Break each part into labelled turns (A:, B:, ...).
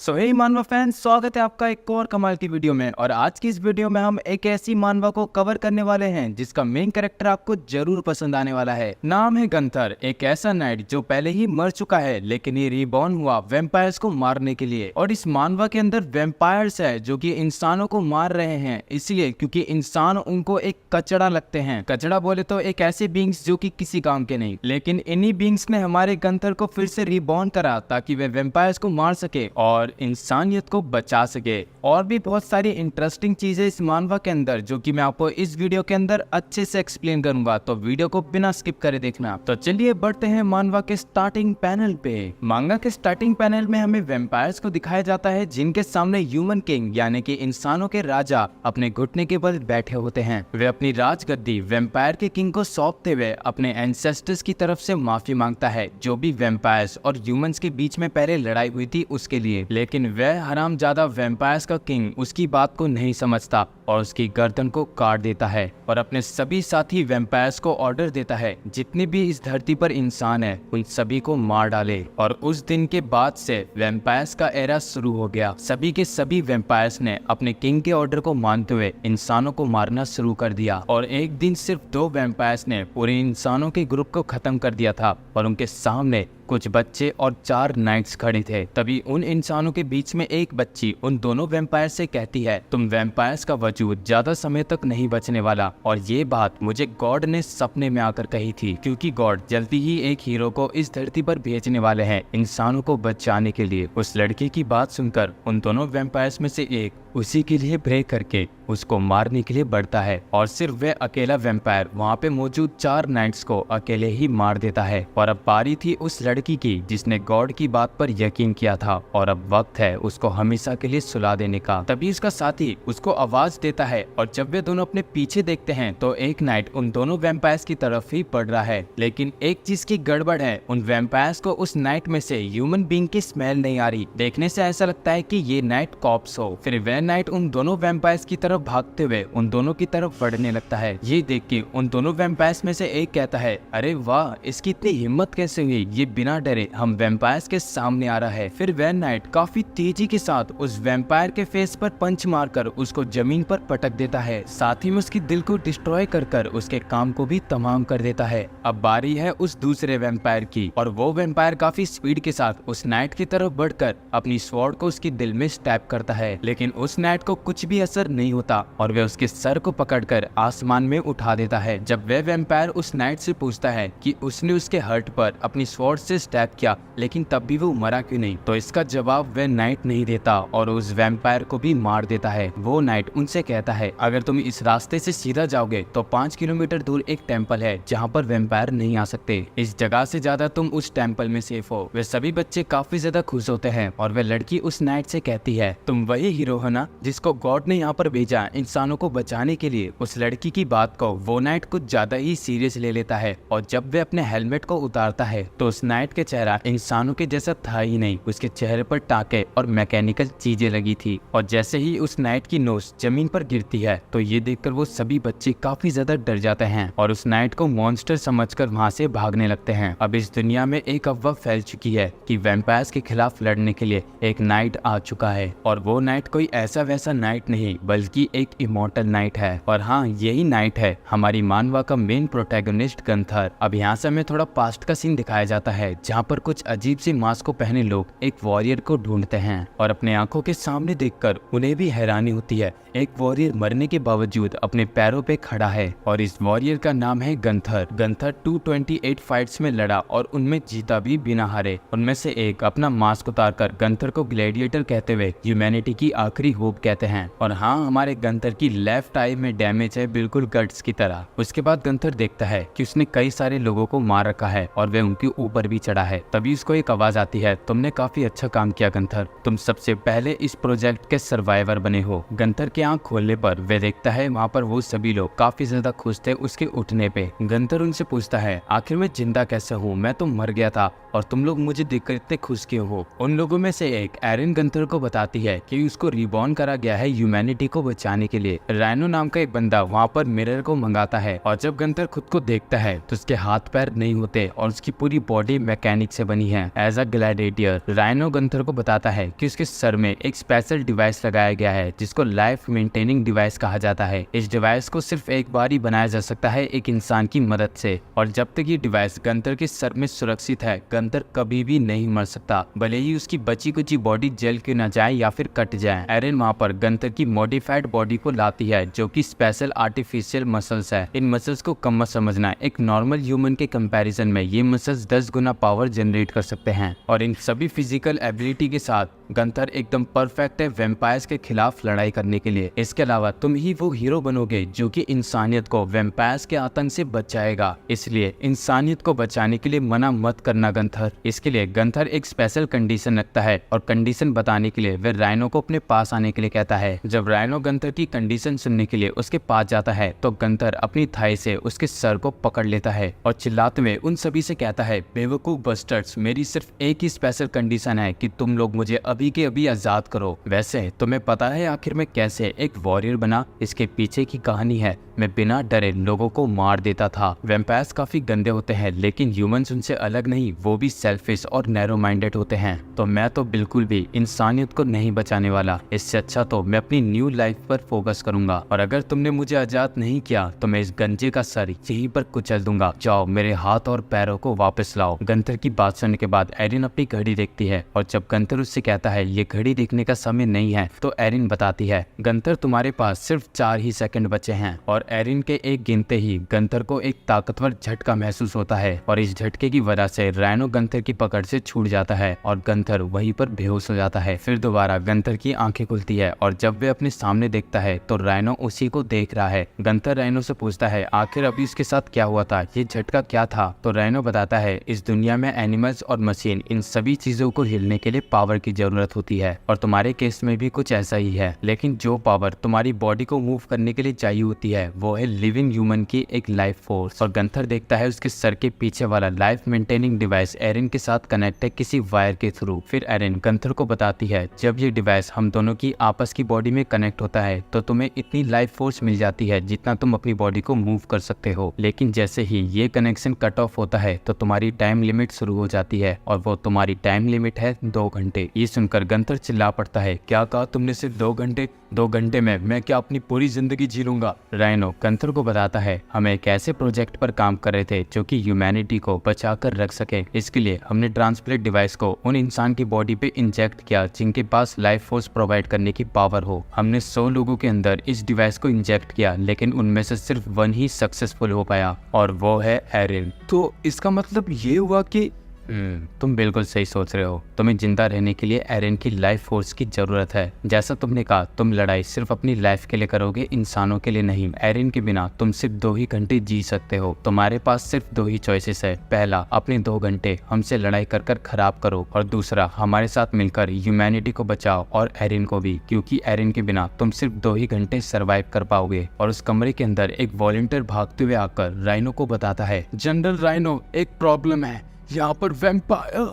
A: सो हे मानवा फैंस, स्वागत है आपका एक और कमाल की वीडियो में। और आज की इस वीडियो में हम एक ऐसी मानवा को कवर करने वाले हैं जिसका मेन कैरेक्टर आपको जरूर पसंद आने वाला है। नाम है गंथर, एक ऐसा नाइट जो पहले ही मर चुका है लेकिन ये रिबॉर्न हुआ वैम्पायर्स को मारने के लिए। और इस मानवा के अंदर वैम्पायर्स है जो कि इंसानों को मार रहे हैं, इसलिए क्योंकि इंसान उनको एक कचड़ा लगते हैं। कचड़ा बोले तो एक ऐसे बींग्स जो कि किसी काम के नहीं, लेकिन इन्हीं बींग्स ने हमारे गंथर को फिर से रिबॉर्न करा ताकि वे वैम्पायर्स को मार सके और इंसानियत को बचा सके। और भी बहुत सारी इंटरेस्टिंग चीजें इस मानवा के अंदर जो कि मैं आपको इस वीडियो के अंदर अच्छे से एक्सप्लेन करूंगा, तो वीडियो को बिना स्किप करे देखना। तो चलिए बढ़ते हैं मानवा के स्टार्टिंग पैनल पे। मांगा के स्टार्टिंग पैनल में हमें वैम्पायर्स को दिखाया जाता है जिनके सामने ह्यूमन किंग यानी कि इंसानों के राजा अपने घुटने के बल बैठे होते हैं। वे अपनी राजगद्दी वैम्पायर के किंग को सौंपते हुए अपने एंसेस्टर्स की तरफ से माफी मांगता है जो भी वैम्पायर्स और ह्यूमंस के बीच में पहले लड़ाई हुई थी उसके लिए। लेकिन वह हरामजादा वैम्पायर्स का किंग उसकी बात को नहीं समझता और उसकी गर्दन को काट देता है और अपने सभी साथी वैम्पायर्स को ऑर्डर देता है जितने भी इस धरती पर इंसान है उन सभी को मार डाले। और उस दिन के बाद से वैम्पायर्स का एरा शुरू हो गया। सभी के सभी वैम्पायर्स ने अपने किंग के ऑर्डर को मानते हुए इंसानों को मारना शुरू कर दिया। और एक दिन सिर्फ 2 वैम्पायर्स ने पूरे इंसानों के ग्रुप को खत्म कर दिया था और उनके सामने कुछ बच्चे और 4 नाइट्स खड़े थे। तभी उन इंसानों के बीच में एक बच्ची उन दोनों वैम्पायर से कहती है, तुम वैम्पायर्स का वजूद ज्यादा समय तक नहीं बचने वाला। और ये बात मुझे गॉड ने सपने में आकर कही थी, क्योंकि गॉड जल्दी ही एक हीरो को इस धरती पर भेजने वाले हैं इंसानों को बचाने के लिए। उस लड़के की बात सुनकर उन दोनों वैम्पायर्स में से एक उसी के लिए प्रे करके उसको मारने के लिए बढ़ता है और सिर्फ वह अकेला वैम्पायर वहाँ पे मौजूद 4 नाइट्स को अकेले ही मार देता है। और अब बारी थी उस लड़की की जिसने गॉड की बात पर यकीन किया था और अब वक्त है उसको हमेशा के लिए सुला देने का। तभी उसका साथी उसको आवाज देता है और जब वे दोनों अपने पीछे देखते हैं तो एक नाइट उन दोनों वैम्पायर्स की तरफ ही पड़ रहा है। लेकिन एक चीज की गड़बड़ है, उन वैम्पायर्स को उस नाइट में से ह्यूमन बीइंग की स्मेल नहीं आ रही। देखने से ऐसा लगता है कि ये नाइट कॉप्स हो। फिर वह नाइट उन दोनों वैम्पायर्स की तरफ भागते हुए उन दोनों की तरफ बढ़ने लगता है। ये देख के उन दोनों वैम्पायर्स में से एक कहता है, अरे वाह, इसकी इतनी हिम्मत कैसे हुई, ये बिना डरे हम वैम्पायर्स के सामने आ रहा है। फिर वह नाइट काफी तेजी के साथ उस वैम्पायर के फेस पर पंच मारकर उसको जमीन पर पटक देता है, साथ ही में उसकी दिल को डिस्ट्रॉय कर उसके काम को भी तमाम कर देता है। अब बारी है उस दूसरे वैम्पायर की और वो वैम्पायर काफी स्पीड के साथ उस नाइट की तरफ बढ़कर अपनी स्वॉर्ड को उसकी दिल में स्टैब करता है। लेकिन उस नाइट को कुछ भी असर नहीं होता और वह उसके सर को पकड़कर आसमान में उठा देता है। जब वह वैम्पायर उस नाइट से पूछता है कि उसने उसके हर्ट पर अपनी स्वॉर्ड से स्टैब किया लेकिन तब भी वो मरा क्यों नहीं, तो इसका जवाब वह नाइट नहीं देता और उस वैम्पायर को भी मार देता है। वो नाइट उनसे कहता है, अगर तुम इस रास्ते से सीधा जाओगे तो 5 किलोमीटर दूर एक टेम्पल है जहाँ पर वैम्पायर नहीं आ सकते। इस जगह से ज्यादा तुम उस टेम्पल में सेफ हो। वे सभी बच्चे काफी ज्यादा खुश होते हैं और वह लड़की उस नाइट से कहती है, तुम वही हीरो हो ना जिसको गॉड ने यहाँ पर भेजा इंसानों को बचाने के लिए। उस लड़की की बात को वो नाइट कुछ ज्यादा ही सीरियस ले लेता है और जब वे अपने हेलमेट को उतारता है तो उस नाइट के चेहरा इंसानों के जैसा था ही नहीं। उसके चेहरे पर टाके और मैकेनिकल चीजें लगी थी और जैसे ही उस नाइट की नोज जमीन पर गिरती है तो ये देखकर वो सभी बच्चे काफी ज्यादा डर जाते हैं और उस नाइट को मॉन्स्टर समझकर वहाँ से भागने लगते हैं। अब इस दुनिया में एक अफवाह फैल चुकी है कि वैम्पायर्स के खिलाफ लड़ने के लिए एक नाइट आ चुका है और वो नाइट कोई ऐसा वैसा नाइट नहीं बल्कि एक इमॉर्टल नाइट है। और हाँ, यही नाइट है हमारी मानवा का मेन प्रोटैगनिस्ट गंथर। अब यहाँ से हमें थोड़ा पास्ट का सीन दिखाया जाता है जहाँ पर कुछ अजीब सी मास्क को पहने लोग एक वॉरियर को ढूंढते हैं और अपने आंखों के सामने देखकर उन्हें भी हैरानी होती है। एक वॉरियर मरने के बावजूद अपने पैरों पे खड़ा है और इस वॉरियर का नाम है गंथर। गंथर 228 फाइट्स में लड़ा और उनमें जीता भी बिना हारे। उनमें से एक अपना मास्क उतारकर गंथर को ग्लैडिएटर कहते हुए ह्यूमैनिटी की आखिरी होप कहते हैं। और हाँ, हमारे गंथर की लेफ्ट आई में डैमेज है बिल्कुल गट्स की तरह। उसके बाद गंथर देखता है कि उसने कई सारे लोगों को मार रखा है और वह उनके ऊपर भी चढ़ा है। तभी उसको एक आवाज आती है, तुमने काफी अच्छा काम किया गंथर, तुम सबसे पहले इस प्रोजेक्ट के सर्वाइवर बने हो। गंथर की आंख खोलने पर वह देखता है वहाँ पर वो सभी लोग काफी ज्यादा खुश थे उसके उठने पे। गंथर उनसे पूछता है, आखिर मैं जिंदा कैसे हूँ, मैं तो मर गया था और तुम लोग मुझे देखकर इतने खुश क्यों हो। उन लोगों में से एक एरिन गंथर को बताती है कि उसको रिबॉर्न स्पॉन करा गया है ह्यूमैनिटी को बचाने के लिए। राइनो नाम का एक बंदा वहाँ पर मिरर को मंगाता है और जब गंथर खुद को देखता है तो उसके हाथ पैर नहीं होते और उसकी पूरी बॉडी मैकेनिक से बनी है। As a gladiator rhino Gunther को बताता है कि उसके सर में एक स्पेशल डिवाइस लगाया गया है जिसको लाइफ मेंटेनिंग डिवाइस कहा जाता है। इस डिवाइस को सिर्फ एक बार ही बनाया जा सकता है एक इंसान की मदद से, और जब तक ये डिवाइस गंथर के सर में सुरक्षित है गंथर कभी भी नहीं मर सकता, भले ही उसकी बची कुची बॉडी जल के न जाए या फिर कट जाए। एरिन वहाँ पर गंथर की मॉडिफाइड बॉडी को लाती है जो कि स्पेशल आर्टिफिशियल मसल्स है। इन मसल्स को कम मत समझना, एक नॉर्मल ह्यूमन के कंपैरिजन में ये मसल्स 10 गुना पावर जनरेट कर सकते हैं। और इन सभी फिजिकल एबिलिटी के साथ गंथर एकदम परफेक्ट है वैम्पायर्स के खिलाफ लड़ाई करने के लिए। इसके अलावा तुम ही वो हीरो बनोगे जो कि इंसानियत को वैम्पायर्स के आतंक से बचाएगा, इसलिए इंसानियत को बचाने के लिए मना मत करना गंथर। इसके लिए गंथर एक स्पेशल कंडीशन रखता है और कंडीशन बताने के लिए वह राइनो को अपने पास आने के लिए कहता है। जब राइनो गंथर की कंडीशन सुनने के लिए उसके पास जाता है तो गंथर अपनी थाई से उसके सर को पकड़ लेता है और चिल्लाते हुए उन सभी से कहता है, बेवकूफ बस्टर्स, मेरी सिर्फ एक ही स्पेशल कंडीशन है कि तुम लोग मुझे अभी के अभी आजाद करो। वैसे तुम्हें पता है आखिर में कैसे एक वॉरियर बना? इसके पीछे की कहानी है, मैं बिना डरे लोगों को मार देता था। वैम्पायर्स काफी गंदे होते हैं लेकिन ह्यूमंस उनसे अलग नहीं, वो भी सेल्फिश और नैरो माइंडेड होते हैं। तो मैं तो बिल्कुल भी इंसानियत को नहीं बचाने वाला, इससे अच्छा तो मैं अपनी न्यू लाइफ पर फोकस करूंगा। और अगर तुमने मुझे आजाद नहीं किया तो मैं इस गंजे का सर यहीं पर कुचल दूंगा। जाओ मेरे हाथ और पैरों को वापस लाओ। गंथर की बात सुनने के बाद एरिन अपनी घड़ी देखती है और जब गंथर उससे कहता है ये घड़ी देखने का समय नहीं है तो एरिन बताती है, गंथर तुम्हारे पास सिर्फ 4 ही सेकंड बचे हैं। और एरिन के एक गिनते ही गंथर को एक ताकतवर झटका महसूस होता है और इस झटके की वजह से राइनो गंथर की पकड़ से छूट जाता है और गंथर वहीं पर बेहोश हो जाता है। फिर दोबारा गंथर की आंखें खुलती है और जब वे अपने सामने देखता है तो राइनो उसी को देख रहा है। गंथर राइनो से पूछता है आखिर अभी उसके साथ क्या हुआ था, ये झटका क्या था? तो राइनो बताता है इस दुनिया में एनिमल्स और मशीन इन सभी चीजों को हिलने के लिए पावर की जरूरत होती है और तुम्हारे केस में भी कुछ ऐसा ही है, लेकिन जो पावर तुम्हारी बॉडी को मूव करने के लिए चाहिए होती है वो है लिविंग ह्यूमन की एक लाइफ फोर्स। और गंथर देखता है उसके सर के पीछे वाला लाइफ मेंटेनिंग डिवाइस एरिन के साथ कनेक्ट है किसी वायर के थ्रू। फिर एरिन गंथर को बताती है जब ये डिवाइस हम दोनों की आपस की बॉडी में कनेक्ट होता है तो तुम्हें इतनी लाइफ फोर्स मिल जाती है जितना तुम अपनी बॉडी को मूव कर सकते हो, लेकिन जैसे ही ये कनेक्शन कट ऑफ होता है तो तुम्हारी टाइम लिमिट शुरू हो जाती है और वो तुम्हारी टाइम लिमिट है 2 घंटे। ये सुनकर गंथर चिल्ला पड़ता है, क्या कहा तुमने, सिर्फ 2 घंटे? 2 घंटे में मैं क्या अपनी पूरी जिंदगी जी लूंगा? राइनो गंथर को बताता है हम एक ऐसे प्रोजेक्ट पर काम कर रहे थे जो कि ह्यूमैनिटी को बचा कर रख सके। इसके लिए हमने ट्रांसप्लेट डिवाइस को उन इंसान की बॉडी पे इंजेक्ट किया जिनके पास लाइफ फोर्स प्रोवाइड करने की पावर हो। हमने 100 लोगों के अंदर इस डिवाइस को इंजेक्ट किया लेकिन उनमें से सिर्फ 1 ही सक्सेसफुल हो पाया और वो है एरिन। तो इसका मतलब ये हुआ कि तुम बिल्कुल सही सोच रहे हो, तुम्हें जिंदा रहने के लिए एरिन की लाइफ फोर्स की जरूरत है। जैसा तुमने कहा तुम लड़ाई सिर्फ अपनी लाइफ के लिए करोगे, इंसानों के लिए नहीं। एरिन के बिना तुम सिर्फ 2 ही घंटे जी सकते हो, तुम्हारे पास सिर्फ 2 ही चॉइसेस है। पहला, अपने 2 घंटे हमसे लड़ाई कर कर खराब करो और दूसरा हमारे साथ मिलकर ह्यूमैनिटी को बचाओ और एरिन को भी, क्योंकि एरिन के बिना तुम सिर्फ 2 ही घंटे सर्वाइव कर पाओगे। और उस कमरे के अंदर एक वॉलंटियर भागते हुए आकर राइनो को बताता है, जनरल राइनो एक प्रॉब्लम है, यहाँ पर वैम्पायर।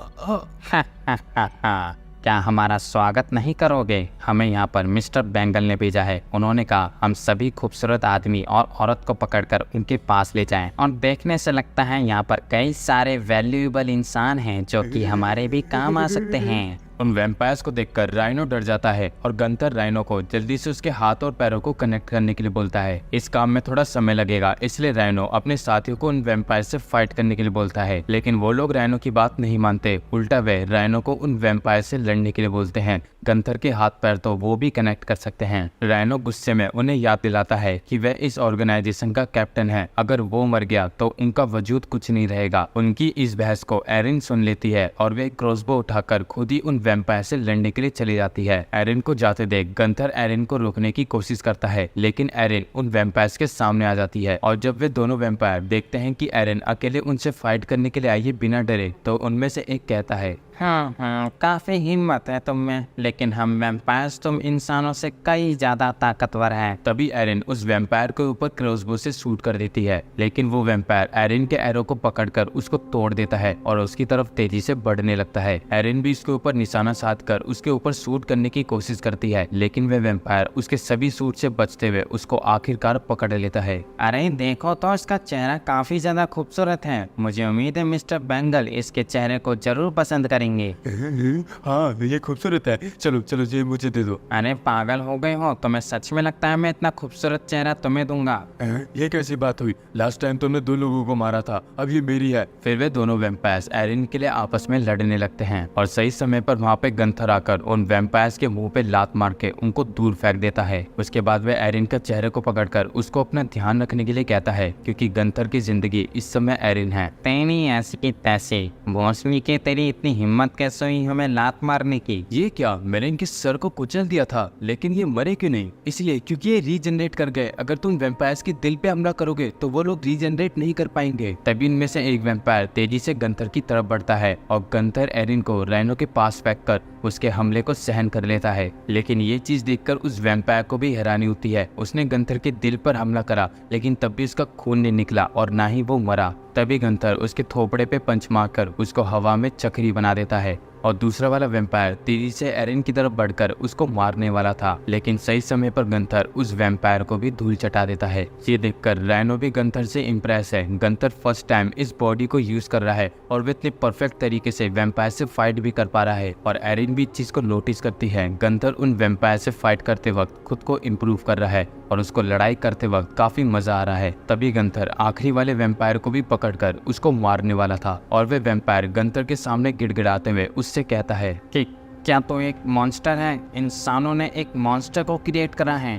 B: क्या हमारा स्वागत नहीं करोगे? हमें यहाँ पर मिस्टर बैंगल ने भेजा है। उन्होंने कहा हम सभी खूबसूरत आदमी और औरत को पकड़कर उनके पास ले जाएं। और देखने से लगता है यहाँ पर कई सारे वैल्यूएबल इंसान हैं जो कि हमारे भी काम आ सकते हैं।
A: उन वैम्पायर्स को देखकर राइनो डर जाता है और गंथर राइनो को जल्दी से उसके हाथ और पैरों को कनेक्ट करने के लिए बोलता है। इस काम में थोड़ा समय लगेगा, इसलिए राइनो अपने साथियों को उन वैम्पायर से फाइट करने के लिए बोलता है, लेकिन वो लोग राइनो की बात नहीं मानते। उल्टा वे राइनो को उन वैम्पायर से लड़ने के लिए बोलते हैं। गंथर के हाथ पैर तो वो भी कनेक्ट कर सकते हैं। राइनो गुस्से में उन्हें याद दिलाता है कि वह इस ऑर्गेनाइजेशन का कैप्टन है, अगर वो मर गया तो उनका वजूद कुछ नहीं रहेगा। उनकी इस बहस को एरिन सुन लेती है और वे क्रॉसबो उठाकर खुद ही उन वैम्पायर से लड़ने के लिए चली जाती है। एरिन को जाते देख गंथर एरिन को रोकने की कोशिश करता है, लेकिन एरिन उन वैम्पायर्स के सामने आ जाती है और जब वे दोनों वैम्पायर देखते हैं कि एरिन अकेले उनसे फाइट करने के लिए आई है बिना डरे, तो उनमें से एक कहता है,
B: हाँ, काफी हिम्मत है तुम में, लेकिन हम वैम्पायर्स तुम इंसानों से कई ज्यादा ताकतवर हैं।
A: तभी एरिन उस वैम्पायर के ऊपर क्रॉसबो से शूट कर देती है, लेकिन वो वैम्पायर एरिन के एरो को पकड़कर उसको तोड़ देता है और उसकी तरफ तेजी से बढ़ने लगता है। एरिन भी उसके ऊपर निशाना साधकर उसके ऊपर शूट करने की कोशिश करती है, लेकिन वह वैम्पायर उसके सभी शूट से बचते हुए उसको आखिरकार पकड़ लेता है।
B: अरे देखो तो, इसका चेहरा काफी ज्यादा खूबसूरत है। मुझे उम्मीद है मिस्टर बैंगल इसके चेहरे को जरूर पसंद करेंगे।
A: हाँ, ये खूबसूरत है, चलो चलो ये मुझे दे दो।
B: अरे पागल हो गए हो, तुम्हें सच में लगता है मैं इतना खूबसूरत चेहरा तुम्हें दूंगा?
A: ये कैसी बात हुई? लास्ट टाइम तुमने 2 लोगों को मारा था, अब ये मेरी है। फिर वे दोनों वैम्पायर्स एरिन के लिए आपस में लड़ने लगते हैं और सही समय पर वहाँ पे गंथर आकर उन वैम्पायर्स के मुंह पे लात मार के उनको दूर फेंक देता है। उसके बाद वे एरिन के चेहरे को पकड़कर उसको अपना ध्यान रखने के लिए कहता है, क्योंकि गंथर की जिंदगी इस समय एरिन है।
B: तेरी ऐसी की तैसी भोसड़ी के, तेरी इतनी हिम्मत कैसे हुई हमें लात मारने की?
A: ये क्या, मैंने इनके सर को कुचल दिया था, लेकिन ये मरे क्यों नहीं? इसलिए क्योंकि ये रीजनरेट कर गए। अगर तुम वैम्पायर्स के दिल पे हमला करोगे तो वो लोग रीजनरेट नहीं कर पाएंगे। तभी इनमें से एक वैम्पायर तेजी से गंथर की तरफ बढ़ता है और गंथर एरिन को राइनो के पास फेंक कर उसके हमले को सहन कर लेता है। लेकिन ये चीज देखकर उस वैम्पायर को भी हैरानी होती है। उसने गंथर के दिल पर हमला करा, लेकिन तब भी उसका खून नहीं निकला और ना ही वो मरा। तभी गंथर उसके थोपड़े पे पंच मारकर उसको हवा में चक्री बना देता है और दूसरा वाला वैम्पायर तेजी से एरिन की तरफ बढ़कर उसको मारने वाला था, लेकिन सही समय पर गंथर उस वैम्पायर को भी धूल चटा देता है। ये देखकर राइनो भी गंथर से इम्प्रेस है। गंथर फर्स्ट टाइम इस बॉडी को यूज कर रहा है और वो इतने परफेक्ट तरीके से वैम्पायर से फाइट भी कर पा रहा है और एरिन भी इस चीज को नोटिस करती है। गंथर उन वैम्पायर से फाइट करते वक्त खुद को इम्प्रूव कर रहा है और उसको लड़ाई करते वक्त काफी मजा आ रहा है। तभी गंथर आखिरी वाले वैम्पायर को भी पकड़कर उसको मारने वाला था और वे वैम्पायर गंथर के सामने गिड़गिड़ाते हुए उससे कहता है
B: कि क्या तो एक मॉन्स्टर है? इंसानों ने एक मॉन्स्टर को क्रिएट करा है।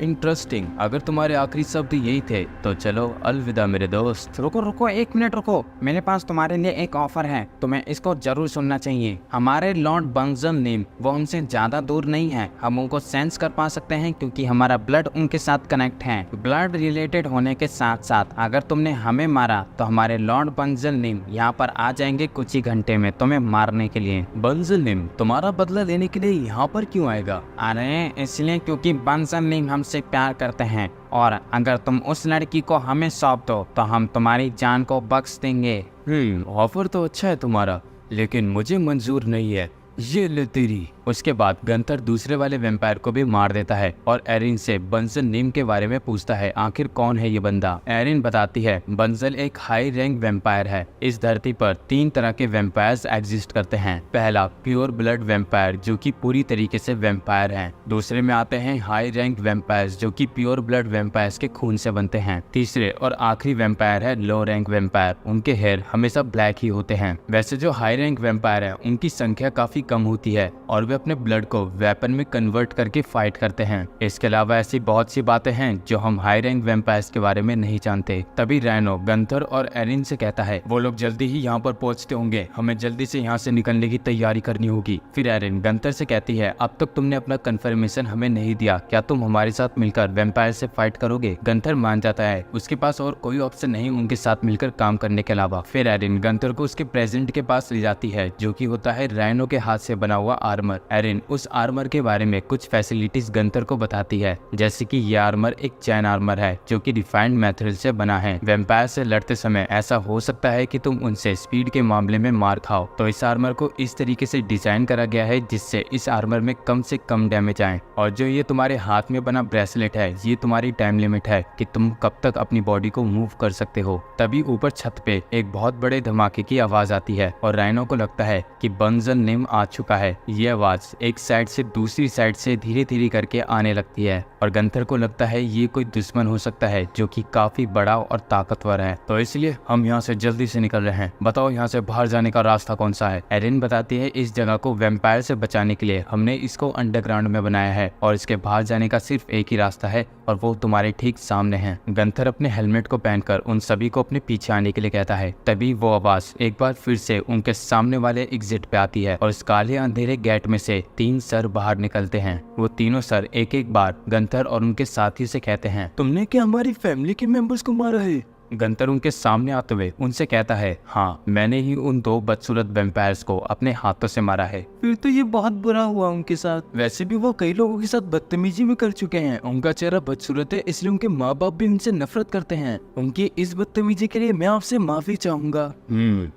A: इंटरेस्टिंग। अगर तुम्हारे आखिरी शब्द यही थे तो चलो अलविदा मेरे दोस्त।
B: रुको रुको, एक मिनट रुको, मेरे पास तुम्हारे लिए एक ऑफर है, तुम्हें इसको जरूर सुनना चाहिए। हमारे लॉर्ड बंजल नेम वो हमसे ज्यादा दूर नहीं है। हम उनको सेंस कर पा सकते हैं क्योंकि हमारा ब्लड उनके साथ कनेक्ट है। ब्लड रिलेटेड होने के साथ साथ अगर तुमने हमें मारा तो हमारे लॉर्ड बंजल नेम यहाँ पर आ जाएंगे कुछ ही घंटे में तुम्हें मारने के लिए।
A: बंजल नेम तुम्हारा बदला लेने के लिए यहाँ पर क्यों आएगा?
B: अरे इसलिए क्योंकि बंजल नेम हमसे प्यार करते हैं और अगर तुम उस लड़की को हमें सौंप दो तो हम तुम्हारी जान को बख्श देंगे।
A: ऑफर तो अच्छा है तुम्हारा, लेकिन मुझे मंजूर नहीं है। ये ले तेरी। उसके बाद गंथर दूसरे वाले वैम्पायर को भी मार देता है और एरिन से बंजल नेम के बारे में पूछता है, आखिर कौन है ये बंदा? एरिन बताती है बंजल एक हाई रैंक वैम्पायर है। इस धरती पर 3 तरह के वैम्पायर्स एग्जिस्ट करते हैं। पहला प्योर ब्लड वैम्पायर जो कि पूरी तरीके से वैम्पायर हैं। दूसरे में आते हैं हाई रैंक वैम्पायर्स जो कि प्योर ब्लड वैम्पायर्स के खून से बनते हैं। तीसरे और आखिरी वैम्पायर है लो रैंक वैम्पायर। उनके हेयर हमेशा ब्लैक ही होते हैं। वैसे जो हाई रैंक वैम्पायर है उनकी संख्या काफी कम होती है और वे अपने ब्लड को वेपन में कन्वर्ट करके फाइट करते हैं। इसके अलावा ऐसी बहुत सी बातें हैं जो हम हाई रैंक वैम्पायर्स के बारे में नहीं जानते। तभी राइनो गंथर और एरिन से कहता है वो लोग जल्दी ही यहाँ पर पहुँचते होंगे, हमें जल्दी से यहाँ से निकलने की तैयारी करनी होगी। फिर एरिन गंथर से कहती है अब तक तुमने अपना कंफर्मेशन हमें नहीं दिया, क्या तुम हमारे साथ मिलकर वैम्पायर से फाइट करोगे? गंथर मान जाता है, उसके पास और कोई ऑप्शन नहीं उनके साथ मिलकर काम करने के अलावा। फिर एरिन गंथर को उसके प्रेसिडेंट के पास ले जाती है जो कि होता है राइनो के हाथ से बना हुआ आर्मर। एरिन उस आर्मर के बारे में कुछ फैसिलिटीज गंथर को बताती है, जैसे कि ये आर्मर एक चैन आर्मर है जो कि रिफाइंड मेथड से बना है। वैम्पायर से लड़ते समय ऐसा हो सकता है कि तुम उनसे स्पीड के मामले में मार खाओ, तो इस आर्मर को इस तरीके से डिजाइन करा गया है जिससे इस आर्मर में कम से कम डैमेज आए। और जो ये तुम्हारे हाथ में बना ब्रेसलेट है ये तुम्हारी टाइम लिमिट है कि तुम कब तक अपनी बॉडी को मूव कर सकते हो। तभी ऊपर छत पे एक बहुत बड़े धमाके की आवाज आती है और राइनो को लगता है कि बंजल नेम आ चुका है। ये आवाज एक साइड से दूसरी साइड से धीरे धीरे करके आने लगती है और गंथर को लगता है ये कोई दुश्मन हो सकता है जो कि काफी बड़ा और ताकतवर है, तो इसलिए हम यहाँ से जल्दी से निकल रहे हैं। बताओ यहाँ से बाहर जाने का रास्ता कौन सा है? एरिन बताती है इस जगह को वैम्पायर से बचाने के लिए हमने इसको अंडरग्राउंड में बनाया है और इसके बाहर जाने का सिर्फ एक ही रास्ता है और वो तुम्हारे ठीक सामने है। गंथर अपने हेलमेट को पहनकर उन सभी को अपने पीछे आने के लिए कहता है। तभी वो आवाज एक बार फिर से उनके सामने वाले एग्जिट पे आती है और इस काले अंधेरे गेट में से 3 सर बाहर निकलते हैं। वो तीनों सर एक एक बार गंथर और उनके साथी से कहते हैं, तुमने क्या हमारी फैमिली के मेंबर्स को मारा है?
B: गंतर उनके सामने आते हुए उनसे कहता है, हाँ मैंने ही उन 2 बदसूरत वैम्पायर्स को अपने हाथों से मारा है।
A: फिर तो ये बहुत बुरा हुआ उनके साथ। वैसे भी वो कई लोगों के साथ बदतमीजी भी कर चुके हैं। उनका चेहरा बदसूरत है, इसलिए उनके माँ बाप भी उनसे नफरत करते हैं। उनकी इस बदतमीजी के लिए मैं आपसे माफी चाहूंगा।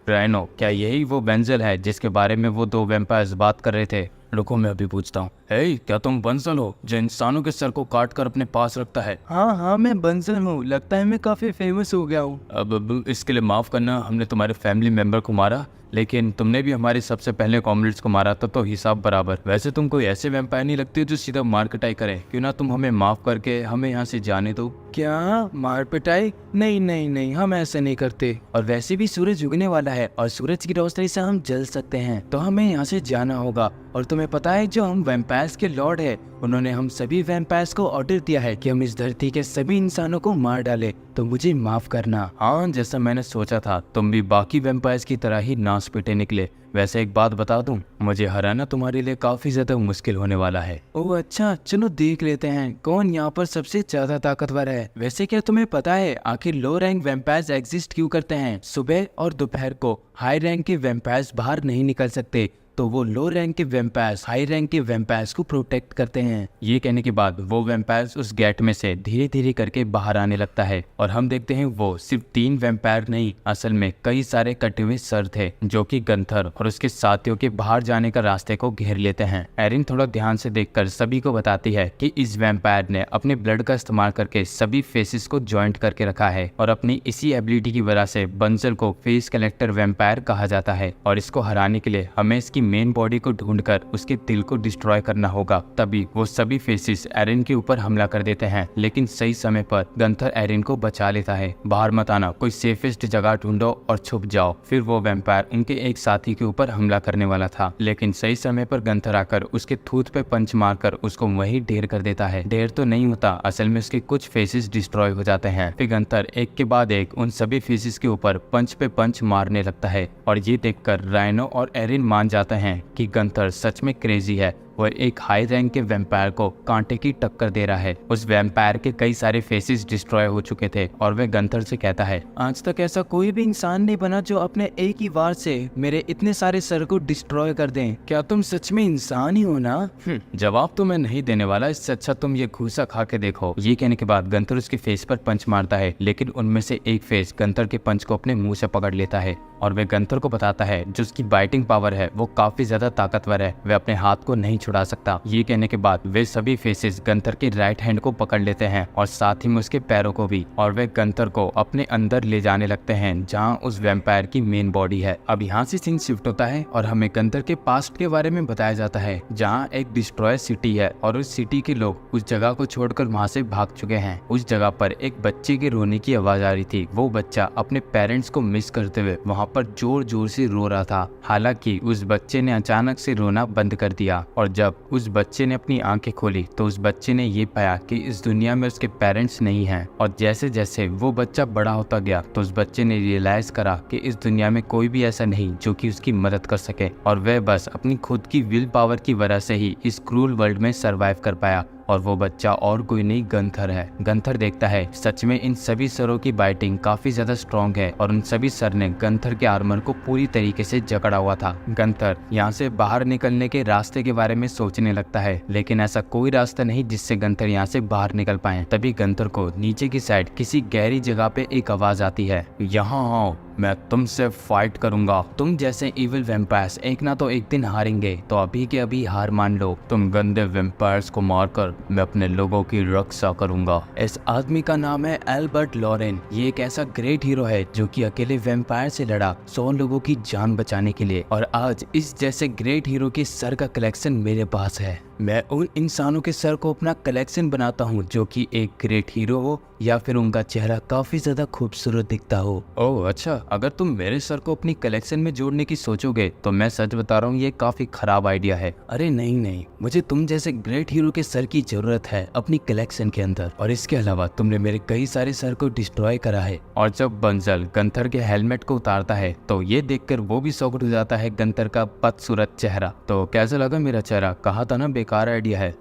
B: राइनो, क्या यही वो बेंजल है जिसके बारे में वो 2 वैम्पायर्स बात कर रहे थे?
A: रुको मैं अभी पूछता हूँ। हे, क्या तुम बंसल हो जो इंसानों के सर को काट कर अपने पास रखता है? हाँ, मैं बंसल हूँ। लगता है मैं काफी फेमस हो गया हूँ। अब इसके लिए माफ करना, हमने तुम्हारे फैमिली मेंबर को मारा, लेकिन तुमने भी हमारे सबसे पहले कॉमरेड्स को मारा था, तो हिसाब बराबर। वैसे तुम कोई ऐसे वैम्पायर नहीं लगते जो सीधा मार पिटाई करे। क्यों ना तुम हमें माफ करके हमें यहाँ से जाने दो। क्या मार पिटाई? नहीं, हम ऐसे नहीं करते। और वैसे भी सूरज उगने वाला है और सूरज की रोशनी से हम जल सकते हैं, तो हमें यहाँ से जाना होगा। और तुम्हें पता है, जो हम वैम्पायर्स के लॉर्ड है, उन्होंने हम सभी वैम्पायर्स को ऑर्डर दिया है कि हम इस धरती के सभी इंसानों को मार डाले। तो मुझे माफ करना। हाँ, जैसा मैंने सोचा था, तुम भी बाकी वैम्पायर्स की तरह ही नाच पिटे निकले। वैसे एक बात बता दूं, मुझे हराना तुम्हारे लिए काफी ज्यादा मुश्किल होने वाला है। ओह अच्छा, चलो देख लेते हैं कौन यहाँ पर सबसे ज्यादा ताकतवर है। वैसे क्या तुम्हें पता है आखिर लो रैंक वैम्पायर्स एग्जिस्ट क्यों करते हैं? सुबह और दोपहर को हाई रैंक के वैम्पायर्स बाहर नहीं निकल सकते, तो वो लो रैंक के वैम्पायर्स हाई रैंक के वैम्पायर्स को प्रोटेक्ट करते हैं। ये कहने के बाद वो वैम्पायर्स उस गेट में से धीरे धीरे करके बाहर आने लगता है और हम देखते हैं वो सिर्फ 3 वैम्पायर नहीं, असल में कई सारे कटे हुए सर थे जो कि गंथर और उसके साथियों के बाहर जाने का रास्ते को घेर लेते हैं। एरिन थोड़ा ध्यान से देखकर सभी को बताती है कि इस वैम्पायर ने अपने ब्लड का इस्तेमाल करके सभी फेसेस को ज्वाइंट करके रखा है और अपनी इसी एबिलिटी की वजह से बंसल को फेस कलेक्टर वैम्पायर कहा जाता है। और इसको हराने के लिए हमें इसकी मेन बॉडी को ढूंढकर उसके दिल को डिस्ट्रॉय करना होगा, तभी वो सभी फेसिस एरिन के ऊपर हमला कर देते हैं। लेकिन सही समय पर गंथर एरिन को बचा लेता है। बाहर मत आना, कोई सेफेस्ट जगह ढूंढो और छुप जाओ। फिर वो वैम्पायर उनके एक साथी के ऊपर हमला करने वाला था, लेकिन सही समय पर गंथर आकर उसके थूथ पे पंच मारकर उसको वही ढेर कर देता है। ढेर तो नहीं होता, असल में उसके कुछ फेसिस डिस्ट्रॉय हो जाते हैं। फिर गंथर एक के बाद एक उन सभी फेसिस के ऊपर पंच पे पंच मारने लगता है और ये देखकर राइनो और एरिन मान जाते हैं कि गंथर सच में क्रेजी है। वह एक हाई रैंक के वैम्पायर को कांटे की टक्कर दे रहा है। उस वैम्पायर के कई सारे फेसेस डिस्ट्रॉय हो चुके थे और वह गंथर से कहता है, आज तक ऐसा कोई भी इंसान नहीं बना जो अपने एक ही वार से मेरे इतने सारे सर को डिस्ट्रॉय कर दें। क्या तुम सच में इंसान ही हो ना? जवाब तो मैं नहीं देने वाला, इससे अच्छा तुम ये घूसा खा के देखो। ये कहने के बाद गंथर उसके फेस पर पंच मारता है, लेकिन उनमें से एक फेस गंथर के पंच को अपने मुंह से पकड़ लेता है और वह गंथर को बताता है जो उसकी बाइटिंग पावर है वो काफी ज्यादा ताकतवर है, वह अपने हाथ को नहीं छुड़ा सकता। ये कहने के बाद वे सभी फेसेस गंथर के राइट हैंड को पकड़ लेते हैं और साथ ही में उसके पैरों को भी, और वे गंथर को अपने अंदर ले जाने लगते हैं जहां उस वैम्पायर की मेन बॉडी है। अब यहाँ से सीन शिफ्ट होता है और हमें गंथर के पास्ट के बारे में बताया जाता है, जहाँ एक डिस्ट्रॉय सिटी है और उस सिटी के लोग उस जगह को छोड़कर वहाँ से भाग चुके हैं। उस जगह पर एक बच्चे के रोने की आवाज आ रही थी। वो बच्चा अपने पेरेंट्स को मिस करते हुए वहाँ पर जोर जोर से रो रहा था। हालांकि उस बच्चे ने अचानक से रोना बंद कर दिया और जब उस बच्चे ने अपनी आंखें खोली तो उस बच्चे ने ये पाया कि इस दुनिया में उसके पेरेंट्स नहीं हैं। और जैसे जैसे वो बच्चा बड़ा होता गया तो उस बच्चे ने रियलाइज करा कि इस दुनिया में कोई भी ऐसा नहीं जो कि उसकी मदद कर सके और वह बस अपनी खुद की विल पावर की वजह से ही इस क्रूल वर्ल्ड में सरवाइव कर पाया। और वो बच्चा और कोई नहीं गंथर है। गंथर देखता है सच में इन सभी सरों की बाइटिंग काफी ज्यादा स्ट्रॉन्ग है और उन सभी सर ने गंथर के आर्मर को पूरी तरीके से जकड़ा हुआ था। गंथर यहाँ से बाहर निकलने के रास्ते के बारे में सोचने लगता है, लेकिन ऐसा कोई रास्ता नहीं जिससे गंथर यहाँ से बाहर निकल पाए। तभी गंथर को नीचे की साइड किसी गहरी जगह पे एक आवाज आती है, यहाँ आओ, मैं तुमसे फाइट करूंगा। तुम जैसे इविल वैम्पायर्स एक ना तो एक दिन हारेंगे, तो अभी के अभी हार मान लो। तुम गंदे वैम्पायर्स को मारकर मैं अपने लोगों की रक्षा करूंगा। इस आदमी का नाम है एल्बर्ट लॉरेन। ये एक ऐसा ग्रेट हीरो है जो कि अकेले वैम्पायर से लड़ा 100 लोगों की जान बचाने के लिए, और आज इस जैसे ग्रेट हीरो के सर का कलेक्शन मेरे पास है। मैं उन इंसानों के सर को अपना कलेक्शन बनाता हूँ जो कि एक ग्रेट हीरो हो या फिर उनका चेहरा काफी ज्यादा खूबसूरत दिखता हो। ओह अच्छा, अगर तुम मेरे सर को अपनी कलेक्शन में जोड़ने की सोचोगे तो मैं सच बता रहा हूँ ये काफी खराब आइडिया है। अरे नहीं, मुझे तुम जैसे ग्रेट हीरो के सर की जरूरत है अपनी कलेक्शन के अंदर, और इसके अलावा तुमने मेरे कई सारे सर को डिस्ट्रॉय करा है। और जब बंजल गंथर के हेलमेट को उतारता है तो ये देखकर वो भी शॉक्ड हो जाता है गंथर का बदसूरत चेहरा। तो कैसा लगा मेरा चेहरा? कहा था ना बेकार आइडिया है।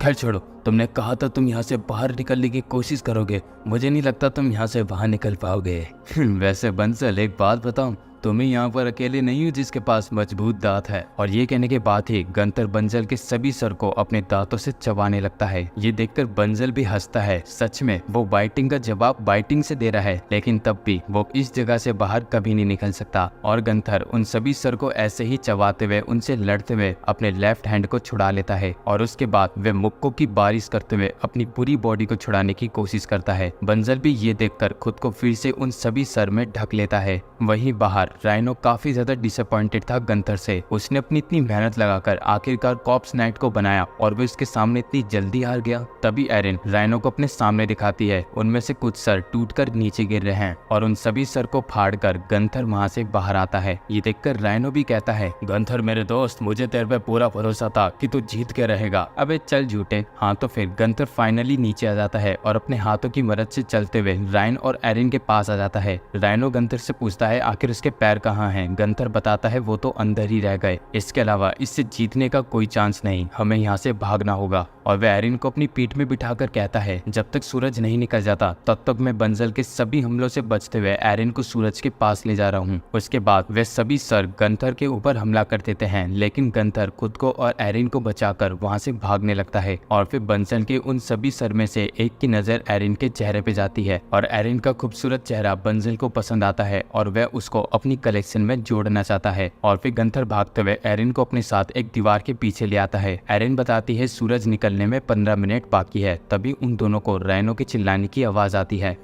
A: खैर छोड़ो, तुमने कहा था तुम यहाँ से बाहर निकलने की कोशिश करोगे, मुझे नहीं लगता तुम यहाँ से बाहर निकल पाओगे। वैसे बंसल एक बात बताऊं, तुम ही यहाँ पर अकेले नहीं हो जिसके पास मजबूत दांत है। और ये कहने के बाद ही गंतर बंजल के सभी सर को अपने दांतों से चबाने लगता है। ये देखकर बंजल भी हंसता है। सच में वो बाइटिंग का जवाब बाइटिंग से दे रहा है, लेकिन तब भी वो इस जगह से बाहर कभी नहीं निकल सकता। और गंथर उन सभी सर को ऐसे ही चबाते हुए उनसे लड़ते हुए अपने लेफ्ट हैंड को छुड़ा लेता है और उसके बाद वे मुक्कों की बारिश करते हुए अपनी पूरी बॉडी को छुड़ाने की कोशिश करता है। बंजल भी ये देखकर खुद को फिर से उन सभी सर में ढक लेता है। वहीं बाहर राइनो काफी ज्यादा डिसअपॉइंटेड था गंथर से। उसने अपनी इतनी मेहनत लगाकर आखिरकार कॉप्स नाइट को बनाया और वो उसके सामने इतनी जल्दी हार गया। तभी एरिन राइनो को अपने सामने दिखाती है। उनमें से कुछ सर टूटकर नीचे गिर रहे हैं और उन सभी सर को फाड़कर गंथर वहां से बाहर आता है। ये देखकर राइनो भी कहता है, गंथर मेरे दोस्त, मुझे तेरे पे पूरा भरोसा था कि तू जीत के रहेगा। अबे चल झूठे। हाँ तो फिर गंथर फाइनली नीचे आ जाता है और अपने हाथों की मदद से चलते हुए राइन और एरिन के पास आ जाता है। राइनो गंथर से पूछता है आखिर उसके पैर कहाँ हैं। गंथर बताता है वो तो अंदर ही रह गए, इसके अलावा इससे जीतने का कोई चांस नहीं, हमें यहाँ से भागना होगा। और वह एरिन को अपनी पीठ में बिठाकर कहता है जब तक सूरज नहीं निकल जाता तब तक मैं बंजल के सभी हमलों से बचते हुए एरिन को सूरज के पास ले जा रहा हूँ। उसके बाद वे सभी सर गंथर के ऊपर हमला कर देते हैं, लेकिन गंथर खुद को और एरिन को बचाकर वहाँ से भागने लगता है। और फिर बंजल के उन सभी सर में से एक की नजर एरिन के चेहरे पे जाती है और एरिन का खूबसूरत चेहरा बंजल को पसंद आता है और वह उसको अपनी कलेक्शन में जोड़ना चाहता है। और फिर गंथर भागते हुए एरिन को अपने साथ एक दीवार के पीछे ले आता है। एरिन बताती है सूरज निकलने में 15 मिनट बाकी है। तभी उन दोनों को राइनो के चिल्लाने की आवाज आती है,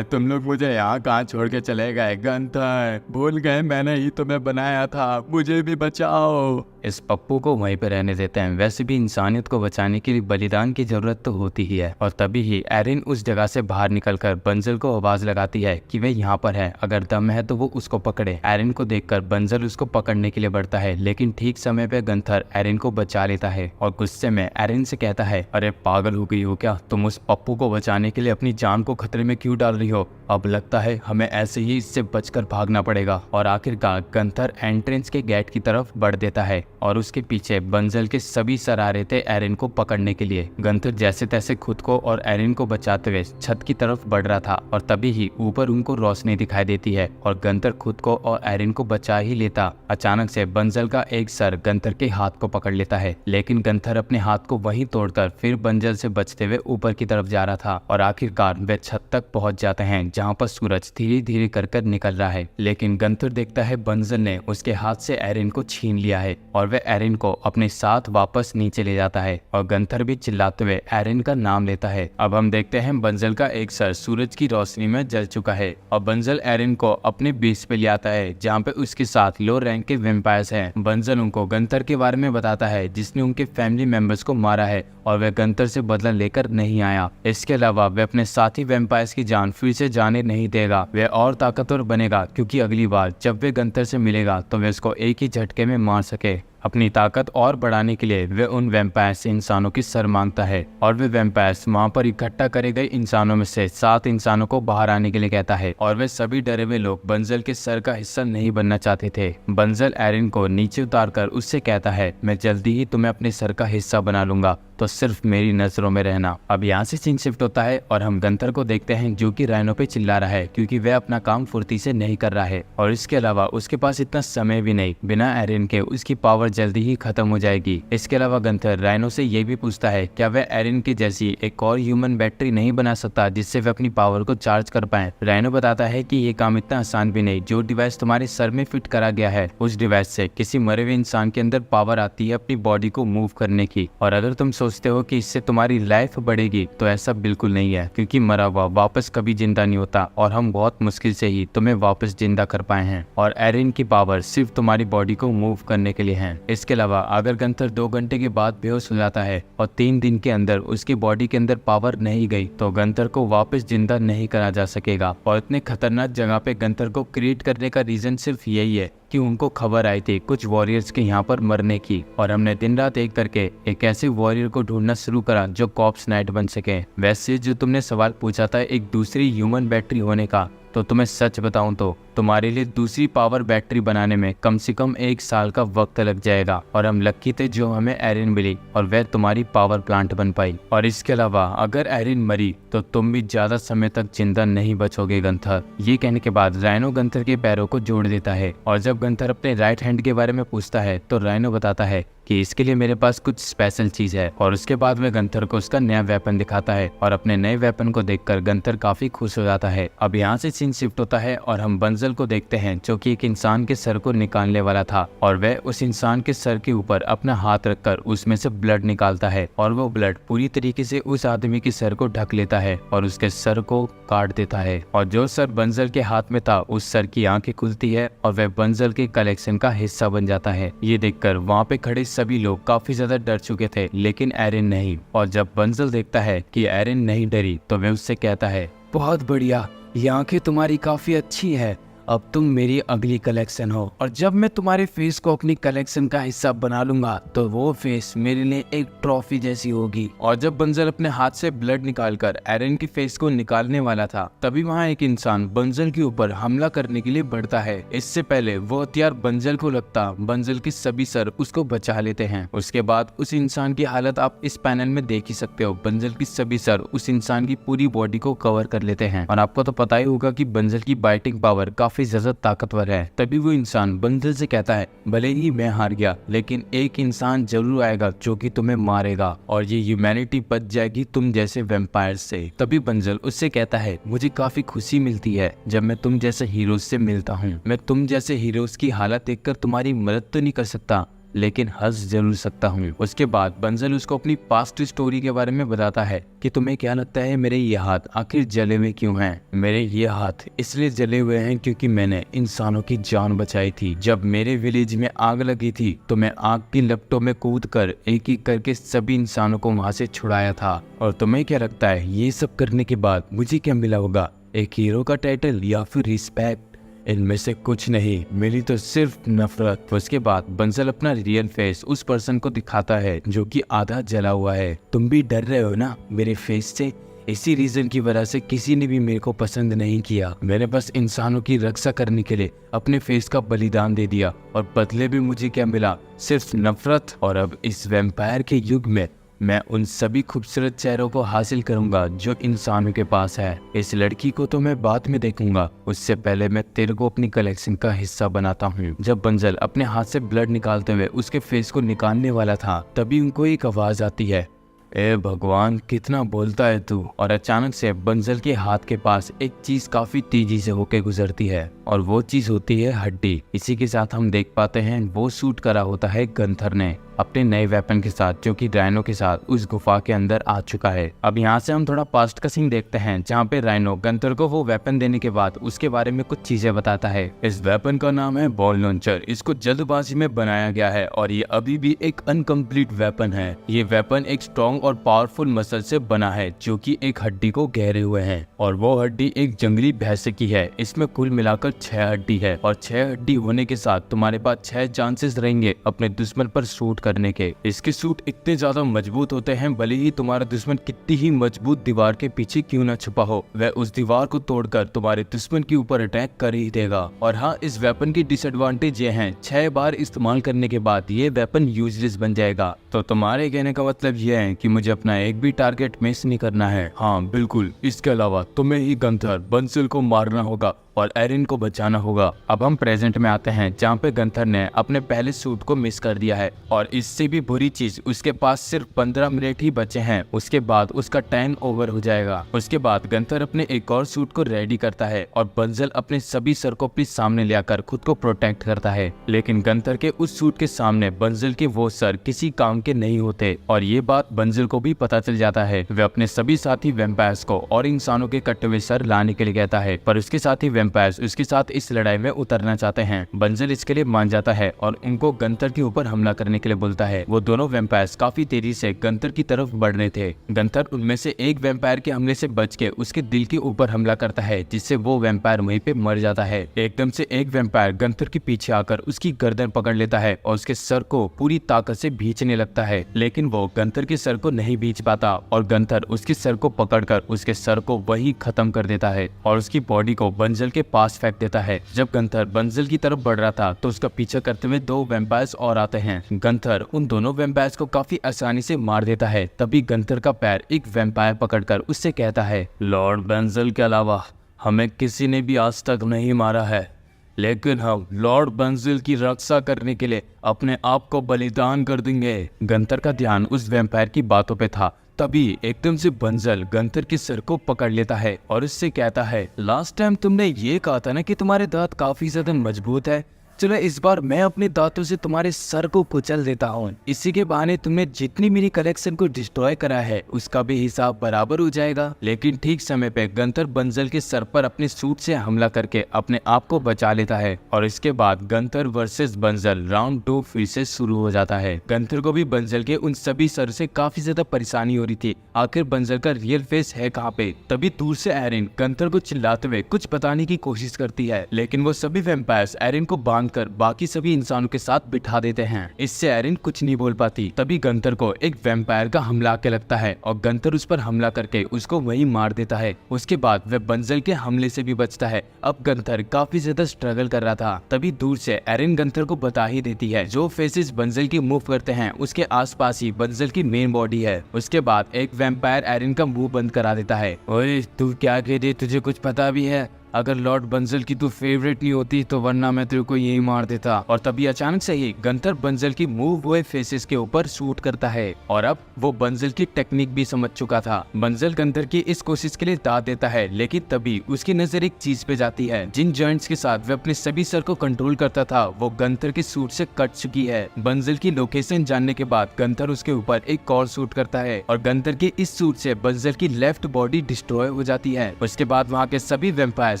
C: तुम लोग मुझे यहाँ कहाँ छोड़ के चले गए? गंथर, भूल गए मैंने ही तुम्हें बनाया था, मुझे भी बचाओ।
A: इस पप्पू को वहीं पे रहने देते हैं। वैसे भी इंसानियत को बचाने के लिए बलिदान की जरूरत तो होती ही है। और तभी ही एरिन उस जगह से बाहर निकलकर बंजल को आवाज लगाती है कि वे यहाँ पर है, अगर दम है तो वो उसको पकड़े। एरिन को देखकर बंजल उसको पकड़ने के लिए बढ़ता है, लेकिन ठीक समय पे गंथर एरिन को बचा लेता है और गुस्से में एरिन से कहता है, अरे पागल हो गई हो क्या? तुम उस पप्पू को बचाने के लिए अपनी जान को खतरे में क्यों डाल रही हो? अब लगता है हमें ऐसे ही इससे बचकर भागना पड़ेगा। और आखिरकार गंथर एंट्रेंस के गेट की तरफ बढ़ देता है और उसके पीछे बंजल के सभी सर आ रहे थे एरिन को पकड़ने के लिए। गंथर जैसे तैसे खुद को और एरिन को बचाते हुए छत की तरफ बढ़ रहा था और तभी ही ऊपर उनको रोशनी दिखाई देती है और गंथर खुद को और एरिन को बचा ही लेता। अचानक से बंजल का एक सर गंथर के हाथ को पकड़ लेता है, लेकिन गंथर अपने हाथ को वहीं तोड़कर फिर बंजल से बचते हुए ऊपर की तरफ जा रहा था। और आखिरकार वे छत तक पहुंच जाते हैं जहां पर सूरज धीरे धीरे कर निकल रहा है। लेकिन गंथर देखता है बंजल ने उसके हाथ से एरिन को छीन लिया है और वह एरिन को अपने साथ वापस नीचे ले जाता है और गंथर भी चिल्लाते हुए एरिन का नाम लेता है। अब हम देखते हैं बंजल का एक सर सूरज की रोशनी में जल चुका है और बंजल एरिन को अपने बेस पे ले आता है जहाँ पे उसके साथ लो रैंक के वेम्पायर्स हैं। बंजल उनको गंथर के बारे में बताता है जिसने उनके फैमिली मेंबर्स को मारा है और वह गंथर से बदला लेकर नहीं आया। इसके अलावा वह अपने साथी वेम्पायर्स की जान फिर से जाने नहीं देगा। वह और ताकतवर बनेगा क्योंकि अगली बार जब वे गंथर से मिलेगा तो वे उसको एक ही झटके में मार सके। अपनी ताकत और बढ़ाने के लिए वे उन वैम्पायर्स से इंसानों की सर मांगता है और वे वैम्पायर्स वहां पर इकट्ठा करे गए इंसानों में से 7 इंसानों को बाहर आने के लिए कहता है और वे सभी डरे हुए लोग बंजल के सर का हिस्सा नहीं बनना चाहते थे। बंजल एरिन को नीचे उतारकर उससे कहता है, मैं जल्दी ही तुम्हें अपने सर का हिस्सा बना लूंगा, तो सिर्फ मेरी नजरों में रहना। अब यहाँ से सीन शिफ्ट होता है और हम गंथर को देखते हैं जो कि राइनो पे चिल्ला रहा है क्योंकि वह अपना काम फुर्ती से नहीं कर रहा है और इसके अलावा उसके पास इतना समय भी नहीं। बिना एरिन के उसकी पावर जल्दी ही खत्म हो जाएगी। इसके अलावा गंथर राइनो से ये भी पूछता है क्या वह एरिन की जैसी एक और ह्यूमन बैटरी नहीं बना सकता जिससे वह अपनी पावर को चार्ज कर पाए। राइनो बताता है कि ये काम इतना आसान भी नहीं। जो डिवाइस तुम्हारे सर में फिट करा गया है उस डिवाइस से किसी मरे हुए इंसान के अंदर पावर आती है अपनी बॉडी को मूव करने की। और अगर तुम सोचते हो कि इससे तुम्हारी लाइफ बढ़ेगी तो ऐसा बिल्कुल नहीं है क्योंकि मरा हुआ वापस कभी जिंदा नहीं होता और हम बहुत मुश्किल से ही तुम्हें वापस जिंदा कर पाए हैं और एरिन की पावर सिर्फ तुम्हारी बॉडी को मूव करने के लिए है। इसके अलावा अगर गंथर 2 घंटे के बाद बेहोश हो जाता है और 3 दिन के अंदर उसकी बॉडी के अंदर पावर नहीं गई तो गंथर को वापस जिंदा नहीं करा जा सकेगा। और इतने खतरनाक जगह पे गंथर को क्रिएट करने का रीजन सिर्फ यही है
B: कि उनको खबर आई थी कुछ वॉरियर्स के यहाँ पर मरने की, और हमने दिन रात एक करके एक ऐसे वॉरियर को ढूंढना शुरू करा जो कॉर्प्स नाइट बन सके। वैसे जो तुमने सवाल पूछा था एक दूसरी ह्यूमन बैटरी होने का, तो तुम्हें सच बताऊं तो तुम्हारे लिए दूसरी पावर बैटरी बनाने में कम से कम 1 साल का वक्त लग जाएगा। और हम लकी थे जो हमें एरिन मिली और वह तुम्हारी पावर प्लांट बन पाई। और इसके अलावा अगर एरिन मरी तो तुम भी ज्यादा समय तक जिंदा नहीं बचोगे गंथर। ये कहने के बाद राइनो गंथर के पैरों को जोड़ देता है, और जब गंथर अपने राइट हैंड के बारे में पूछता है तो राइनो बताता है कि इसके लिए मेरे पास कुछ स्पेशल चीज है। और उसके बाद वह गंथर को उसका नया वेपन दिखाता है, और अपने नए वेपन को देखकर गंथर काफी खुश हो जाता है। अब यहाँ से सीन शिफ्ट होता है और हम बंजल को देखते हैं जो कि एक इंसान के सर को निकालने वाला था, और वह उस इंसान के सर के ऊपर अपना हाथ रखकर उसमें से ब्लड निकालता है, और वो ब्लड पूरी तरीके से उस आदमी के सर को ढक लेता है और उसके सर को काट देता है। और जो सर बंजल के हाथ में था उस सर की आंखें खुलती है और वह बंजल के कलेक्शन का हिस्सा बन जाता है। ये देखकर वहाँ पे खड़े सभी लोग काफी ज्यादा डर चुके थे, लेकिन एरिन नहीं। और जब बंजल देखता है कि एरिन नहीं डरी तो वह उससे कहता है, बहुत बढ़िया, ये आंखें तुम्हारी काफी अच्छी है, अब तुम मेरी अगली कलेक्शन हो। और जब मैं तुम्हारे फेस को अपनी कलेक्शन का हिस्सा बना लूंगा तो वो फेस मेरे लिए एक ट्रॉफी जैसी होगी। और जब बंजल अपने हाथ से ब्लड निकालकर एरिन की फेस को निकालने वाला था, तभी वहाँ एक इंसान बंजल के ऊपर हमला करने के लिए बढ़ता है। इससे पहले वो हथियार बंजल को लगता, बंजल के सभी सर उसको बचा लेते हैं। उसके बाद उस इंसान की हालत आप इस पैनल में देख ही सकते हो। बंजल की सभी सर उस इंसान की पूरी बॉडी को कवर कर लेते हैं। और आपको तो पता ही होगा कि बंजल की बाइटिंग पावर काफी ज्यादा ताकतवर है। तभी वो इंसान बंजल से कहता है, भले ही मैं हार गया, लेकिन एक इंसान जरूर आएगा जो कि तुम्हें मारेगा और ये ह्यूमैनिटी बच जाएगी तुम जैसे वैम्पायर से। तभी बंजल उससे कहता है, मुझे काफी खुशी मिलती है जब मैं तुम जैसे हीरोज से मिलता हूँ। मैं तुम जैसे हीरोज की हालत देखकर तुम्हारी मदद तो नहीं कर सकता, लेकिन हंस जरूर सकता हूँ। उसके बाद बंजल उसको अपनी पास्ट स्टोरी के बारे में बताता है कि तुम्हें क्या लगता है मेरे ये हाथ आखिर जले हुए क्यों हैं? मेरे ये हाथ इसलिए जले हुए हैं क्योंकि मैंने इंसानों की जान बचाई थी। जब मेरे विलेज में आग लगी थी तो मैं आग की लपटों में कूद कर एक एक करके सभी इंसानों को वहाँ से छुड़ाया था। और तुम्हें क्या लगता है ये सब करने के बाद मुझे क्या मिला होगा? एक हीरो का टाइटल या फिर रिस्पेक्ट? इनमें से कुछ नहीं, मिली तो सिर्फ नफरत। उसके बाद बंजल अपना रियल फेस उस पर्सन को दिखाता है जो कि आधा जला हुआ है। तुम भी डर रहे हो ना मेरे फेस से? इसी रीजन की वजह से किसी ने भी मेरे को पसंद नहीं किया। मैंने बस इंसानों की रक्षा करने के लिए अपने फेस का बलिदान दे दिया, और बदले में मुझे क्या मिला? सिर्फ नफरत। और अब इस वैम्पायर के युग में मैं उन सभी खूबसूरत चेहरों को हासिल करूंगा जो इंसानों के पास है। इस लड़की को तो मैं बाद में देखूंगा, उससे पहले मैं तेरे को अपनी कलेक्शन का हिस्सा बनाता हूँ। जब बंजल अपने हाथ से ब्लड निकालते हुए उसके फेस को निकालने वाला था, तभी उनको एक आवाज आती है, ए भगवान कितना बोलता है तू। और अचानक से बंजल के हाथ के पास एक चीज काफी तेजी से होके गुजरती है, और वो चीज होती है हड्डी। इसी के साथ हम देख पाते हैं वो शूट करा होता है गंथर ने अपने नए वेपन के साथ, जो कि राइनो के साथ उस गुफा के अंदर आ चुका है। अब यहाँ से हम थोड़ा पास्ट का सीन देखते हैं, जहाँ पे राइनो गंथर को वो वेपन देने के बाद उसके बारे में कुछ चीजें बताता है। इस वेपन का नाम है बॉल लॉन्चर। इसको जल्दबाजी में बनाया गया है और ये अभी भी एक अनकम्प्लीट वेपन है। ये वेपन एक स्ट्रॉन्ग और पावरफुल मसल से बना है जो कि एक हड्डी को घेरे हुए है, और वो हड्डी एक जंगली भैंस की है। इसमें कुल मिलाकर 6 हड्डी है, और 6 हड्डी होने के साथ तुम्हारे पास 6 चांसेस रहेंगे अपने दुश्मन पर शूट करने के। इसके सूट इतने ज्यादा मजबूत होते हैं, भले ही तुम्हारा दुश्मन कितनी ही मजबूत दीवार के पीछे क्यों न छुपा हो, वह उस दीवार को तोड़कर तुम्हारे दुश्मन के ऊपर अटैक कर ही देगा। और हाँ, इस वेपन की डिसएडवांटेज ये हैं, 6 बार इस्तेमाल करने के बाद ये वेपन यूजलेस बन जाएगा। तो तुम्हारे कहने का मतलब ये है कि मुझे अपना एक भी टारगेट मिस नहीं करना है? हाँ बिल्कुल, इसके अलावा तुम्हें ही गंथर बंसल को मारना होगा और एरिन को बचाना होगा। अब हम प्रेजेंट में आते हैं, जहाँ पे गंथर ने अपने पहले सूट को मिस कर दिया है, और इससे भी बुरी चीज उसके पास सिर्फ 15 मिनट ही बचे हैं, उसके बाद उसका टाइम ओवर हो जाएगा। उसके बाद गंथर अपने एक और सूट को रेडी करता है और बंजल अपने सभी सर को अपने सामने लेकर खुद को प्रोटेक्ट करता है। लेकिन गंथर के उस सूट के सामने बंजल के वो सर किसी काम के नहीं होते, और ये बात बंजल को भी पता चल जाता है। वह अपने सभी साथी वैम्पायर्स को और इंसानों के कटे हुए सर लाने के लिए कहता है, पर उसके साथी
A: वैम्पायर्स उसके साथ इस लड़ाई में उतरना चाहते हैं। बंजल इसके लिए मान जाता है और उनको गंथर के ऊपर हमला करने के लिए बोलता है। वो दोनों वैम्पायर्स काफी तेजी से गंथर की तरफ बढ़ रहे थे। गंथर उनमें से एक वैम्पायर के हमले से बच के उसके दिल के ऊपर हमला करता है, जिससे वो वैम्पायर वहीं पे मर जाता है। एकदम से एक वैम्पायर गंथर के पीछे आकर उसकी गर्दन पकड़ लेता है और उसके सर को पूरी ताकत से भींचने लगता है, लेकिन वो गंथर के सर को नहीं भींच पाता और गंथर उसके सर को पकड़कर उसके सर को वही खत्म कर देता है और उसकी बॉडी को बंजल के पास फेंक देता है। जब गंथर बंजल की तरफ बढ़ रहा था तो उसका पीछा करते हुए दो वैम्पायर्स और आते हैं। गंथर उन दोनों वैम्पायर्स को काफी आसानी से मार देता है। तभी गंथर का पैर एक वैम्पायर पकड़कर उससे कहता है, लॉर्ड बंजल के अलावा हमें किसी ने भी आज तक नहीं मारा है, लेकिन हम लॉर्ड बंजल की रक्षा करने के लिए अपने आप को बलिदान कर देंगे। गंथर का ध्यान उस वैम्पायर की बातों पे था। तभी एकदम से बंजल गंथर के सर को पकड़ लेता है और उससे कहता है, लास्ट टाइम तुमने ये कहा था ना कि तुम्हारे दांत काफी ज्यादा मजबूत है, चलो इस बार मैं अपने दांतों से तुम्हारे सर को कुचल देता हूँ। इसी के बहाने तुमने जितनी मेरी कलेक्शन को डिस्ट्रॉय करा है उसका भी हिसाब बराबर हो जाएगा। लेकिन ठीक समय पे गंथर बंजल के सर पर अपने सूट से हमला करके अपने आप को बचा लेता है और इसके बाद गंथर वर्सेस बंजल राउंड 2 फिर से शुरू हो जाता है। गंथर को भी बंजल के उन सभी सर से काफी ज्यादा परेशानी हो रही थी। आखिर बंजल का रियल फेस है कहाँ पे? तभी दूर से एरिन गंथर को चिल्लाते हुए कुछ बताने की कोशिश करती है, लेकिन वो सभी वैम्पायर्स एरिन को कर बाकी सभी इंसानों के साथ बिठा देते हैं। इससे एरिन कुछ नहीं बोल पाती। तभी गंथर को एक वैम्पायर का हमला आके लगता है और गंथर उस पर हमला करके उसको वहीं मार देता है। उसके बाद वह बंजल के हमले से भी बचता है। अब गंथर काफी ज्यादा स्ट्रगल कर रहा था। तभी दूर से एरिन गंथर को बता ही देती है, जो फेसेस बंजल की मूव करते हैं उसके आसपास ही बंजल की मेन बॉडी है। उसके बाद एक वैम्पायर एरिन का मुंह बंद करा देता है। ओए तू क्या कह रही, तुझे कुछ पता भी है? अगर लॉर्ड बंजल की तू फेवरेट नहीं होती तो वरना मैं तेरे को यही मार देता। और तभी अचानक से ही गंथर बंजल की मूव हुए फेसेस के ऊपर शूट करता है और अब वो बंजल की टेक्निक भी समझ चुका था। बंजल गंथर की इस कोशिश के लिए दाद देता है, लेकिन तभी उसकी नजर एक चीज पे जाती है। जिन जॉइंट्स के साथ वह अपने सभी सर को कंट्रोल करता था वो गंथर के सूट से कट चुकी है। बंजल की लोकेशन जानने के बाद गंथर उसके ऊपर एक कॉल शूट करता है और गंथर के इस सूट से बंजल की लेफ्ट बॉडी डिस्ट्रॉय हो जाती है। उसके बाद वहाँ के सभी वैम्पायर्स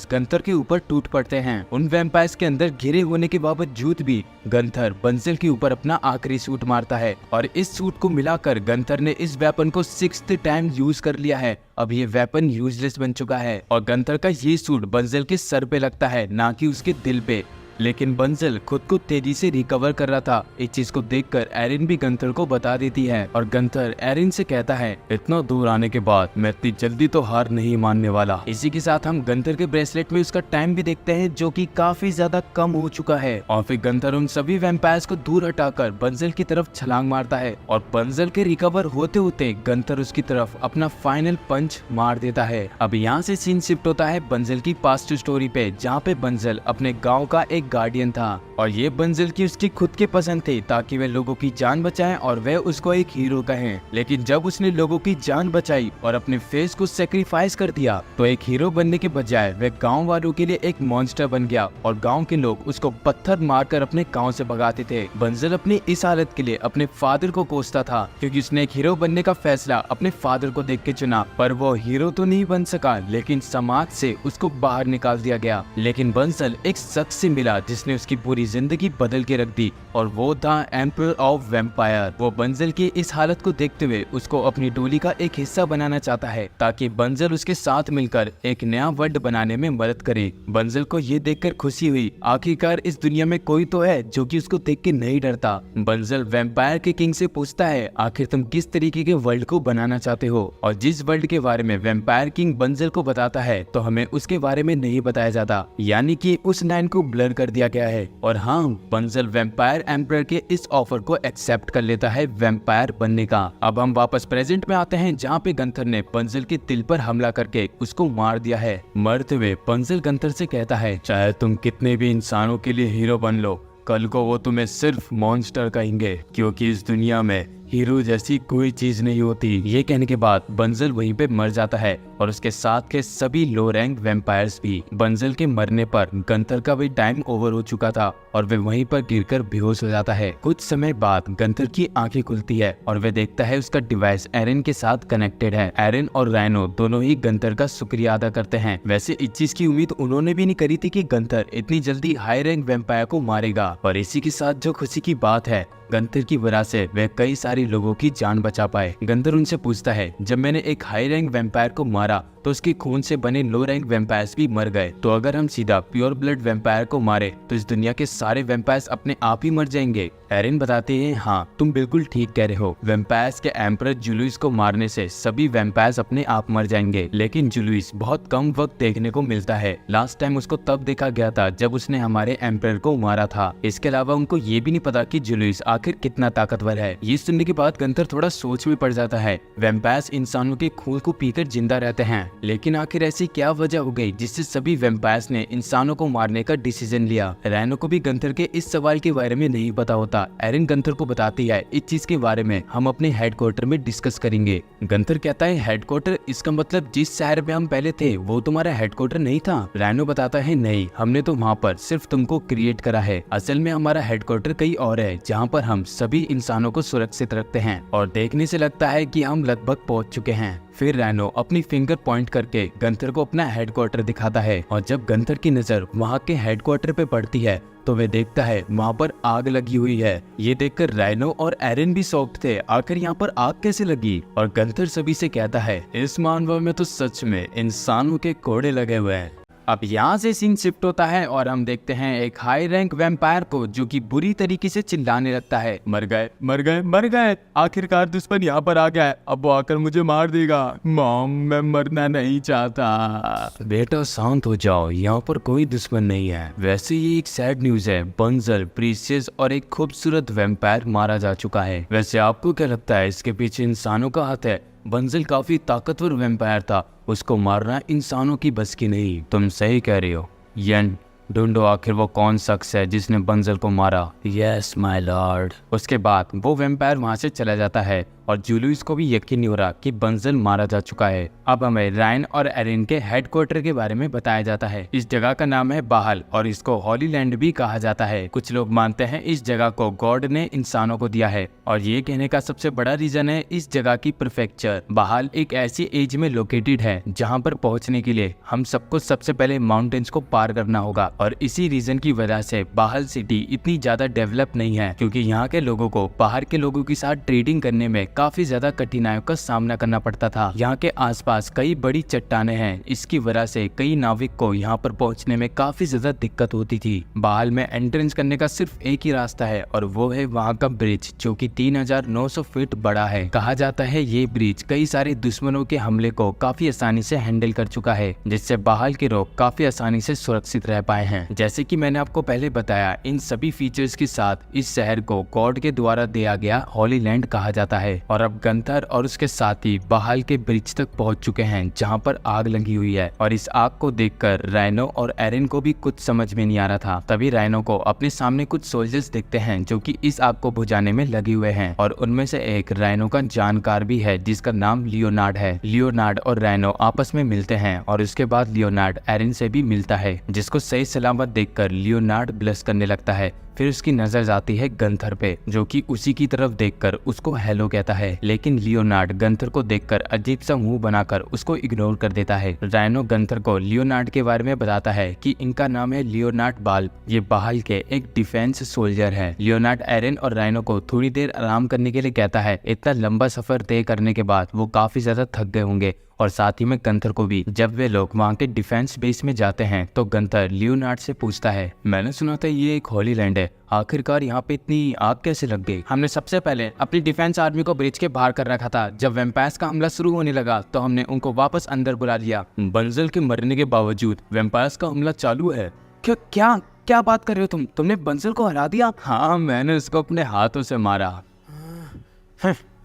A: गंथर के ऊपर टूट पड़ते हैं। उन वैम्पायर्स के अंदर घिरे होने के बावजूद भी गंथर बंजल के ऊपर अपना आखिरी सूट मारता है और इस सूट को मिलाकर गंथर ने इस वेपन को 6th टाइम यूज कर लिया है। अब ये वेपन यूजलेस बन चुका है और गंथर का ये सूट बंजल के सर पे लगता है, ना कि उसके दिल पे। लेकिन बंजल खुद को तेजी से रिकवर कर रहा था। इस चीज को देखकर एरिन भी गंथर को बता देती है और गंथर एरिन से कहता है, इतना दूर आने के बाद मैं इतनी जल्दी तो हार नहीं मानने वाला। इसी के साथ हम गंथर के ब्रेसलेट में उसका टाइम भी देखते हैं, जो कि काफी ज्यादा कम हो चुका है। और फिर गंथर उन सभी वैम्पायर्स को दूर हटाकर बंजल की तरफ छलांग मारता है और बंजल के रिकवर होते होते गंथर उसकी तरफ अपना फाइनल पंच मार देता है। अब यहाँ से सीन शिफ्ट होता है बंजल की पास्ट स्टोरी पे, जहाँ पे बंजल अपने गाँव का एक गार्डियन था और ये बंजल की उसकी खुद की पसंद थी, ताकि वे लोगों की जान बचाएं और वे उसको एक हीरो कहें। लेकिन जब उसने लोगों की जान बचाई और अपने फेस को सेक्रीफाइस कर दिया तो एक हीरो बनने के बजाय वे गांव वालों के लिए एक मॉन्स्टर बन गया और गांव के लोग उसको पत्थर मारकर अपने गांव से भगाते थे। बंजल अपनी इस हालत के लिए अपने फादर को कोसता था, क्योंकि उसने एक हीरो बनने का फैसला अपने फादर को देख के चुना। पर वो हीरो तो नहीं बन सका, लेकिन समाज से उसको बाहर निकाल दिया गया। लेकिन बंजल एक शख्स से मिला जिसने उसकी पूरी जिंदगी बदल के रख दी और वो था एम्परर ऑफ वैम्पायर। वो बंजल की इस हालत को देखते हुए उसको अपनी टोली का एक हिस्सा बनाना चाहता है, ताकि बंजल उसके साथ मिलकर एक नया वर्ल्ड बनाने में मदद करे। बंजल को ये देखकर खुशी हुई, आखिरकार इस दुनिया में कोई तो है जो कि उसको देख के नहीं डरता। बंजल वैम्पायर के किंग से पूछता है, आखिर तुम किस तरीके के वर्ल्ड को बनाना चाहते हो? और जिस वर्ल्ड के बारे में वैम्पायर किंग बंजल को बताता है तो हमें उसके बारे में नहीं बताया जाता, यानी कि उस लाइन को ब्लर कर दिया गया है। और हाँ, बंजल वैम्पायर एम्परर के इस ऑफर को एक्सेप्ट कर लेता है वैम्पायर बनने का। अब हम वापस प्रेजेंट में आते हैं, जहाँ पे गंथर ने बंजल के दिल पर हमला करके उसको मार दिया है। मरते हुए बंजल गंथर से कहता है, चाहे तुम कितने भी इंसानों के लिए हीरो बन लो, कल को वो तुम्हें सिर्फ मॉन्स्टर कहेंगे, क्योंकि इस दुनिया में हीरो जैसी कोई चीज नहीं होती। ये कहने के बाद बंजल वहीं पे मर जाता है और उसके साथ के सभी लो रैंक वैम्पायर्स भी। बंजल के मरने पर गंथर का भी टाइम ओवर हो चुका था और वे वहीं पर गिरकर बेहोश हो जाता है। कुछ समय बाद गंथर की आंखें खुलती है और वे देखता है उसका डिवाइस एरन के साथ कनेक्टेड है। एरन और राइनो दोनों ही गंथर का शुक्रिया अदा करते हैं। वैसे इस चीज की उम्मीद उन्होंने भी नहीं करी थी कि गंथर इतनी जल्दी हाई रैंक वैम्पायर को मारेगा। और इसी के साथ जो खुशी की बात है, गंथर की वजह से वे कई सारे लोगों की जान बचा पाए। गंथर उनसे पूछता है, जब मैंने एक हाई रैंक वैम्पायर को मारा तो उसके खून से बने लो रैंक वैम्पायर्स भी मर गए, तो अगर हम सीधा प्योर ब्लड वैम्पायर को मारे तो इस दुनिया के सारे वैम्पायर्स अपने आप ही मर जाएंगे। एरन बताते हैं, हाँ तुम बिल्कुल ठीक कह रहे हो, वैम्पायर्स के एम्परर जुलियस को मारने से सभी वैम्पायर्स अपने आप मर जाएंगे। लेकिन जुलियस बहुत कम वक्त देखने को मिलता है। लास्ट टाइम उसको तब देखा गया था जब उसने हमारे एम्परर को मारा था। इसके अलावा उनको ये भी नहीं पता कि जुलियस आखिर कितना ताकतवर है। ये सुनने के बाद गंथर थोड़ा सोच में पड़ जाता है। वैम्पायर्स इंसानों के खून को पीकर जिंदा रहते हैं, लेकिन आखिर ऐसी क्या वजह हो गई जिससे सभी वैम्पायर्स ने इंसानों को मारने का डिसीजन लिया। राइनो को भी गंथर के इस सवाल के बारे में नहीं पता होता। एरन गंथर को बताती है, इस चीज के बारे में हम अपने हेडक्वार्टर में डिस्कस करेंगे। गंथर कहता है, हेडक्वार्टर? इसका मतलब जिस शहर में हम पहले थे वो तुम्हारा हेडक्वार्टर नहीं था? राइनो बताता है, नहीं, हमने तो वहाँ पर सिर्फ तुमको क्रिएट करा है। असल में हमारा हेडक्वार्टर कहीं और है जहाँ पर हम सभी इंसानों को सुरक्षित रखते हैं और देखने से लगता है कि हम लगभग पहुंच चुके हैं। फिर राइनो अपनी फिंगर पॉइंट करके गंथर को अपना हेडक्वार्टर दिखाता है और जब गंथर की नजर वहाँ के हेडक्वार्टर पे पड़ती है तो वे देखता है वहाँ पर आग लगी हुई है। ये देखकर राइनो और एरन भी शॉक्ड थे, आखिर यहाँ पर आग कैसे लगी? और गंथर सभी से कहता है, इस मानव में तो सच में इंसानों के कोड़े लगे हुए हैं। अब यहाँ से सीन शिफ्ट होता है और हम देखते हैं एक हाई रैंक वैम्पायर को जो कि बुरी तरीके से चिल्लाने लगता है, मर गए मर गए मर गए, आखिरकार दुश्मन यहाँ पर आ गया है, अब वो आकर मुझे मार देगा। मॉम, मैं मरना नहीं चाहता। बेटा शांत हो जाओ, यहाँ पर कोई दुश्मन नहीं है। वैसे ये एक सैड न्यूज है, बंजल, प्रीशियस और एक खूबसूरत वैम्पायर मारा जा चुका है। वैसे आपको क्या लगता है इसके पीछे इंसानों का हाथ है? बंजल काफी ताकतवर वैम्पायर था, उसको मारना इंसानों की बस की नहीं। तुम सही कह रही हो। यन, ढूंढो आखिर वो कौन शख्स है जिसने बंजल को मारा। Yes my Lord. उसके बाद वो वैम्पायर वहां से चला जाता है और जुलियस को भी यकीन नहीं हो रहा कि बंजल मारा जा चुका है। अब हमें रायन और एरन के हेडक्वार्टर के बारे में बताया जाता है। इस जगह का नाम है बाहल और इसको हॉली लैंड भी कहा जाता है। कुछ लोग मानते हैं इस जगह को गॉड ने इंसानों को दिया है और ये कहने का सबसे बड़ा रीजन है इस जगह की प्रीफेक्चर। बाहल एक ऐसी एज में लोकेटेड है जहाँ पर पहुँचने के लिए हम सबको सबसे पहले माउंटेन्स को पार करना होगा और इसी रीजन की वजह से बाहल सिटी इतनी ज्यादा डेवलप नहीं है, क्योंकि यहाँ के लोगों को बाहर के लोगों के साथ ट्रेडिंग करने में काफी ज्यादा कठिनाइयों का सामना करना पड़ता था। यहाँ के आसपास कई बड़ी चट्टानें हैं, इसकी वजह से कई नाविक को यहाँ पर पहुँचने में काफी ज्यादा दिक्कत होती थी। बाहल में एंट्रेंस करने का सिर्फ एक ही रास्ता है और वो है वहाँ का ब्रिज, जो कि 3900 फीट बड़ा है। कहा जाता है ये ब्रिज कई सारे दुश्मनों के हमले को काफी आसानी से हैंडल कर चुका है, जिससे बाहल के लोग काफी आसानी से सुरक्षित रह पाए हैं। जैसे कि मैंने आपको पहले बताया, इन सभी फीचर्स के साथ इस शहर को गॉड के द्वारा दिया गया हॉली लैंड कहा जाता है। और अब गंथर और उसके साथी बाहल के ब्रिज तक पहुंच चुके हैं जहां पर आग लगी हुई है और इस आग को देखकर राइनो और एरन को भी कुछ समझ में नहीं आ रहा था। तभी राइनो को अपने सामने कुछ सोल्जर्स दिखते हैं जो कि इस आग को बुझाने में लगे हुए हैं और उनमें से एक राइनो का जानकार भी है जिसका नाम लियोनार्ड है। लियोनार्ड और राइनो आपस में मिलते हैं और उसके बाद लियोनार्ड एरन से भी मिलता है, जिसको सही सलामत देखकर लियोनार्ड ब्लश करने लगता है। फिर उसकी नजर जाती है गंथर पे, जो कि उसी की तरफ देखकर उसको हेलो कहता है, लेकिन लियोनार्ड गंथर को देखकर अजीब सा मुंह बनाकर उसको इग्नोर कर देता है। राइनो गंथर को लियोनार्ड के बारे में बताता है कि इनका नाम है लियोनार्ड बाल्ब, ये बाहल के एक डिफेंस सोल्जर है। लियोनार्ड एरन और राइनो को थोड़ी देर आराम करने के लिए कहता है। इतना लंबा सफर तय करने के बाद वो काफी ज्यादा थक गए होंगे और साथ ही में गंथर को भी। जब वे लोग वहाँ के डिफेंस बेस में जाते हैं तो गंथर लियोनार्ड से पूछता है, मैंने सुना था ये एक हॉली लैंड है, आखिरकार यहाँ पे इतनी आग कैसे लग गई? हमने सबसे पहले अपनी डिफेंस आर्मी को ब्रिज के बाहर कर रखा था। जब वैम्पायर्स का हमला शुरू होने लगा तो हमने उनको वापस अंदर बुला लिया। बंजल के मरने के बावजूद वैम्पायर्स का हमला चालू है। क्या क्या बात कर रहे हो तुमने बंजल को हरा दिया? हाँ, मैंने उसको अपने हाथों से मारा।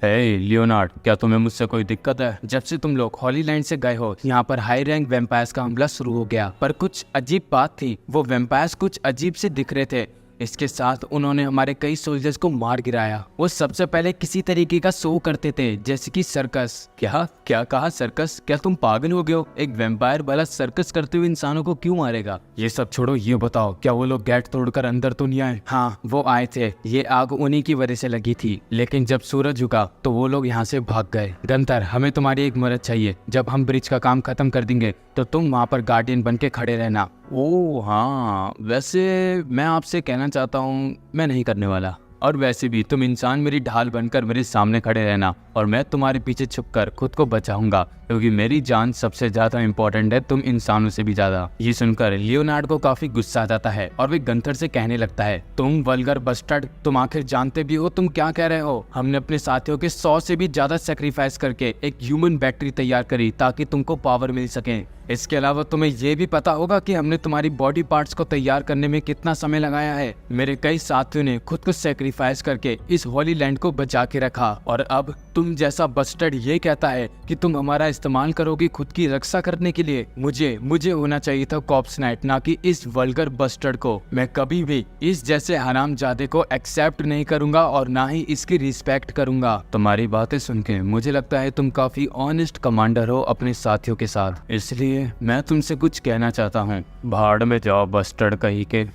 A: हे लियोनार्ड, क्या तुम्हें मुझसे कोई दिक्कत है? जब से तुम लोग हॉली लैंड से गए हो यहाँ पर हाई रैंक वैम्पायर्स का हमला शुरू हो गया, पर कुछ अजीब बात थी, वो वैम्पायर्स कुछ अजीब से दिख रहे थे। इसके साथ उन्होंने हमारे कई सोल्जर्स को मार गिराया। वो सबसे पहले किसी तरीके का शो करते थे, जैसे कि सर्कस। क्या कहा सर्कस? क्या तुम पागल हो गए हो? एक वैम्पायर भला सर्कस करते हुए इंसानों को क्यों मारेगा? ये सब छोड़ो, ये बताओ क्या वो लोग गेट तोड़कर अंदर तो नहीं आए? हाँ, वो आए थे। ये आग उन्हीं की वजह से लगी थी, लेकिन जब सूरज झुका तो वो लोग यहाँ से भाग गए। गंतर, हमें तुम्हारी एक मदद चाहिए। जब हम ब्रिज का काम खत्म कर देंगे तो तुम वहाँ पर गार्डियन बन के खड़े रहना। ओह हाँ, वैसे मैं आपसे कहना चाहता हूँ, मैं नहीं करने वाला। और वैसे भी तुम इंसान मेरी ढाल बनकर मेरे सामने खड़े रहना और मैं तुम्हारे पीछे छुपकर खुद को बचाऊंगा, क्योंकि मेरी जान सबसे ज्यादा इंपॉर्टेंट है तुम इंसानों से भी ज्यादा। ये सुनकर लियोनार्ड को काफी गुस्सा आ जाता है और वे गंथर से कहने लगता है, तुम वल्गर बस्टर्ड, तुम आखिर जानते भी हो तुम क्या कह रहे हो? हमने अपने साथियों के 100 से भी ज्यादा सेक्रीफाइस करके एक ह्यूमन बैटरी तैयार करी ताकि तुमको पावर मिल सके। इसके अलावा तुम्हें यह भी पता होगा कि हमने तुम्हारी बॉडी पार्ट्स को तैयार करने में कितना समय लगाया है। मेरे कई साथियों ने खुद को सेक्रीफाइस करके इस होली लैंड को बचा के रखा, और अब तुम जैसा बस्टर्ड ये कहता है कि तुम हमारा इस्तेमाल करोगे खुद की रक्षा करने के लिए। मुझे होना चाहिए था कॉर्प्स नाइट, ना कि इस वल्गर बस्टर्ड को। मैं कभी भी इस जैसे हरामजादे को एक्सेप्ट नहीं करूंगा और ना ही इसकी रिस्पेक्ट करूंगा। तुम्हारी बातें सुन के मुझे लगता है तुम काफी ऑनेस्ट कमांडर हो अपने साथियों के साथ, इसलिए मैं तुमसे कुछ कहना चाहता हूँ। भाड़ में जाओ बस्टर्ड कहीं के।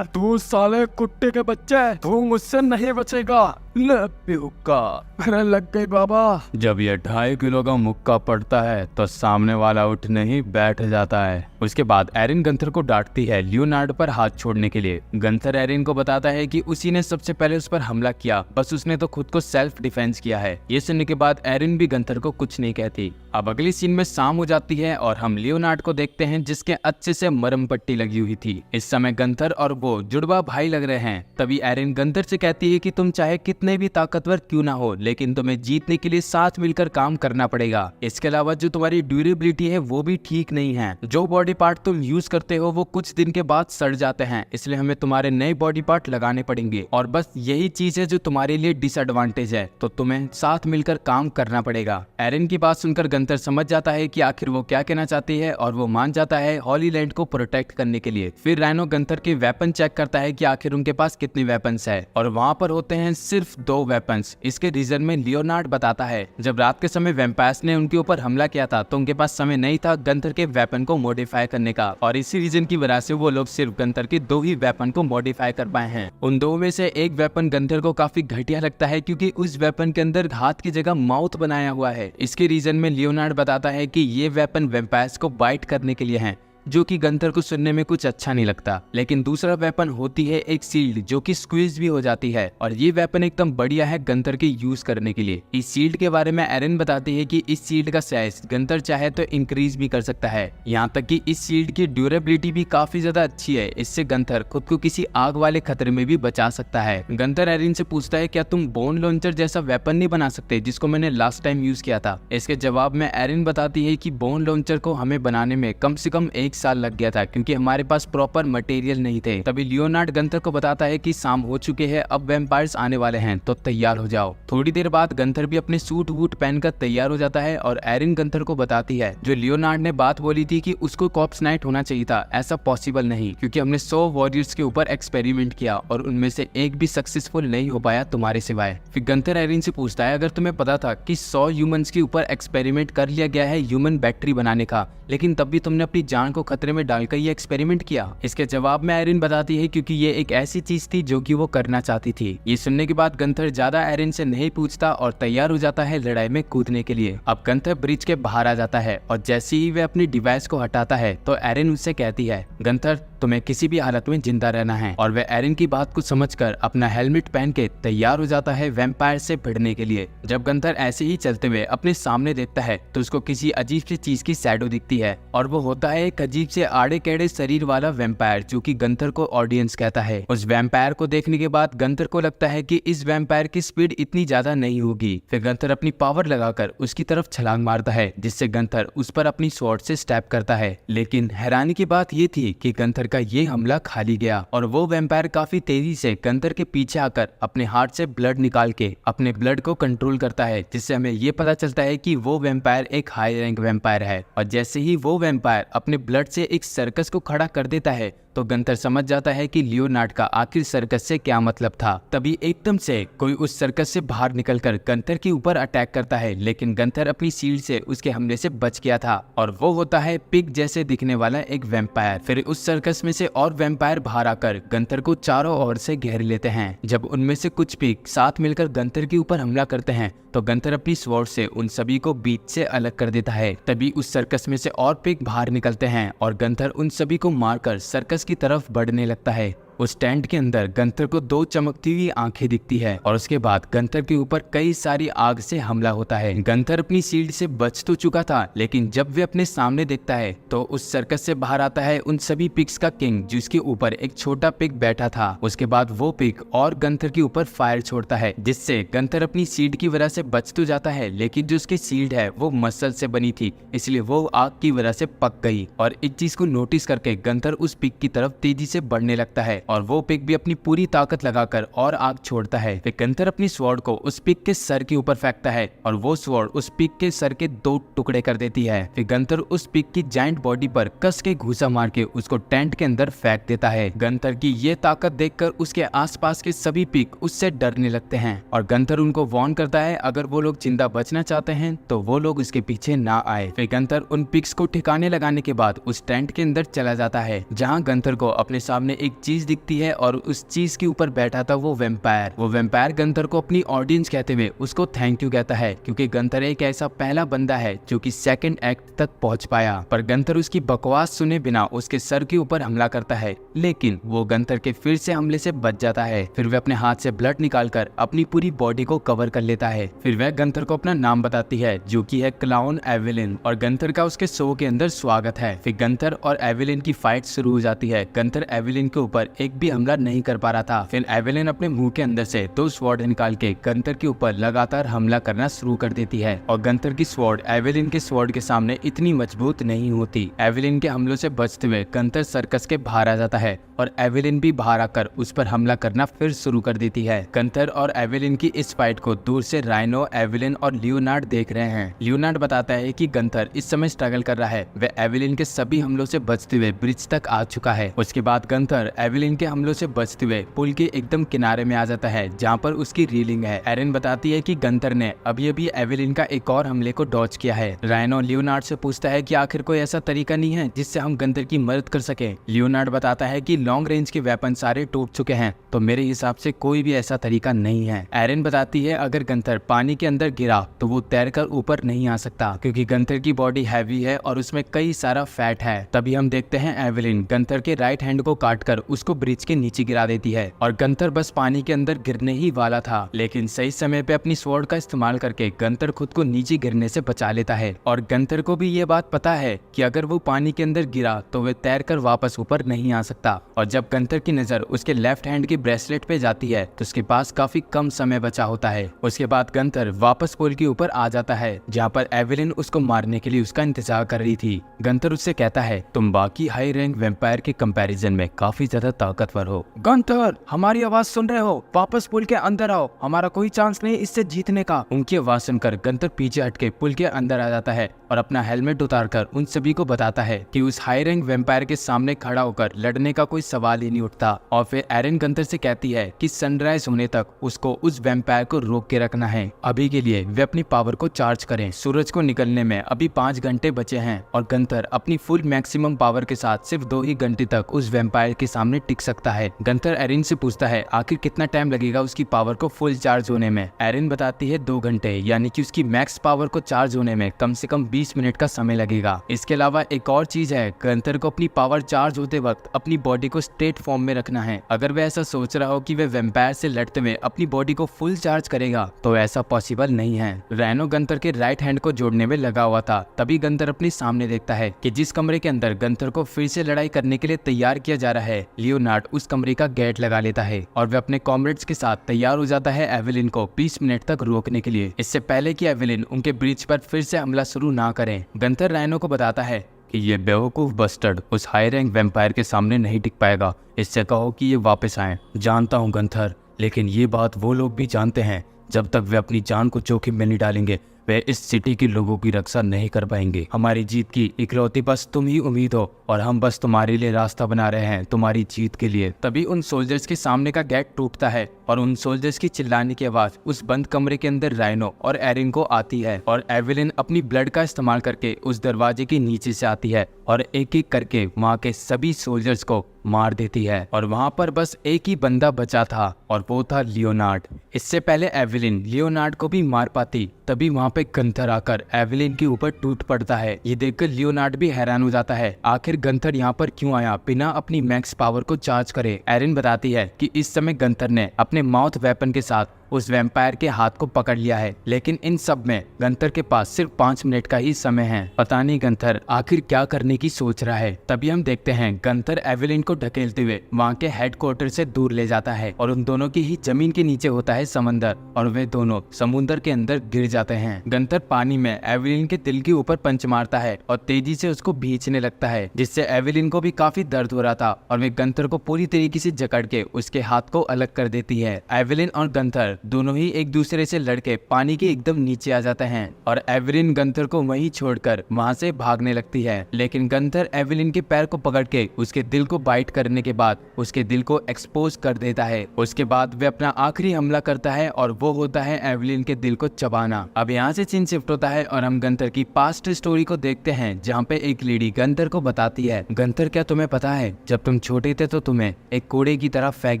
C: तू साले कुत्ते के बच्चे, तू मुझसे नहीं बचेगा। ले हुक्का, अरे लग गई बाबा।
A: जब ये 2.5 किलो का मुक्का पड़ता है तो सामने वाला उठ नहीं बैठ जाता है। उसके बाद एरिन गंथर को डांटती है लियोनार्ड पर हाथ छोड़ने के लिए। गंथर एरिन को बताता है कि उसी ने सबसे पहले उस पर हमला किया, बस उसने तो खुद को सेल्फ डिफेंस किया है। ये सुनने के बाद एरिन भी गंथर को कुछ नहीं कहती। अब अगली सीन में शाम हो जाती है और हम लियोनार्ड को देखते हैं जिसके अच्छे से मरहम पट्टी लगी हुई थी। इस समय गंथर और वो जुड़वा भाई लग रहे हैं। तभी एरिन गंथर से कहती है कि तुम चाहे कितने भी ताकतवर क्यों ना हो, लेकिन तुम्हें जीतने के लिए साथ मिलकर काम करना पड़ेगा। इसके अलावा जो तुम्हारी ड्यूरेबिलिटी है वो भी ठीक नहीं है। जो बॉडी पार्ट तुम यूज करते हो वो कुछ दिन के बाद सड़ जाते हैं, इसलिए हमें तुम्हारे नए बॉडी पार्ट लगाने पड़ेंगे, और बस यही चीज है जो तुम्हारे लिए डिसएडवांटेज है, तो तुम्हें साथ मिलकर काम करना पड़ेगा। एरिन की बात सुनकर गंथर समझ जाता है कि आखिर वो क्या कहना चाहती है और वो मान जाता है हॉली लैंड को प्रोटेक्ट करने के लिए। फिर राइनो गंथर के वेपन चेक करता है कि आखिर उनके पास कितने वेपन्स है, और वहाँ पर होते हैं सिर्फ 2 वेपन्स। इसके रीजन में लियोनार्ड बताता है जब रात के समय वैम्पायर्स ने उनके ऊपर हमला किया था तो उनके पास समय नहीं था गंथर के वेपन को मॉडिफाई करने का, और इसी रीजन की वजह से वो लोग सिर्फ गंथर के 2 ही वेपन को मॉडिफाई कर पाए हैं। उन 2 में से एक वेपन गंथर को काफी घटिया लगता है क्योंकि उस वेपन के अंदर हाथ की जगह माउथ बनाया हुआ है। इसके रीजन में लियोनार्ड बताता है कि ये वेपन वैम्पायर्स को बाइट करने के लिए है, जो कि गंथर को सुनने में कुछ अच्छा नहीं लगता। लेकिन दूसरा वेपन होती है एक शील्ड जो कि स्क्वीज भी हो जाती है, और ये वेपन एकदम बढ़िया है गंथर के यूज करने के लिए। इस शील्ड के बारे में एरिन बताती है कि इस शील्ड का साइज गंथर चाहे तो इंक्रीज भी कर सकता है। यहाँ तक कि इस शील्ड की ड्यूरेबिलिटी भी काफी ज्यादा अच्छी है। इससे गंथर खुद को किसी आग वाले खतरे में भी बचा सकता है। गंथर एरिन से पूछता है क्या तुम बोन लॉन्चर जैसा वेपन नहीं बना सकते जिसको मैंने लास्ट टाइम यूज किया था। इसके जवाब में एरिन बताती है कि बोन लॉन्चर को हमें बनाने में कम से कम 1 साल लग गया था क्योंकि हमारे पास प्रॉपर मटेरियल नहीं थे। तभी लियोनार्ड गंथर को बताता है कि शाम हो चुके हैं, अब वैम्पायर्स आने वाले हैं तो तैयार हो जाओ। थोड़ी देर बाद गंथर भी अपने सूट वूट पहनकर तैयार हो जाता है और एरिन गंथर को बताती है जो लियोनार्ड ने बात बोली थी कि उसको कॉर्प्स नाइट होना चाहिए था, ऐसा पॉसिबल नहीं क्योंकि हमने 100 वॉरियर्स के ऊपर एक्सपेरिमेंट किया और उनमें से एक भी सक्सेसफुल नहीं हो पाया तुम्हारे सिवाय। फिर गंथर एरिन से पूछता है अगर तुम्हें पता था कि 100 ह्यूमंस के ऊपर एक्सपेरिमेंट कर लिया गया है ह्यूमन बैटरी बनाने का, लेकिन तब भी तुमने अपनी जान को खतरे में डालकर ये एक्सपेरिमेंट किया। इसके जवाब में एरिन बताती है क्योंकि ये एक ऐसी चीज थी जो कि वो करना चाहती थी। ये सुनने के बाद गंथर ज्यादा एरिन से नहीं पूछता और तैयार हो जाता है लड़ाई में कूदने के लिए। अब गंथर ब्रिज के बाहर आ जाता है और जैसे ही वे अपनी डिवाइस को हटाता है तो एरिन उससे कहती है गंथर तुम्हें किसी भी हालत में जिंदा रहना है, और वह एरिन की बात को समझकर अपना हेलमेट पहन के तैयार हो जाता है वैम्पायर से भिड़ने के लिए। जब गंथर ऐसे ही चलते हुए अपने सामने देखता है तो उसको किसी अजीब सी चीज की शैडो दिखती है, और वो होता है एक अजीब से आड़े टेढ़े शरीर वाला वैम्पायर जो कि गंथर को ऑडियंस कहता है। उस वैम्पायर को देखने के बाद गंथर को लगता है कि इस वैम्पायर की स्पीड इतनी ज्यादा नहीं होगी। फिर गंथर अपनी पावर लगाकर उसकी तरफ छलांग मारता है जिससे गंथर उस पर अपनी स्वॉर्ड से स्टैप करता है। लेकिन हैरानी की बात ये थी कि गंथर का ये हमला खाली गया और वो वैम्पायर काफी तेजी से गंथर के पीछे आकर अपने हार्ट से ब्लड निकाल के अपने ब्लड को कंट्रोल करता है, जिससे हमें ये पता चलता है कि वो वैम्पायर एक हाई रैंक वैम्पायर है। और जैसे ही वो वैम्पायर अपने ब्लड से एक सर्कस को खड़ा कर देता है तो तो गंथर समझ जाता है कि लियोनार्ड का आखिर सर्कस से क्या मतलब था। तभी एकदम से कोई उस सर्कस से बाहर निकलकर गंथर के ऊपर अटैक करता है, लेकिन गंथर अपनी शील्ड से उसके हमले से बच गया था और वो होता है पिग जैसे दिखने वाला एक वैम्पायर। फिर उस सर्कस में से और वैम्पायर बाहर आकर गंथर को चारों ओर से घेर लेते हैं। जब उनमें से कुछ पिग साथ मिलकर गंथर के ऊपर हमला करते हैं तो गंथर अपनी स्वॉर्ड से उन सभी को बीच से अलग कर देता है। तभी उस सर्कस में से और पिग बाहर निकलते हैं और गंथर उन सभी को मारकर सर्कस की तरफ बढ़ने लगता है। उस टेंट के अंदर गंथर को 2 चमकती हुई आंखें दिखती है और उसके बाद गंथर के ऊपर कई सारी आग से हमला होता है। गंथर अपनी शील्ड से बच तो चुका था, लेकिन जब वे अपने सामने देखता है तो उस सर्कस से बाहर आता है उन सभी पिग्स का किंग, जिसके ऊपर एक छोटा पिग बैठा था। उसके बाद वो पिग और गंथर के ऊपर फायर छोड़ता है, जिससे गंथर अपनी शील्ड की वजह से बच तो जाता है, लेकिन जो उसकी शील्ड है वो मसल से बनी थी, इसलिए वो आग की वजह से पक गई। और इस चीज को नोटिस करके गंथर उस पिग की तरफ तेजी से बढ़ने लगता है और वो पिग भी अपनी पूरी ताकत लगाकर और आग छोड़ता है। फिर गंथर अपनी स्वॉर्ड को उस पिग के सर के ऊपर फेंकता है और वो स्वॉर्ड उस पिग के सर के 2 टुकड़े कर देती है। फिर गंथर उस पिग की जायंट बॉडी पर कस के घूसा मार के उसको टेंट के अंदर फेंक देता है। गंथर की ये ताकत देखकर उसके आसपास के सभी पिग उससे डरने लगते हैं और गंथर उनको वार्न करता है अगर वो लोग जिंदा बचना चाहते हैं तो वो लोग उसके पीछे ना आए। फिर गंथर उन पिग्स को ठिकाने लगाने के बाद उस टेंट के अंदर चला जाता है, जहाँ गंथर को अपने सामने एक चीज दिखती है और उस चीज के ऊपर बैठा था वो वैम्पायर गंथर को अपनी ऑडियंस कहते हुए उसको थैंक यू कहता है, क्योंकि गंथर एक ऐसा पहला बंदा है जो कि सेकंड एक्ट तक पहुंच पाया। पर गंथर उसकी बकवास सुने बिना उसके सर के ऊपर हमला करता है, लेकिन वो गंथर के फिर से हमले से बच जाता है। फिर वह अपने हाथ से ब्लड निकालकर अपनी पूरी बॉडी को कवर कर लेता है। फिर वह गंथर को अपना नाम बताती है, जो कि है क्लाउन एवेलिन, और गंथर का उसके शो के अंदर स्वागत है। फिर गंथर और एवेलिन की फाइट शुरू हो जाती है। गंथर एवेलिन के ऊपर एक भी हमला नहीं कर पा रहा था। फिर एवेलिन अपने मुंह के अंदर से 2 स्वॉर्ड निकाल के गंथर के ऊपर लगातार हमला करना शुरू कर देती है और गंथर की स्वॉर्ड एवेलिन के स्वॉर्ड के सामने इतनी मजबूत नहीं होती। एवेलिन के हमलों से बचते हुए गंथर सर्कस के बाहर आ जाता है और एवेलिन भी बाहर आकर उस पर हमला करना फिर शुरू कर देती है। गंथर और एवेलिन की इस फाइट को दूर से राइनो, एवेलिन और लियोनार्ड देख रहे हैं। लियोनार्ड बताता है कि गंथर इस समय स्ट्रगल कर रहा है, वह एवेलिन के सभी हमलों से बचते हुए ब्रिज तक आ चुका है। उसके बाद गंथर एवेलिन के हमलों से बचते हुए पुल के एकदम किनारे में आ जाता है, जहाँ पर उसकी रीलिंग है। एरिन बताती है कि गंथर ने अभी अभी एवेलिन का एक और हमले को डॉज किया है। राइनो लियोनार्ड से पूछता है कि आखिर कोई ऐसा तरीका नहीं है जिससे हम गंथर की मदद कर सके। लियोनार्ड बताता है कि लॉन्ग रेंज के वेपन सारे टूट चुके हैं, तो मेरे हिसाब से कोई भी ऐसा तरीका नहीं है। एरिन बताती है अगर गंथर पानी के अंदर गिरा तो वो तैरकर ऊपर नहीं आ सकता, क्योंकि गंथर की बॉडी हैवी है और उसमें कई सारा फैट है। तभी हम देखते हैं एवेलिन गंथर के राइट हैंड को काटकर उसको ब्रिज के नीचे गिरा देती है और गंथर बस पानी के अंदर गिरने ही वाला था, लेकिन सही समय पे अपनी स्वॉर्ड का इस्तेमाल करके गंथर खुद को नीचे गिरने से बचा लेता है। और गंथर को भी ये बात पता है कि अगर वो पानी के अंदर गिरा तो वह तैरकर वापस ऊपर नहीं आ सकता। और जब गंथर की नजर उसके लेफ्ट हैंड की ब्रेसलेट पे जाती है तो उसके पास काफी कम समय बचा होता है। उसके बाद गंथर वापस पुल के ऊपर आ जाता है, जहाँ पर एवेलिन उसको मारने के लिए उसका इंतजार कर रही थी। गंथर उससे कहता है तुम बाकी हाई रैंक वैम्पायर के कंपैरिजन में काफी ज्यादा ताकतवर हो। गंथर, हमारी आवाज सुन रहे हो? वापस पुल के अंदर आओ, हमारा कोई चांस नहीं इससे जीतने का। उनकी आवाज सुनकर गंथर पीछे हटके पुल के अंदर आ जाता है और अपना हेलमेट उतारकर उन सभी को बताता है कि उस हाई रैंक वैम्पायर के सामने खड़ा होकर लड़ने का कोई सवाल ही नहीं उठता। और फिर एरिन गंथर से कहती है कि सनराइज होने तक उसको उस वैम्पायर को रोक के रखना है। अभी के लिए वे अपनी पावर को चार्ज करें। सूरज को निकलने में अभी 5 घंटे बचे हैं और गंथर अपनी फुल मैक्सिमम पावर के साथ सिर्फ 2 ही घंटे तक उस वैम्पायर के सामने टिक सकता है। गंथर एरिन से पूछता है आखिर कितना टाइम लगेगा उसकी पावर को फुल चार्ज होने में। एरिन बताती है 2 घंटे, यानी कि उसकी मैक्स पावर को चार्ज होने में कम से कम 20 मिनट का समय लगेगा। इसके अलावा एक और चीज है, गंथर को अपनी पावर चार्ज होते वक्त अपनी बॉडी को स्ट्रेट फॉर्म में रखना है। अगर वह ऐसा सोच रहा हो कि वह वैम्पायर से लड़ते हुए अपनी बॉडी को फुल चार्ज करेगा तो ऐसा पॉसिबल नहीं है। रैनो गंथर के राइट हैंड को जोड़ने में लगा हुआ था। तभी गंथर अपने सामने देखता है कि जिस कमरे के अंदर गंथर को फिर से लड़ाई करने के लिए तैयार किया जा रहा है, लियोनार्ड उस कमरे का गेट लगा लेता है और वह अपने कॉमरेड्स के साथ तैयार हो जाता है एवेलिन को 20 मिनट तक रोकने के लिए, इससे पहले कि एवेलिन उनके ब्रिज पर फिर से हमला शुरू ना करें। गंथर रैनो को बताता है
C: कि ये बेवकूफ बस्टर्ड उस हाई रैंक वैम्पायर के सामने नहीं टिक पाएगा, इससे कहो कि ये वापस आए।
A: जानता हूँ गंथर, लेकिन ये बात वो लोग भी जानते हैं। जब तक वे अपनी जान को जोखिम में नहीं डालेंगे वे इस सिटी के लोगों की रक्षा नहीं कर पाएंगे। हमारी जीत की इकलौती बस तुम ही उम्मीद हो और हम बस तुम्हारे लिए रास्ता बना रहे हैं, तुम्हारी जीत के लिए। तभी उन सोल्जर्स के सामने का गेट टूटता है और उन सोल्जर्स की चिल्लाने की आवाज उस बंद कमरे के अंदर राइनो और एरिन को आती है और एवेलिन अपनी ब्लड का इस्तेमाल करके उस दरवाजे के नीचे से आती है और एक एक करके वहाँ के सभी सोल्जर्स को मार देती है। और वहाँ पर बस एक ही बंदा बचा था और वो था लियोनार्ड। इससे पहले एवेलिन लियोनार्ड को भी मार पाती, तभी वहाँ पे गंथर आकर एवेलिन के ऊपर टूट पड़ता है। ये देखकर लियोनार्ड भी हैरान हो जाता है, आखिर गंथर यहाँ पर क्यों आया बिना अपनी मैक्स पावर को चार्ज करे। एरिन बताती है कि इस समय गंथर ने अपने माउथ वेपन के साथ उस वैम्पायर के हाथ को पकड़ लिया है, लेकिन इन सब में गंथर के पास सिर्फ 5 मिनट का ही समय है। पता नहीं गंथर आखिर क्या करने की सोच रहा है। तभी हम देखते हैं गंथर एवेलिन को ढकेलते हुए वहाँ के हेडक्वार्टर से दूर ले जाता है और उन दोनों की ही जमीन के नीचे होता है समंदर और वे दोनों समुद्र के अंदर गिर जाते हैं। गंथर पानी में एवेलिन के दिल के ऊपर पंच मारता है और तेजी से उसको भींचने लगता है, जिससे एवेलिन को भी काफी दर्द हो रहा था और वे गंथर को पूरी तरीके से जकड़ के उसके हाथ को अलग कर देती है। एवेलिन और गंथर दोनों ही एक दूसरे से लड़के पानी के एकदम नीचे आ जाते हैं और एवेलिन गंथर को वहीं छोड़कर वहां से भागने लगती है, लेकिन गंथर एवेलिन के पैर को पकड़ के उसके दिल को बाइट करने के बाद उसके दिल को एक्सपोज कर देता है। उसके बाद वे अपना आखिरी हमला करता है और वो होता है एवेलिन के दिल को चबाना। अब यहाँ से सीन शिफ्ट होता है और हम गंथर की पास्ट स्टोरी को देखते हैं, जहाँ पे एक लेडी गंथर को बताती है, गंथर क्या तुम्हें पता है जब तुम छोटे थे तो तुम्हें एक कूड़े की तरह फेंक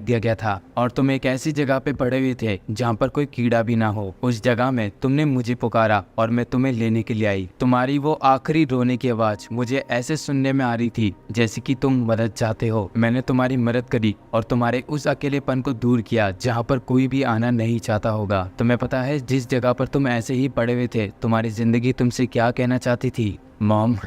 A: दिया गया था और तुम एक ऐसी जगह पे पड़े हुए थे जहाँ पर कोई कीड़ा भी ना हो। उस जगह में तुमने मुझे पुकारा और मैं तुम्हें लेने के लिए आई। तुम्हारी वो आखिरी रोने की आवाज मुझे ऐसे सुनने में आ रही थी जैसे कि तुम मदद चाहते हो। मैंने तुम्हारी मदद करी और तुम्हारे उस अकेलेपन को दूर किया जहाँ पर कोई भी आना नहीं चाहता होगा। तुम्हें पता है जिस जगह पर तुम ऐसे ही पड़े हुए थे तुम्हारी जिंदगी तुमसे क्या कहना चाहती थी? मॉम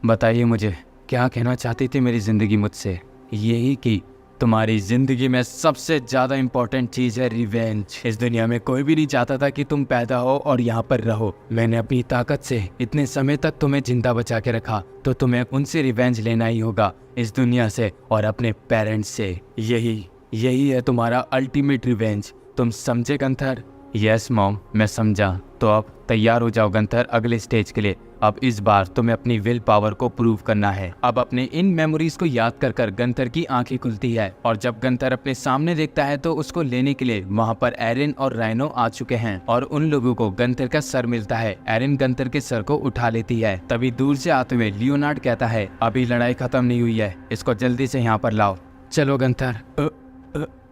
A: बताइए मुझे क्या कहना चाहती थी मेरी जिंदगी मुझसे? यही कि तुम्हारी जिंदगी में सबसे ज्यादा इम्पोर्टेंट चीज है रिवेंज। इस दुनिया में कोई भी नहीं चाहता था कि तुम पैदा हो और यहाँ पर रहो। मैंने अपनी ताकत से इतने समय तक तुम्हें जिंदा बचा के रखा, तो तुम्हें उनसे रिवेंज लेना ही होगा, इस दुनिया से और अपने पेरेंट्स से। यही है तुम्हारा अल्टीमेट रिवेंज। तुम समझे गंथर? यस मॉम, मैं समझा। तो अब तैयार हो जाओ गंथर अगले स्टेज के लिए। अब इस बार तुम्हें अपनी विल पावर को प्रूव करना है। अब अपने इन मेमोरीज को याद कर कर गंथर की आंखें खुलती है और जब गंथर अपने सामने देखता है तो उसको लेने के लिए वहाँ पर एरिन और राइनो आ चुके हैं और उन लोगों को गंथर का सर मिलता है। एरिन गंथर के सर को उठा लेती है। तभी दूर से आते हुए लियोनार्ड कहता है, अभी लड़ाई खत्म नहीं हुई है, इसको जल्दी से यहाँ पर लाओ। चलो गंथर।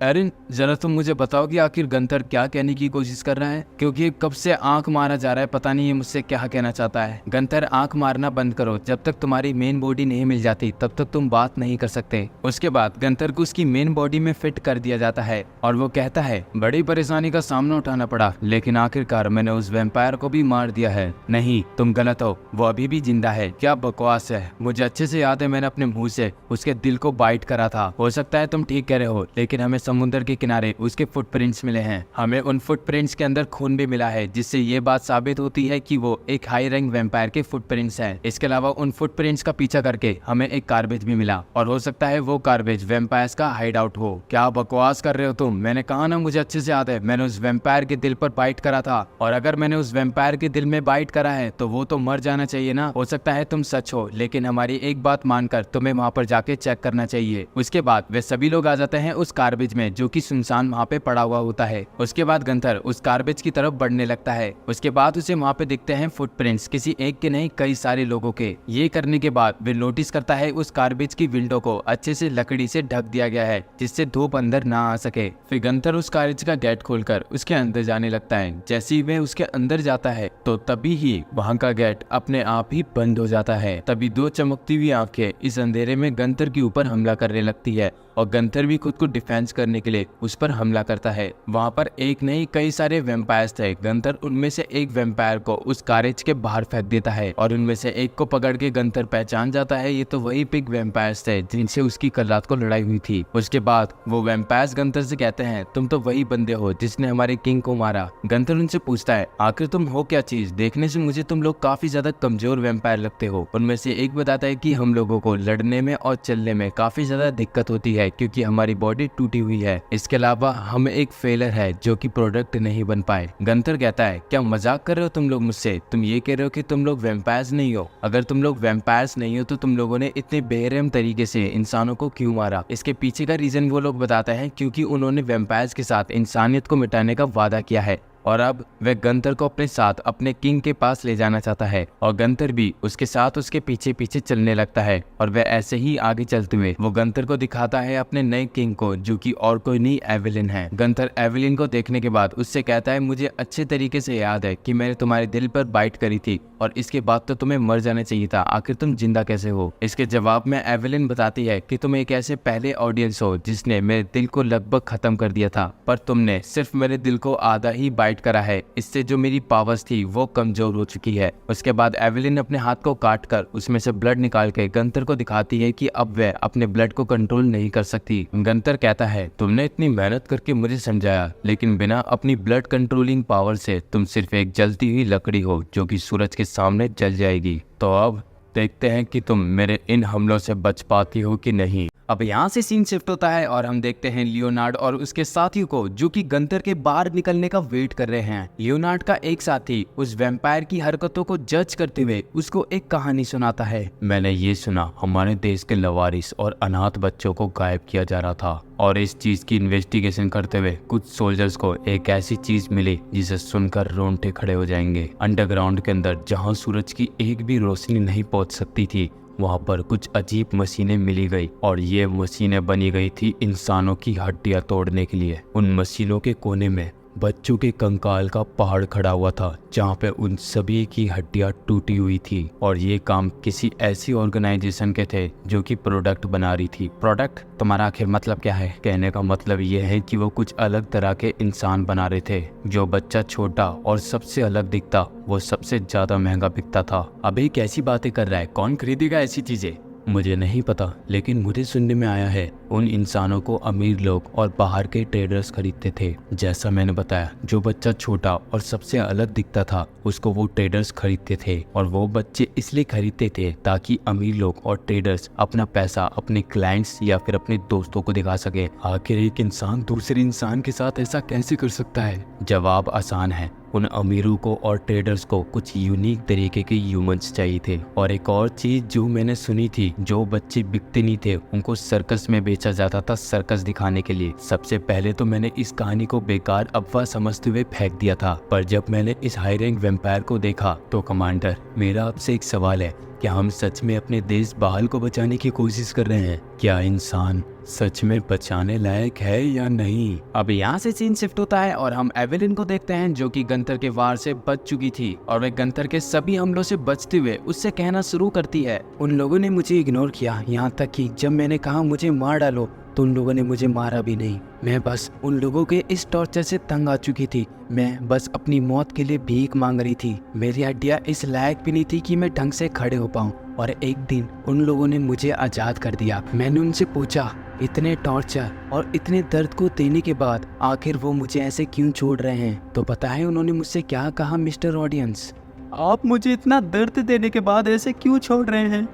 A: एरिन जरा तुम मुझे बताओ कि आखिर गंथर क्या कहने की कोशिश कर रहा है, क्योंकि कब से आंख मारा जा रहा है, पता नहीं ये मुझसे क्या कहना चाहता है। गंथर आंख मारना बंद करो, जब तक तुम्हारी मेन बॉडी नहीं मिल जाती तब तक तुम बात नहीं कर सकते। उसके बाद गंथर को उसकी मेन बॉडी में फिट कर दिया जाता है और वो कहता है, बड़ी परेशानी का सामना उठाना पड़ा, लेकिन आखिरकार मैंने उस वैम्पायर को भी मार दिया है। नहीं, तुम गलत हो, वो अभी भी जिंदा है। क्या बकवास है, मुझे अच्छे से याद है मैंने अपने मुंह से उसके दिल को बाइट करा था। हो सकता है तुम ठीक कह रहे हो, लेकिन हमें समुद्र के किनारे उसके फुटप्रिंट्स मिले हैं। हमें उन फुटप्रिंट्स के अंदर खून भी मिला है, जिससे ये बात साबित होती है कि वो एक हाई रैंक वैम्पायर के फुटप्रिंट्स हैं। इसके अलावा उन फुटप्रिंट्स का पीछा करके हमें एक गार्बेज भी मिला और हो सकता है वो गार्बेज वैम्पायर्स का हाइड आउट हो। क्या बकवास कर रहे हो तुम? मैंने कहा ना, मुझे अच्छे से याद है मैंने उस वैम्पायर के दिल पर बाइट करा था, और अगर मैंने उस वैम्पायर के दिल में बाइट करा है तो वो तो मर जाना चाहिए ना। हो सकता है तुम सच हो, लेकिन हमारी एक बात मानकर तुम्हें वहाँ पर जाके चेक करना चाहिए। उसके बाद वे सभी लोग आ जाते हैं उस गार्बेज में जो कि सुनसान वहाँ पे पड़ा हुआ होता है। उसके बाद गंथर उस गार्बेज की तरफ बढ़ने लगता है। उसके बाद उसे वहाँ पे दिखते हैं फुटप्रिंट्स, किसी एक के नहीं कई सारे लोगों के। ये करने के बाद वे नोटिस करता है उस गार्बेज की विंडो को अच्छे से लकड़ी से ढक दिया गया है, जिससे धूप अंदर ना आ सके। फिर गंथर उस गार्बेज का गेट खोलकर उसके अंदर जाने लगता है। जैसे ही वह उसके अंदर जाता है तो तभी ही वहाँ का गेट अपने आप ही बंद हो जाता है। तभी दो चमकती हुई आंखें इस अंधेरे में गंथर के ऊपर हमला करने लगती है और गंथर भी खुद को डिफेंस करने के लिए उस पर हमला करता है। वहाँ पर एक नहीं कई सारे वैम्पायर्स थे। गंथर उनमें से एक वैम्पायर को उस गारेज के बाहर फेंक देता है और उनमें से एक को पकड़ के गंथर पहचान जाता है ये तो वही पिग वैम्पायर्स थे जिनसे उसकी कल रात को लड़ाई हुई थी। उसके बाद वो वैम्पायर्स गंथर से कहते हैं, तुम तो वही बंदे हो जिसने हमारे किंग को मारा। गंथर उनसे पूछता है, आखिर तुम हो क्या चीज? देखने से मुझे तुम लोग काफी ज्यादा कमजोर वैम्पायर लगते हो। उनमें से एक बताता है कि हम लोगों को लड़ने में और चलने में काफी ज्यादा दिक्कत होती है, है क्योंकि हमारी बॉडी टूटी हुई है। इसके अलावा हम एक फेलर है जो कि प्रोडक्ट नहीं बन पाए। गंथर कहता है, क्या मजाक कर रहे हो तुम लोग मुझसे? तुम ये कह रहे हो कि तुम लोग वैम्पायर्स नहीं हो? अगर तुम लोग वैम्पायर्स नहीं हो तो तुम लोगों ने इतने बेरहम तरीके से इंसानों को क्यों मारा? इसके पीछे का रीजन वो लोग बताते हैं क्योंकि उन्होंने वैम्पायर्स के साथ इंसानियत को मिटाने का वादा किया है और अब वह गंथर को अपने साथ अपने किंग के पास ले जाना चाहता है और गंथर भी उसके साथ उसके पीछे पीछे चलने लगता है। और वह ऐसे ही आगे चलते हुए वो गंथर को दिखाता है अपने नए किंग को, जो कि और कोई नहीं एवेलिन है। गंथर एवेलिन को देखने के बाद उससे कहता है, मुझे अच्छे तरीके से याद है कि मैंने तुम्हारे दिल पर बाइट करी थी और इसके बाद तो तुम्हें मर जाना चाहिए था, आखिर तुम जिंदा कैसे हो? इसके जवाब में एवेलिन बताती है कि तुम एक ऐसे पहले ऑडियंस हो जिसने मेरे दिल को लगभग खत्म कर दिया था, पर तुमने सिर्फ मेरे दिल को आधा ही बाइट करा है, इससे जो मेरी पावर्स थी वो कमजोर हो चुकी है। उसके बाद एवेलिन अपने हाथ को काट कर उसमें से ब्लड निकाल के गंथर को दिखाती है कि अब वह अपने ब्लड को कंट्रोल नहीं कर सकती। गंथर कहता है, तुमने इतनी मेहनत करके मुझे समझाया, लेकिन बिना अपनी ब्लड कंट्रोलिंग पावर से तुम सिर्फ एक जलती हुई लकड़ी हो जो कि सूरज के सामने जल जाएगी। तो अब देखते हैं कि तुम मेरे इन हमलों से बच पाती हो कि नहीं। अब यहाँ से सीन शिफ्ट होता है और हम देखते हैं लियोनार्ड और उसके साथियों को जो कि गंथर के बाहर निकलने का वेट कर रहे हैं। लियोनार्ड का एक साथी उस वैम्पायर की हरकतों को जज करते हुए उसको एक कहानी सुनाता है।
B: मैंने ये सुना हमारे देश के लवारिस और अनाथ बच्चों को गायब किया जा रहा था और इस चीज की इन्वेस्टिगेशन करते हुए कुछ सोल्जर्स को एक ऐसी चीज मिली जिसे सुनकर रोंगटे खड़े हो जाएंगे। अंडरग्राउंड के अंदर जहां सूरज की एक भी रोशनी नहीं पहुंच सकती थी, वहां पर कुछ अजीब मशीनें मिली गई और ये मशीनें बनी गई थी इंसानों की हड्डियां तोड़ने के लिए। उन मशीनों के कोने में बच्चों के कंकाल का पहाड़ खड़ा हुआ था जहाँ पे उन सभी की हड्डियां टूटी हुई थी और ये काम किसी ऐसी ऑर्गेनाइजेशन के थे जो कि प्रोडक्ट बना रही थी। प्रोडक्ट? तुम्हारा आखिर मतलब क्या है? कहने का मतलब ये है कि वो कुछ अलग तरह के इंसान बना रहे थे। जो बच्चा छोटा और सबसे अलग दिखता वो सबसे ज्यादा महंगा बिकता था।
A: अभी कैसी बातें कर रहा है? कौन खरीदेगा ऐसी चीजें?
B: मुझे नहीं पता, लेकिन मुझे सुनने में आया है उन इंसानों को अमीर लोग और बाहर के ट्रेडर्स खरीदते थे। जैसा मैंने बताया, जो बच्चा छोटा और सबसे अलग दिखता था उसको वो ट्रेडर्स खरीदते थे और वो बच्चे इसलिए खरीदते थे ताकि अमीर लोग और ट्रेडर्स अपना पैसा अपने क्लाइंट्स या फिर अपने दोस्तों को दिखा सके।
C: आखिर एक इंसान दूसरे इंसान के साथ ऐसा कैसे कर सकता है?
B: जवाब आसान है, उन अमीरों को और ट्रेडर्स को कुछ यूनिक तरीके के ह्यूमंस चाहिए थे। और एक और चीज जो मैंने सुनी थी, जो बच्चे बिकते नहीं थे उनको सर्कस में बेचा जाता था सर्कस दिखाने के लिए। सबसे पहले तो मैंने इस कहानी को बेकार अफवाह समझते हुए फेंक दिया था, पर जब मैंने इस हाई रैंक वैम्पायर को देखा तो कमांडर, मेरा आपसे एक सवाल है, क्या हम सच में अपने देश बहाल को बचाने की कोशिश कर रहे हैं? क्या इंसान सच में बचाने लायक है या नहीं?
A: अब यहाँ से सीन शिफ्ट होता है और हम एवेलिन को देखते हैं जो कि गंथर के वार से बच चुकी थी और वह गंथर के सभी हमलों से बचते हुए उससे कहना शुरू करती है, उन लोगों ने मुझे इग्नोर किया, यहाँ तक कि जब मैंने कहा मुझे मार डालो तो उन लोगों ने मुझे मारा भी नहीं। मैं बस उन लोगों के इस टॉर्चर से तंग आ चुकी थी। मैं बस अपनी मौत के लिए भीख मांग रही थी। मेरी हड्डियां इस लायक भी नहीं थी कि मैं ढंग से खड़े हो पाऊं और एक दिन उन लोगों ने मुझे आज़ाद कर दिया। मैंने उनसे पूछा, इतने टॉर्चर और इतने दर्द को देने के बाद आखिर वो मुझे ऐसे क्यों छोड़ रहे हैं? तो पता है उन्होंने मुझसे क्या कहा मिस्टर ऑडियंस?
C: आप मुझे इतना दर्द देने के बाद ऐसे क्यों छोड़ रहे हैं?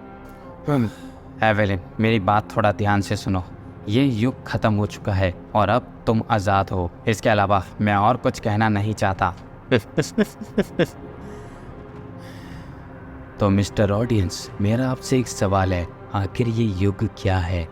B: एवेलिन, मेरी बात थोड़ा ध्यान से सुनो। ये युग खत्म हो चुका है और अब तुम आज़ाद हो। इसके अलावा मैं और कुछ कहना नहीं चाहता। तो मिस्टर ऑडियंस, मेरा आपसे एक सवाल है, आखिर ये युग क्या है?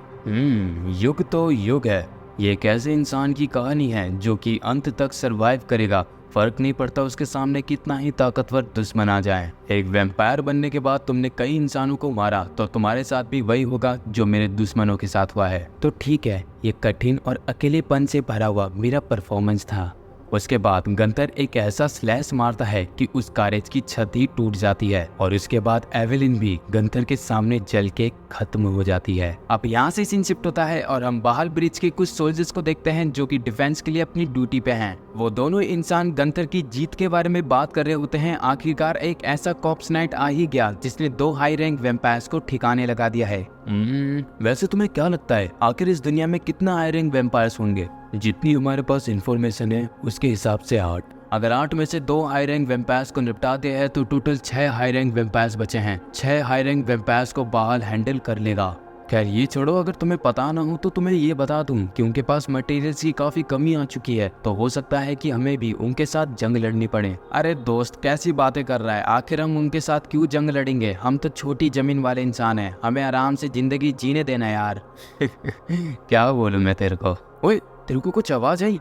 A: युग तो युग है। ये एक ऐसे इंसान की कहानी है जो कि अंत तक सरवाइव करेगा। फर्क नहीं पड़ता उसके सामने कितना ही ताकतवर दुश्मन आ जाए। एक वैम्पायर बनने के बाद तुमने कई इंसानों को मारा तो तुम्हारे साथ भी वही होगा जो मेरे दुश्मनों के साथ हुआ है।
B: तो ठीक है, ये कठिन और अकेलेपन से भरा हुआ मेरा परफॉर्मेंस था।
A: उसके बाद गंथर एक ऐसा स्लैश मारता है कि उस कारेज की छत ही टूट जाती है और उसके बाद एवेलिन भी गंथर के सामने जल के खत्म हो जाती है। अब यहाँ से सीन शिफ्ट होता है और हम बहाल ब्रिज के कुछ सोल्जर्स को देखते हैं जो कि डिफेंस के लिए अपनी ड्यूटी पे हैं। वो दोनों इंसान गंथर की जीत के बारे में बात कर रहे होते हैं। आखिरकार एक ऐसा कॉप्स नाइट आ ही गया जिसने 2 हाई रैंक वैम्पायर्स को ठिकाने लगा दिया है। वैसे तुम्हें क्या लगता है आखिर इस दुनिया में कितना हाई रैंक वैम्पायर्स होंगे?
C: जितनी हमारे पास इंफॉर्मेशन है उसके हिसाब से 8।
A: अगर 8 में से 2 हाई रैंक वैम्पायर्स को निपटा दिया है तो टोटल 6 हाई रैंक वैम्पायर्स बचे हैं। 6 हाई रैंक वैम्पायर्स को बहाल हैंडल कर लेगा। खैर ये छोड़ो, अगर तुम्हें पता ना हो तो तुम्हें ये बता दूं कि उनके पास मटेरियल्स की काफी कमी आ चुकी है, तो हो सकता है कि हमें भी उनके साथ जंग लड़नी पड़े। अरे दोस्त कैसी बातें कर रहा है, आखिर हम उनके साथ क्यों जंग लड़ेंगे, हम तो छोटी जमीन वाले इंसान हैं, हमें आराम से जिंदगी जीने देना यार।
B: क्या बोलूं मैं तेरे को।
A: ओए तेरे को कुछ आवाज आई?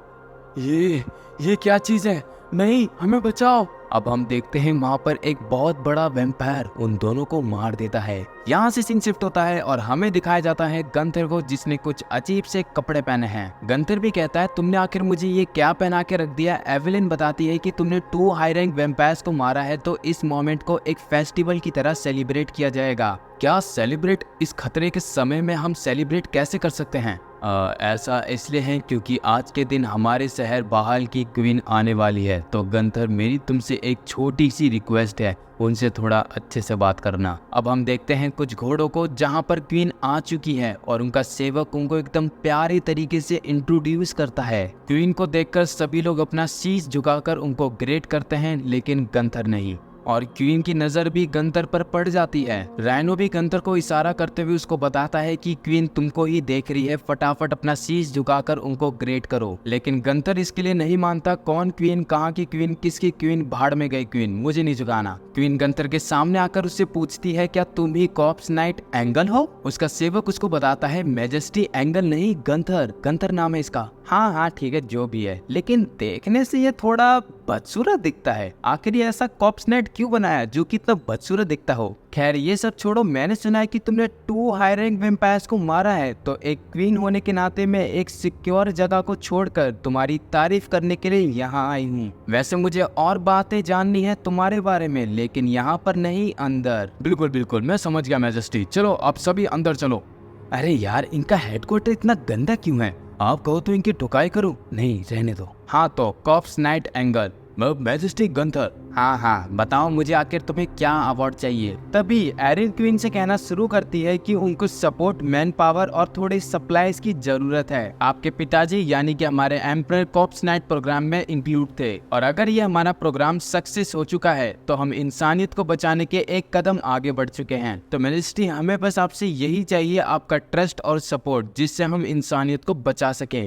A: ये क्या चीज है? नहीं, हमें बचाओ। अब हम देखते हैं वहाँ पर एक बहुत बड़ा वैम्पायर उन दोनों को मार देता है। यहाँ से सीन शिफ्ट होता है और हमें दिखाया जाता है गंथर को, जिसने कुछ अजीब से कपड़े पहने हैं। गंथर भी कहता है तुमने आखिर मुझे ये क्या पहना के रख दिया। एवेलिन बताती है कि तुमने 2 हाई रैंक वैम्पायर्स को मारा है, तो इस मोमेंट को एक फेस्टिवल की तरह सेलिब्रेट किया जाएगा। क्या सेलिब्रेट? इस खतरे के समय में हम सेलिब्रेट कैसे कर सकते हैं? ऐसा इसलिए है क्योंकि आज के दिन हमारे शहर बहाल की क्वीन आने वाली है। तो गंथर मेरी तुमसे एक छोटी सी रिक्वेस्ट है, उनसे थोड़ा अच्छे से बात करना। अब हम देखते हैं कुछ घोड़ों को जहां पर क्वीन आ चुकी है और उनका सेवक उनको एकदम प्यारे तरीके से इंट्रोड्यूस करता है। क्वीन को देखकर सभी लोग अपना शीश झुकाकर उनको ग्रेट करते हैं, लेकिन गंथर नहीं, और क्वीन की नजर भी गंथर पर पड़ जाती है। राइनो भी गंथर को इशारा करते हुए उसको बताता है कि क्वीन तुमको ही देख रही है, फटाफट अपना शीश झुकाकर उनको ग्रेट करो। लेकिन गंथर इसके लिए नहीं मानता। कौन क्वीन, कहाँ की क्वीन, किसकी क्वीन, भाड़ में गई क्वीन, मुझे नहीं झुकाना। क्वीन गंथर के सामने आकर उससे पूछती है क्या तुम ही कॉर्प्स नाइट एंगल हो? उसका सेवक उसको बताता है मैजेस्टी एंगल नहीं, गंथर, गंथर नाम है इसका। हाँ ठीक है जो भी है, लेकिन देखने से ये थोड़ा बदसूरत दिखता है। आखिर ये ऐसा कॉर्प्स नाइट क्यों बनाया जो कि इतना बदसूरत दिखता हो? खैर ये सब छोड़ो, मैंने सुना है कि तुमने 2 हाई रैंक वैम्पायर्स को मारा है, तो एक क्वीन होने के नाते मैं एक सिक्योर जगह को छोड़कर तुम्हारी तारीफ करने के लिए यहाँ आई हूँ। वैसे मुझे और बातें जाननी है तुम्हारे बारे में, लेकिन यहाँ पर नहीं, अंदर। बिल्कुल मैं समझ गया मैजेस्टी, चलो आप सभी अंदर चलो। अरे यार इनका हेडक्वार्टर इतना गंदा क्यों है? आप कहो तो इनकी ठुकाई करूं? नहीं रहने दो। हाँ तो corps night angle, majesty Gunther. हाँ बताओ मुझे आखिर तुम्हें क्या अवार्ड चाहिए? तभी एरिन क्वीन से कहना शुरू करती है कि उनको सपोर्ट, मैन पावर और थोड़ी सप्लाईज की जरूरत है। आपके पिताजी यानी कि हमारे एम्परर कॉर्प्स नाइट प्रोग्राम में इंक्लूड थे, और अगर ये हमारा प्रोग्राम सक्सेस हो चुका है तो हम इंसानियत को बचाने के एक कदम आगे बढ़ चुके हैं। तो मिनिस्ट्री हमें बस आपसे यही चाहिए, आपका ट्रस्ट और सपोर्ट, जिससे हम इंसानियत को बचा सके।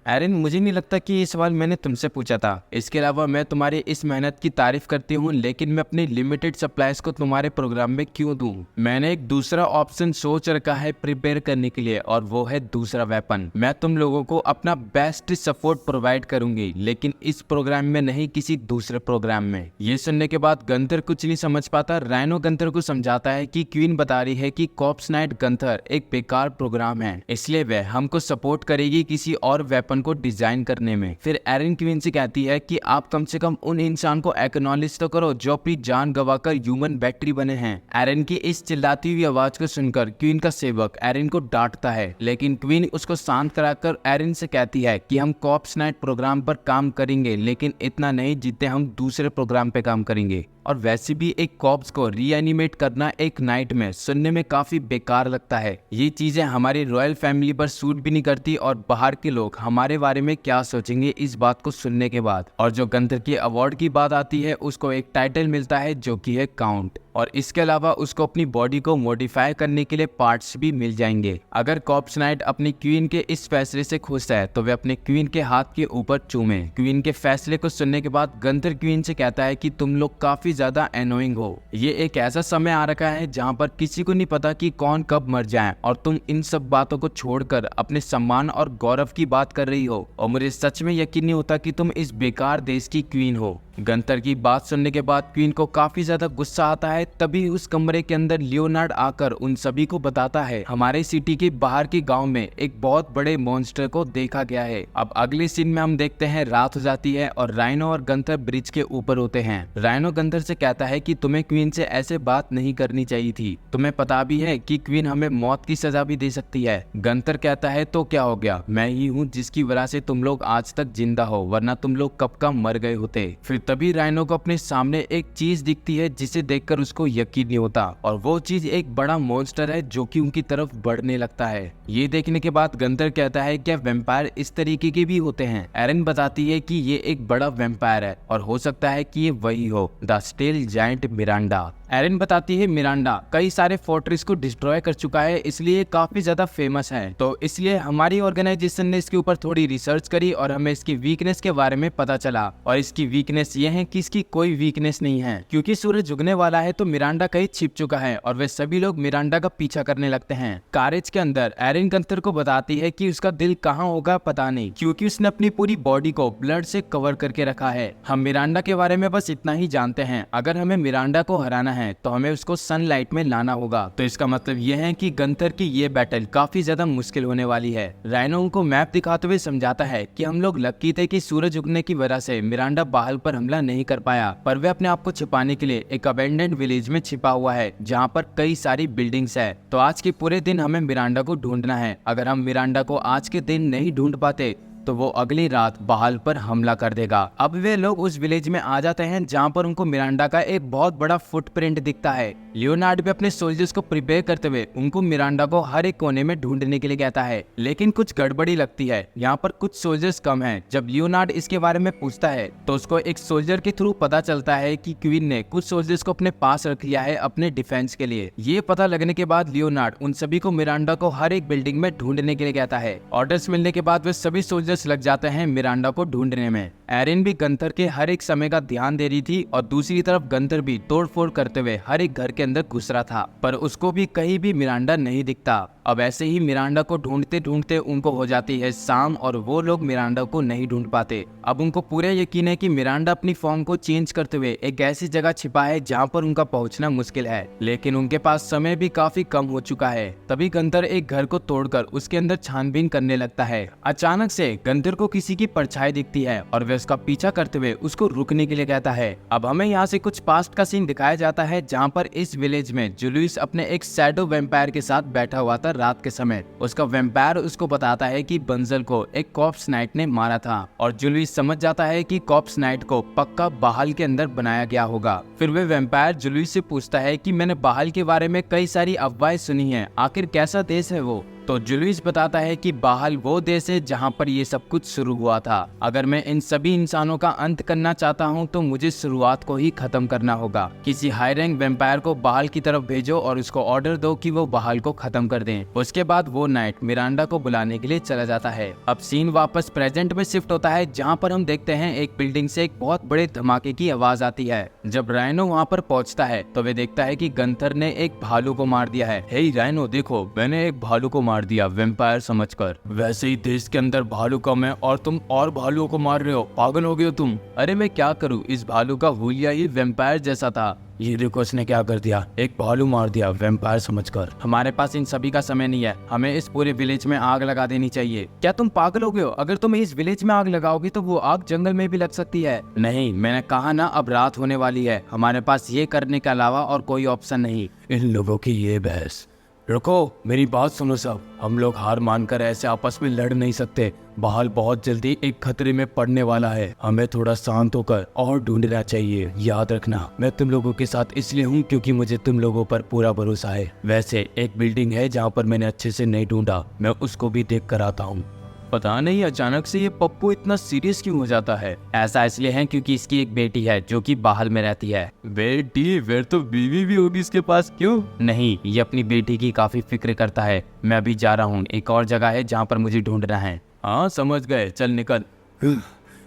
A: एरिन मुझे नहीं लगता कि ये सवाल मैंने तुमसे पूछा था। इसके अलावा मैं तुम्हारी इस मेहनत की तारीफ करती हूँ, लेकिन मैं अपनी लिमिटेड सप्लाईज को तुम्हारे प्रोग्राम में क्यों दूं? मैंने एक दूसरा ऑप्शन सोच रखा है प्रिपेयर करने के लिए, और वो है दूसरा वेपन। मैं तुम लोगों को अपना बेस्ट सपोर्ट प्रोवाइड करूंगी, लेकिन इस प्रोग्राम में नहीं, किसी दूसरे प्रोग्राम में। ये सुनने के बाद गंथर कुछ नहीं समझ पाता। राइनो गंथर को समझाता है कि क्वीन बता रही है कि कॉर्प्स नाइट गंथर एक बेकार प्रोग्राम है, इसलिए वह हमको सपोर्ट करेगी किसी और वेपन को डिजाइन करने में। फिर एरिन क्वीन से कहती है कि आप कम से कम उन इंसान को एक्नॉलेज तो करो जो अपनी जान गवाकर ह्यूमन बैटरी बने हैं। एरिन की इस चिल्लाती हुई आवाज को सुनकर क्वीन का सेवक एरिन को डांटता है, लेकिन क्वीन उसको शांत कराकर एरिन से कहती है कि हम कॉर्प्स नाइट प्रोग्राम पर काम करेंगे, लेकिन इतना नहीं जितने हम दूसरे प्रोग्राम पे काम करेंगे। और वैसे भी एक कॉर्प्स को रीएनिमेट करना एक नाइट में सुनने में काफी बेकार लगता है। ये चीजें हमारी रॉयल फैमिली पर सूट भी नहीं करती, और बाहर के लोग हमारे बारे में क्या सोचेंगे इस बात को सुनने के बाद। और जो गंथर के अवार्ड की बात आती है, उसको एक टाइटल मिलता है जो कि है काउंट, और इसके अलावा उसको अपनी बॉडी को मॉडिफाई करने के लिए पार्ट्स भी मिल जाएंगे। अगर कॉर्प्स नाइट अपनी क्वीन के इस फैसले से खुश है तो वे अपने क्वीन के हाथ के ऊपर चूमे। क्वीन के फैसले को सुनने के बाद गंथर क्वीन से कहता है कि तुम लोग काफी ज्यादा एनोइंग हो। ये एक ऐसा समय आ रखा है जहाँ पर किसी को नहीं पता कि कौन कब मर जाए, और तुम इन सब बातों को छोड़कर अपने सम्मान और गौरव की बात कर रही हो, और मुझे सच में यकीन नहीं होता कि तुम इस बेकार देश की क्वीन हो। गंथर की बात सुनने के बाद क्वीन को काफी ज्यादा गुस्सा आता है। तभी उस कमरे के अंदर लियोनार्ड आकर उन सभी को बताता है हमारे सिटी के बाहर के गांव में एक बहुत बड़े मॉन्स्टर को देखा गया है। अब अगले सीन में हम देखते हैं रात हो जाती है और राइनो और गंथर ब्रिज के ऊपर होते हैं। राइनो गंथर से कहता है कि तुम्हें क्वीन से ऐसे बात नहीं करनी चाहिए थी, तुम्हें पता भी है कि क्वीन हमें मौत की सजा भी दे सकती है। गंथर कहता है तो क्या हो गया, मैं ही हूँ जिसकी वजह से तुम लोग आज तक जिंदा हो, वरना तुम लोग कब का मर गए होते। फिर तभी राइनो को अपने सामने एक चीज दिखती है जिसे देखकर उसको यकीन नहीं होता, और वो चीज एक बड़ा मॉन्स्टर है जो कि उनकी तरफ बढ़ने लगता है। ये देखने के बाद गंथर कहता है क्या वैम्पायर इस तरीके के भी होते हैं। एरिन बताती है कि ये एक बड़ा वैम्पायर है और हो सकता है कि ये वही हो, the steel giant Miranda. Erin बताती है मिरांडा कई सारे फोर्ट्रेस को डिस्ट्रॉय कर चुका है, इसलिए काफी ज्यादा फेमस है। तो इसलिए हमारी ऑर्गेनाइजेशन ने इसके ऊपर थोड़ी रिसर्च करी और हमें इसकी वीकनेस के बारे में पता चला, और इसकी वीकनेस ये है कि इसकी कोई वीकनेस नहीं है, क्योंकि सूरज उगने वाला है तो मिरांडा कहीं छिप चुका है और वे सभी लोग मिरांडा का पीछा करने लगते हैं। कारेज के अंदर एरिन गंथर को बताती है कि उसका दिल कहाँ होगा पता नहीं, क्योंकि उसने अपनी पूरी बॉडी को ब्लड से कवर करके रखा है। हम मिरांडा के बारे में बस इतना ही जानते हैं, अगर हमें मिरांडा को हराना है तो हमें उसको सनलाइट में लाना होगा। तो इसका मतलब यह है कि गंथर की ये बैटल काफी ज्यादा मुश्किल होने वाली है। राइनो उनको मैप दिखाते हुए समझाता है कि हम लोग लकी थे कि सूरज उगने की वजह से मिरांडा बाहल पर हमला नहीं कर पाया, पर वे अपने आप को छिपाने के लिए एक अबेंडेंड विलेज में छिपा हुआ है जहाँ पर कई सारी बिल्डिंग्स है। तो आज के पूरे दिन हमें मिरांडा को ढूंढना है। अगर हम मिरांडा को आज के दिन नहीं ढूंढ पाते तो वो अगली रात बहाल पर हमला कर देगा। अब वे लोग उस विलेज में आ जाते हैं जहाँ पर उनको मिरांडा का एक बहुत बड़ा फुटप्रिंट दिखता है। लियोनार्ड भी अपने सोल्जर्स को प्रिपेयर करते हुए उनको मिरांडा को हर एक कोने में ढूंढने के लिए कहता है, लेकिन कुछ गड़बड़ी लगती है। यहाँ पर कुछ सोल्जर्स कम हैं। जब लियोनार्ड इसके बारे में पूछता है तो उसको एक सोल्जर के थ्रू पता चलता है कि क्वीन ने कुछ सोल्जर्स को अपने पास रख लिया है अपने डिफेंस के लिए। ये पता लगने के बाद लियोनार्ड उन सभी को मिरांडा को हर एक बिल्डिंग में ढूंढने के लिए कहता है। ऑर्डर्स मिलने के बाद वे सभी सोल्जर्स लग जाते हैं मिरांडा को ढूंढने में। एरिन भी गंथर के हर एक समय का ध्यान दे रही थी और दूसरी तरफ गंथर भी तोड़फोड़ करते हुए हर एक घर के अंदर घुस रहा था, पर उसको भी कहीं भी मिरांडा नहीं दिखता। अब ऐसे ही मिरांडा को ढूंढते ढूंढते उनको हो जाती है शाम और वो लोग मिरांडा को नहीं ढूंढ पाते। अब उनको पूरा यकीन है कि मिरांडा अपनी फॉर्म को चेंज करते हुए एक ऐसी जगह छिपा है जहाँ पर उनका पहुंचना मुश्किल है, लेकिन उनके पास समय भी काफी कम हो चुका है। तभी गंथर एक घर को तोड़कर उसके अंदर छानबीन करने लगता है। अचानक से गंथर को किसी की परछाई दिखती है और वे उसका पीछा करते हुए उसको रुकने के लिए कहता है। अब हमें यहाँ से कुछ पास्ट का सीन दिखाया जाता है जहाँ पर इस विलेज में जुलियस अपने एक शैडो वैम्पायर के साथ बैठा हुआ था रात के समय। उसका वैम्पायर उसको बताता है कि बंजल को एक कॉर्प्स नाइट ने मारा था और जुलियस समझ जाता है कि कॉर्प्स नाइट को पक्का बहाल के अंदर बनाया गया होगा। फिर वे वैम्पायर जुलियस से पूछता है कि मैंने बहाल के बारे में कई सारी अफवाहें सुनी है, आखिर कैसा देश है वो। तो जुलियस बताता है कि बहाल वो देश है जहाँ पर ये सब कुछ शुरू हुआ था। अगर मैं इन सभी इंसानों का अंत करना चाहता हूँ तो मुझे शुरुआत को ही खत्म करना होगा। किसी हाई रैंक वैम्पायर को बहाल की तरफ भेजो और उसको ऑर्डर दो कि वो बहाल को खत्म कर दें। उसके बाद वो नाइट मिरांडा को बुलाने के लिए चला जाता है। अब सीन वापस प्रेजेंट में शिफ्ट होता है जहाँ पर हम देखते हैं एक बिल्डिंग से एक बहुत बड़े धमाके की आवाज आती है। जब राइनो वहाँ पर पहुँचता है तो वे देखता है कि गंथर ने एक भालू को मार दिया है। हे राइनो देखो, मैंने एक भालू को मार दिया वैम्पायर समझकर। वैसे ही देश के अंदर भालू कम है और तुम और भालुओं को मार रहे हो, पागल हो गए हो तुम। अरे मैं क्या करूं, इस भालू का हुलिया ही वैम्पायर जैसा था। ये देखो इसने क्या कर दिया, एक भालू मार दिया वैम्पायर समझकर। हमारे पास इन सभी का समय नहीं है, हमें इस पूरे विलेज में आग लगा देनी चाहिए। क्या तुम पागल हो गए हो? अगर तुम इस विलेज में आग लगाओगे तो वो आग जंगल में भी लग सकती है। नहीं, मैंने कहा ना अब रात होने वाली है, हमारे पास ये करने के अलावा और कोई ऑप्शन नहीं। इन लोगों की ये बहस। रुको, मेरी बात सुनो सब, हम लोग हार मानकर ऐसे आपस में लड़ नहीं सकते। बहाल बहुत जल्दी एक खतरे में पड़ने वाला है, हमें थोड़ा शांत होकर और ढूंढना चाहिए। याद रखना, मैं तुम लोगों के साथ इसलिए हूँ क्योंकि मुझे तुम लोगों पर पूरा भरोसा है। वैसे एक बिल्डिंग है जहाँ पर मैंने अच्छे से नहीं ढूंढा, मैं उसको भी देख कर आता हूँ। पता नहीं अचानक से ये पप्पू इतना सीरियस क्यों हो जाता है। ऐसा इसलिए है क्योंकि इसकी एक बेटी है जो कि बाहर में रहती है। बेटी? फिर तो बीवी भी होगी इसके पास। क्यों? नहीं, ये अपनी बेटी की काफी फिक्र करता है। मैं अभी जा रहा हूँ, एक और जगह है जहाँ पर मुझे ढूंढना है। हाँ समझ गए, चल निकल।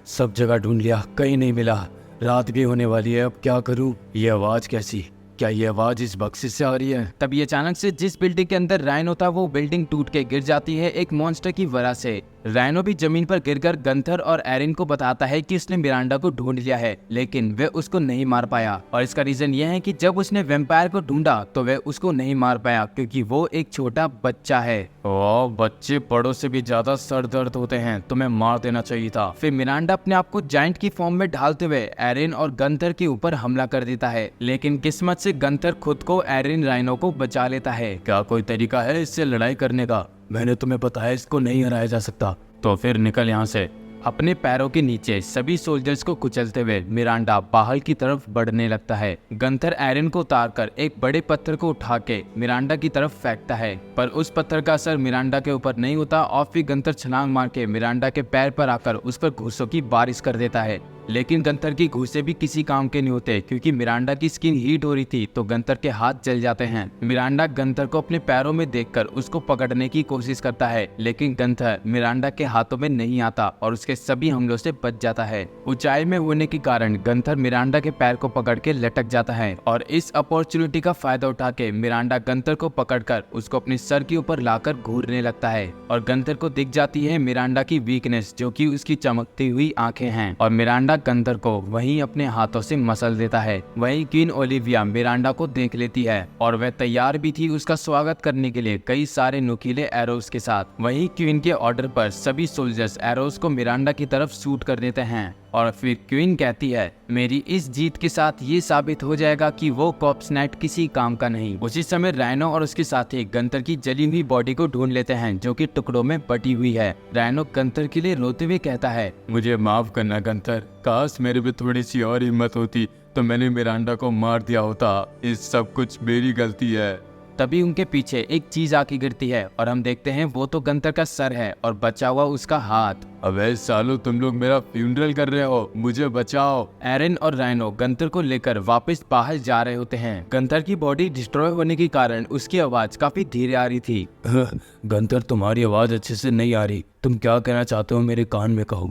A: सब जगह ढूंढ लिया, कहीं नहीं मिला। रात भी होने वाली है, अब क्या करूँ? ये आवाज कैसी? क्या ये आवाज इस बक्से से आ रही है? तभी अचानक से जिस बिल्डिंग के अंदर राइनो था वो बिल्डिंग टूट के गिर जाती है एक मॉन्स्टर की वजह से। राइनो भी जमीन पर गिरकर गंथर और एरिन को बताता है कि उसने मिरांडा को ढूंढ लिया है, लेकिन वे उसको नहीं मार पाया। और इसका रीजन यह है कि जब उसने वैम्पायर को ढूंढा तो वे उसको नहीं मार पाया क्योंकि वो एक छोटा बच्चा है। ओह, बच्चे बड़ों से भी ज्यादा सर दर्द होते हैं, तुम्हें मार देना चाहिए था। फिर मिरांडा अपने आप को जायंट की फॉर्म में ढालते हुए एरिन और गंथर के ऊपर हमला कर देता है, लेकिन किस्मत से गंथर खुद को एरिन राइनो को बचा लेता है। क्या कोई तरीका है इससे लड़ाई करने का? मैंने तुम्हें बताया इसको नहीं हराया जा सकता। तो फिर निकल यहाँ से। अपने पैरों के नीचे सभी सोल्जर्स को कुचलते हुए मिरांडा बाहर की तरफ बढ़ने लगता है। गंथर एरन को उतारकर एक बड़े पत्थर को उठा के मिरांडा की तरफ फेंकता है, पर उस पत्थर का असर मिरांडा के ऊपर नहीं होता और फिर गंथर छलांग मार के मिरांडा के पैर पर आकर उस पर घूंसों की बारिश कर देता है। लेकिन गंथर की घूंसे भी किसी काम के नहीं होते, क्योंकि मिरांडा की स्किन हीट हो रही थी तो गंथर के हाथ जल जाते हैं। मिरांडा गंथर को अपने पैरों में देखकर उसको पकड़ने की कोशिश करता है, लेकिन गंथर मिरांडा के हाथों में नहीं आता और उसके सभी हमलों से बच जाता है। ऊंचाई में होने के कारण गंथर मिरांडा के पैर को पकड़ के लटक जाता है और इस अपॉर्चुनिटी का फायदा उठा के मिरांडा गंथर को पकड़कर उसको अपने सर के ऊपर लाकर घूरने लगता है और गंथर को दिख जाती है मिरांडा की वीकनेस, जो कि उसकी चमकती हुई आंखें हैं, और मिरांडा गंथर को वहीं अपने हाथों से मसल देता है। वहीं क्वीन ओलिविया मिरांडा को देख लेती है और वह तैयार भी थी उसका स्वागत करने के लिए कई सारे नुकीले एरोस के साथ। वहीं क्वीन के ऑर्डर पर सभी सोल्जर्स एरोस को मिरांडा की तरफ शूट कर देते हैं और फिर क्वीन कहती है, मेरी इस जीत के साथ ये साबित हो जाएगा कि वो कॉर्प्स नाइट किसी काम का नहीं। उसी समय राइनो और उसके साथी गंथर की जली हुई बॉडी को ढूंढ लेते हैं, जो कि टुकड़ों में बटी हुई है। राइनो गंथर के लिए रोते हुए कहता है,
C: मुझे माफ करना गंथर, काश मेरे पे थोड़ी सी और हिम्मत होती तो मैंने मिरांडा को मार दिया होता। इस सब कुछ मेरी गलती है।
A: तभी उनके पीछे एक चीज आके गिरती है और हम देखते हैं वो तो गंथर का सर है और बचा हुआ उसका हाथ।
C: अबे सालो, तुम लोग मेरा फ्यूनरल कर रहे हो, मुझे बचाओ।
A: एरन और राइनो गंथर को लेकर वापस बाहर जा रहे होते हैं। गंथर की बॉडी डिस्ट्रॉय होने के कारण उसकी आवाज काफी धीरे आ रही थी।
C: गंथर, तुम्हारी आवाज अच्छे से नहीं आ रही, तुम क्या कहना चाहते हो मेरे कान में कहो।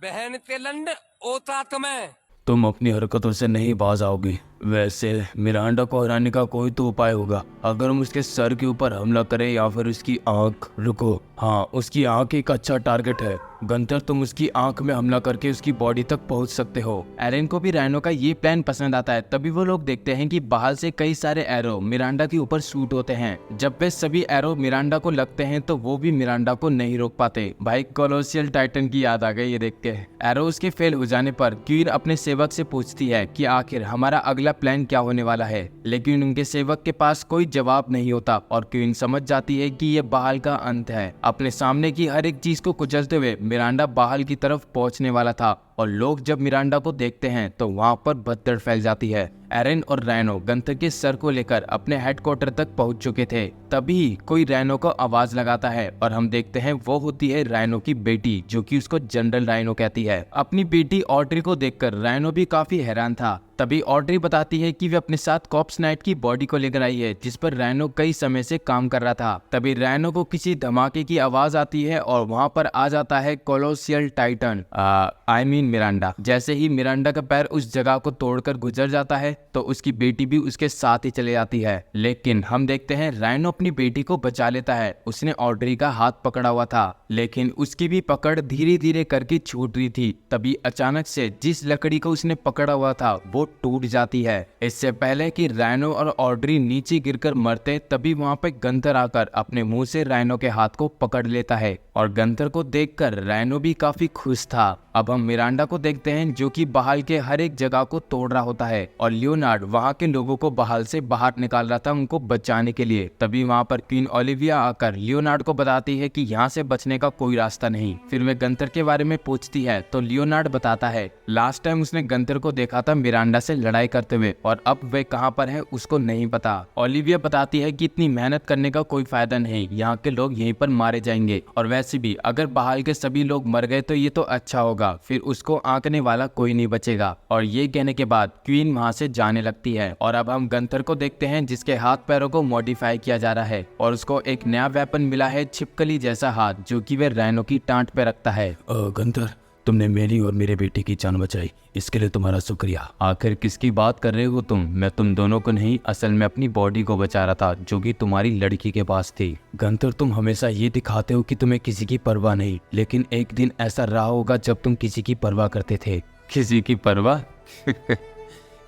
D: बहन तेलंड ओता तुम्हें।
C: तुम अपनी हरकतों से नहीं बाज आओगी। वैसे मिरांडा को हराने का कोई तो उपाय होगा। अगर हम उसके सर के ऊपर हमला करें या फिर उसकी आंख। रुको, हाँ, उसकी आंख एक अच्छा टारगेट है। गंथर, तुम उसकी आंख में हमला करके उसकी बॉडी तक पहुंच सकते हो।
A: एरन को भी राइनो का ये प्लान पसंद आता है। तभी वो लोग देखते हैं कि बाहर से कई सारे एरो मिरांडा के ऊपर शूट होते हैं। जब वे सभी एरो मिरांडा को लगते हैं तो वो भी मिरांडा को नहीं रोक पाते। भाई कोलोसियल टाइटन की याद आ गई ये देख के। एरो उसके फेल हो जाने पर क्वीन अपने सेवक से पूछती है कि आखिर हमारा अगला प्लान क्या होने वाला है, लेकिन उनके सेवक के पास कोई जवाब नहीं होता और क्वीन समझ जाती है कि ये बहाल का अंत है। अपने सामने की हर एक चीज को कुचलते हुए मिरांडा बहाल की तरफ पहुंचने वाला था और लोग जब मिरांडा को देखते हैं तो वहां पर भगदड़ फैल जाती है। एरन और राइनो गंथर के सर को लेकर अपने हेडक्वार्टर तक पहुंच चुके थे। तभी कोई राइनो को आवाज लगाता है और हम देखते हैं वो होती है राइनो की बेटी, जो कि उसको जनरल राइनो कहती है। अपनी बेटी ऑड्री को देखकर राइनो भी काफी हैरान था। तभी ऑड्री बताती है कि वे अपने साथ कॉर्प्स नाइट की बॉडी को लेकर आई है, जिस पर राइनो कई समय से काम कर रहा था। तभी राइनो को किसी धमाके की आवाज आती है और वहां पर आ जाता है कोलोसियल टाइटन, आई मीन मिरांडा। जैसे ही मिरांडा का पैर उस जगह को तोड़कर गुजर जाता है तो उसकी बेटी भी उसके साथ ही चले जाती है। लेकिन हम देखते हैं राइनो अपनी बेटी को बचा लेता है। उसने ऑड्री का हाथ पकड़ा हुआ था, लेकिन उसकी भी पकड़ धीरे धीरे करके छूट रही थी। तभी अचानक से जिस लकड़ी को उसने पकड़ा हुआ था वो टूट जाती है। इससे पहले कि राइनो और ऑड्री नीचे गिरकर मरते, तभी वहां पे गंथर आकर अपने मुंह से राइनो के हाथ को पकड़ लेता है और गंथर को देखकर राइनो भी काफी खुश था। अब हम मिरांडा को देखते हैं, जो कि बहाल के हर एक जगह को तोड़ रहा होता है और लियोनार्ड वहां के लोगों को बहाल से बाहर निकाल रहा था उनको बचाने के लिए। तभी वहां पर क्वीन ओलिविया आकर लियोनार्ड को बताती है कि यहाँ से बचने का कोई रास्ता नहीं। फिर वे गंथर के बारे में पूछती है तो लियोनार्ड बताता है लास्ट टाइम उसने गंथर को देखा था मिरांडा से लड़ाई करते हुए और अब वे कहाँ पर है उसको नहीं पता। ओलिविया बताती है कि इतनी मेहनत करने का कोई फायदा नहीं, यहाँ के लोग यहीं पर मारे जाएंगे और वैसे भी अगर बहाल के सभी लोग मर गए तो ये तो अच्छा होगा, फिर उसको आंकने वाला कोई नहीं बचेगा। और ये कहने के बाद क्वीन वहां से जाने लगती है और अब हम गंथर को देखते हैं, जिसके हाथ पैरों को मॉडिफाई किया जा रहा है और उसको एक नया वेपन मिला है, छिपकली जैसा हाथ, जो कि वे राइनो की टांट पे रखता है।
C: गंथर, तुमने मेरी और मेरे बेटे की जान बचाई, इसके लिए तुम्हारा शुक्रिया।
B: आखिर किसकी बात कर रहे हो तुम? मैं तुम दोनों को नहीं, असल में अपनी बॉडी को बचा रहा था, जो कि तुम्हारी लड़की के पास थी।
C: गंथर, तुम हमेशा ये दिखाते हो कि तुम्हें किसी की परवाह नहीं, लेकिन एक दिन ऐसा रहा होगा जब तुम किसी की परवाह करते थे।
B: किसी की परवाह?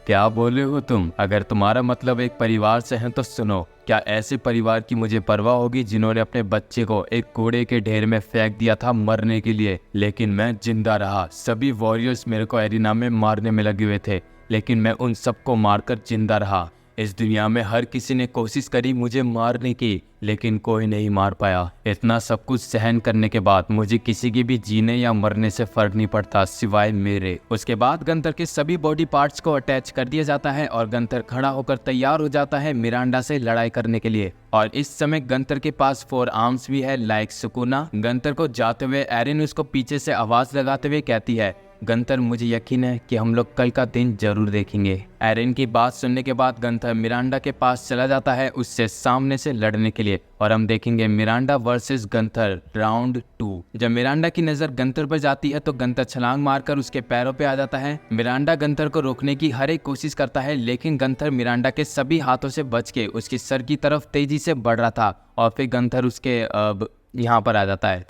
B: क्या बोले हो तुम? अगर तुम्हारा मतलब एक परिवार से है तो सुनो, क्या ऐसे परिवार की मुझे परवाह होगी जिन्होंने अपने बच्चे को एक कूड़े के ढेर में फेंक दिया था मरने के लिए, लेकिन मैं जिंदा रहा। सभी वॉरियर्स मेरे को एरिना में मारने में लगे हुए थे, लेकिन मैं उन सबको मारकर जिंदा रहा।
C: इस दुनिया में हर किसी ने कोशिश करी मुझे मारने की, लेकिन कोई नहीं मार पाया। इतना सब कुछ सहन करने के बाद मुझे किसी की भी जीने या मरने से फर्क नहीं पड़ता सिवाय मेरे। उसके बाद गंतर के सभी बॉडी पार्ट्स को अटैच कर दिया जाता है और गंतर खड़ा होकर तैयार हो जाता है मिरांडा से लड़ाई करने के लिए। और इस समय गंतर के पास 4 आर्म्स भी है लाइक सुकुना। गंतर को जाते हुए एरिन उसको पीछे से आवाज लगाते हुए कहती है, गंतर मुझे यकीन है कि हम लोग कल का दिन जरूर देखेंगे। एरिन की बात सुनने के बाद गंतर मिरांडा के पास चला जाता है उससे सामने से लड़ने के लिए और हम देखेंगे मिरांडा वर्सेस गंतर राउंड 2। जब मिरांडा की नजर गंतर पर जाती है तो गंतर छलांग मारकर उसके पैरों पे आ जाता है। मिरांडा गंतर को रोकने की हर एक कोशिश करता है, लेकिन गंतर मिरांडा के सभी हाथों से बच के उसके सर की तरफ तेजी से बढ़ रहा था और फिर गंतर उसके यहाँ पर आ जाता है।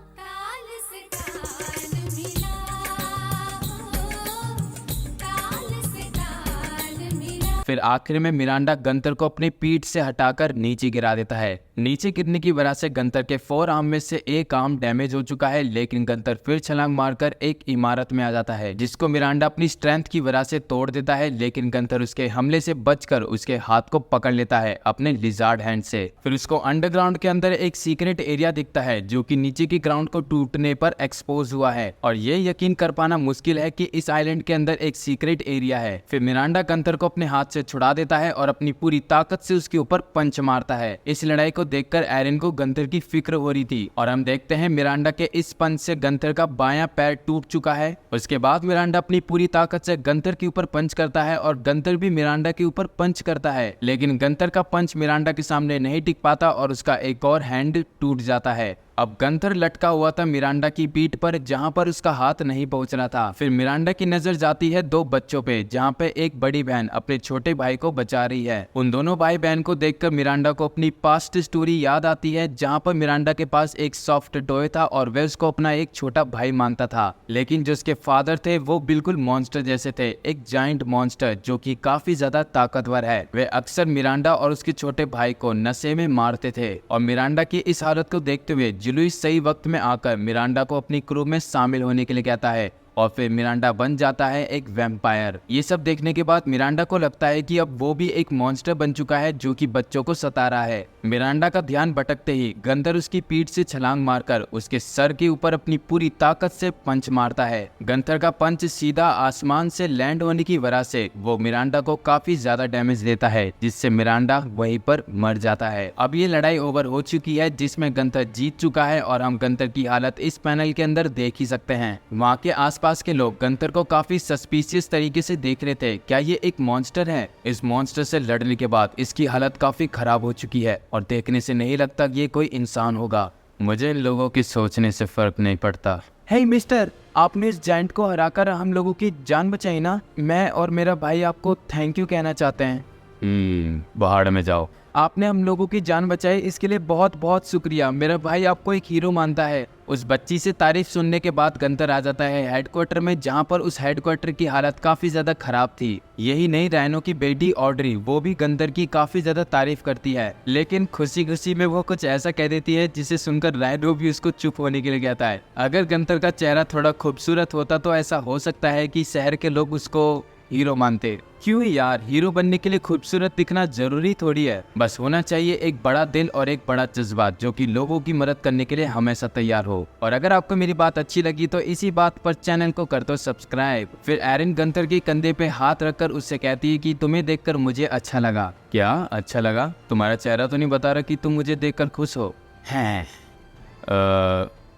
C: फिर आखिर में मिरांडा गंतर को अपनी पीठ से हटाकर नीचे गिरा देता है। नीचे गिरने की वजह से गंतर के 4 आर्म में से एक आर्म डैमेज हो चुका है, लेकिन गंतर फिर छलांग मारकर एक इमारत में आ जाता है जिसको मिरांडा अपनी स्ट्रेंथ की वजह से तोड़ देता है, लेकिन गंतर उसके हमले से बचकर उसके हाथ को पकड़ लेता है अपने लिजार्ड हैंड से। फिर उसको अंडरग्राउंड के अंदर एक सीक्रेट एरिया दिखता है जो कि नीचे की ग्राउंड को टूटने पर एक्सपोज हुआ है और ये यकीन कर पाना मुश्किल है कि इस आइलैंड के अंदर एक सीक्रेट एरिया है। फिर मिरांडा गंतर को अपने हाथ से छुड़ा देता है और अपनी पूरी ताकत से उसके ऊपर पंच मारता है। इस लड़ाई को देखकर एरिन को गंतर की फिक्र हो रही थी और हम देखते हैं मिरांडा के इस पंच से गंतर का बायां पैर टूट चुका है। उसके बाद मिरांडा अपनी पूरी ताकत से गंतर के ऊपर पंच करता है और गंतर भी मिरांडा के ऊपर पंच करता है, लेकिन गंतर का पंच मिरांडा के सामने नहीं टिक पाता और उसका एक और हैंड टूट जाता है। अब गंतर लटका हुआ था मिरांडा की पीठ पर जहां पर उसका हाथ नहीं पहुंच रहा था। फिर मिरांडा की नजर जाती है 2 बच्चों पे जहां पे एक बड़ी बहन अपने छोटे भाई को बचा रही है। उन दोनों भाई बहन को देखकर मिरांडा को अपनी पास्ट स्टोरी याद आती है जहां पर मिरांडा के पास एक सॉफ्ट टॉय था और वह उसको अपना एक छोटा भाई मानता था, लेकिन जो उसके फादर थे वो बिल्कुल मॉन्स्टर जैसे थे, एक जाइंट मॉन्स्टर जो कि काफी ज्यादा ताकतवर है। वे अक्सर मिरांडा और उसके छोटे भाई को नशे में मारते थे और मिरांडा की इस हालत को देखते हुए जुलूस सही वक्त में आकर मिरांडा को अपनी क्रू में शामिल होने के लिए कहता है और फिर मिरांडा बन जाता है एक वैम्पायर। ये सब देखने के बाद मिरांडा को लगता है कि अब वो भी एक मॉन्स्टर बन चुका है जो कि बच्चों को सता रहा है। मिरांडा का ध्यान भटकते ही गंतर उसकी पीठ से छलांग मारकर उसके सर के ऊपर अपनी पूरी ताकत से पंच मारता है। गंतर का पंच सीधा आसमान से लैंड होने की वजह से वो मिरांडा को काफी ज्यादा डैमेज देता है, जिससे मिरांडा वहीं पर मर जाता है। अब ये लड़ाई ओवर हो चुकी है जिसमें गंतर जीत चुका है और हम गंतर की हालत इस पैनल के अंदर देख ही सकते हैं। वहाँ के आसपास के लोग गंतर को काफी सस्पिशियस तरीके से देख रहे थे, क्या ये एक मॉन्स्टर है? इस मॉन्स्टर से लड़ने के बाद इसकी हालत काफी खराब हो चुकी है और देखने से नहीं लगता ये कोई इंसान होगा। मुझे इन लोगों की सोचने से फर्क नहीं पड़ता।
A: हे मिस्टर, आपने इस जायंट को हराकर हम लोगों की जान बचाई ना। मैं और मेरा भाई आपको थैंक यू कहना चाहते हैं।
C: बाहर में जाओ।
A: आपने हम लोगों की जान बचाई, इसके लिए बहुत बहुत शुक्रिया। मेरा भाई आपको एक हीरो मानता है। उस बच्ची से तारीफ सुनने के बाद गंतर आ जाता है हेडक्वार्टर में, जहां पर उस हेडक्वार्टर की हालत काफी ज्यादा खराब थी। यही नहीं, रैनो की बेटी ऑड्री वो भी गंतर की काफी ज्यादा तारीफ करती है, लेकिन खुशी खुशी में वो कुछ ऐसा कह देती है जिसे सुनकर रैनो भी उसको चुप होने के लिए कहता है। अगर गंतर का चेहरा थोड़ा खूबसूरत होता तो ऐसा हो सकता है कि शहर के लोग उसको हीरो मानते। क्यों यार, हीरो बनने के लिए खूबसूरत दिखना जरूरी थोड़ी है, बस होना चाहिए एक बड़ा दिल और एक बड़ा जज्बात जो कि लोगों की मदद करने के लिए हमेशा तैयार हो। और अगर आपको मेरी बात अच्छी लगी तो इसी बात पर चैनल को कर दो सब्सक्राइब। फिर एरिन गंतर के कंधे पे हाथ रखकर उससे कहती है कि तुम्हें देखकर मुझे अच्छा लगा।
C: क्या अच्छा लगा? तुम्हारा चेहरा तो नहीं बता रहा कि तुम मुझे देखकर खुश हो।
A: हैं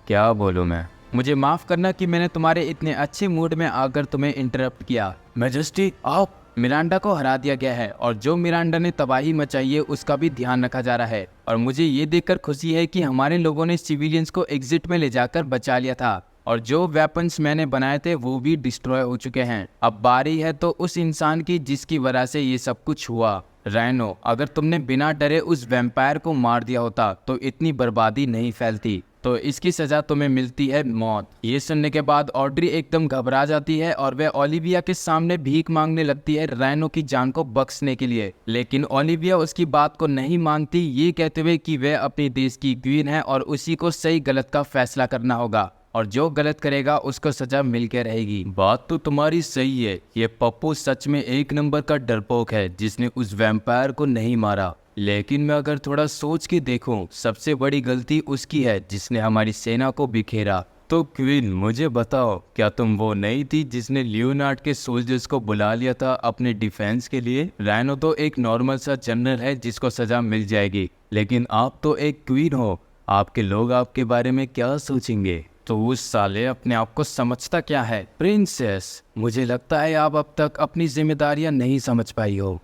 C: क्या बोलूं मैं?
A: मुझे माफ करना कि मैंने तुम्हारे इतने अच्छे मूड में आकर तुम्हें इंटरप्ट किया।
C: मैजेस्टी आप।
A: मिरांडा को हरा दिया गया है और जो मिरांडा ने तबाही मचाई है उसका भी ध्यान रखा जा रहा है। और मुझे ये देखकर खुशी है कि हमारे लोगों ने सिविलियंस को एग्जिट में ले जाकर बचा लिया था और जो वेपन्स मैंने बनाए थे वो भी डिस्ट्रॉय हो चुके हैं। अब बारी है तो उस इंसान की जिसकी वजह से ये सब कुछ हुआ। रैनो, अगर तुमने बिना डरे उस वैम्पायर को मार दिया होता तो इतनी बर्बादी नहीं फैलती, तो इसकी सजा तुम्हें मिलती है मौत। ये सुनने के बाद ऑड्री एकदम घबरा जाती है और वह ओलिविया के सामने भीख मांगने लगती है रैनो की जान को बख्शने के लिए, लेकिन ओलिविया उसकी बात को नहीं मानती, ये कहते हुए कि वह अपने देश की क्वीन है और उसी को सही गलत का फैसला करना होगा। और जो गलत करेगा उसको सजा मिल के रहेगी।
C: बात तो तुम्हारी सही है, ये पप्पू सच में एक नंबर का डरपोक है जिसने उस वैम्पायर को नहीं मारा। लेकिन मैं अगर थोड़ा सोच के देखूं, सबसे बड़ी गलती उसकी है जिसने हमारी सेना को बिखेरा। तो क्वीन मुझे बताओ, क्या तुम वो नहीं थी जिसने लियोनार्ड के सोल्जर्स को बुला लिया था अपने डिफेंस के लिए? राइनो तो एक नॉर्मल सा जनरल है जिसको सजा मिल जाएगी, लेकिन आप तो एक क्वीन हो, आपके लोग आपके बारे में क्या सोचेंगे?
A: तो उस साले अपने आप को समझता क्या है?
C: प्रिंसेस, मुझे लगता है आप अब तक अपनी जिम्मेदारियां नहीं समझ पाई हो।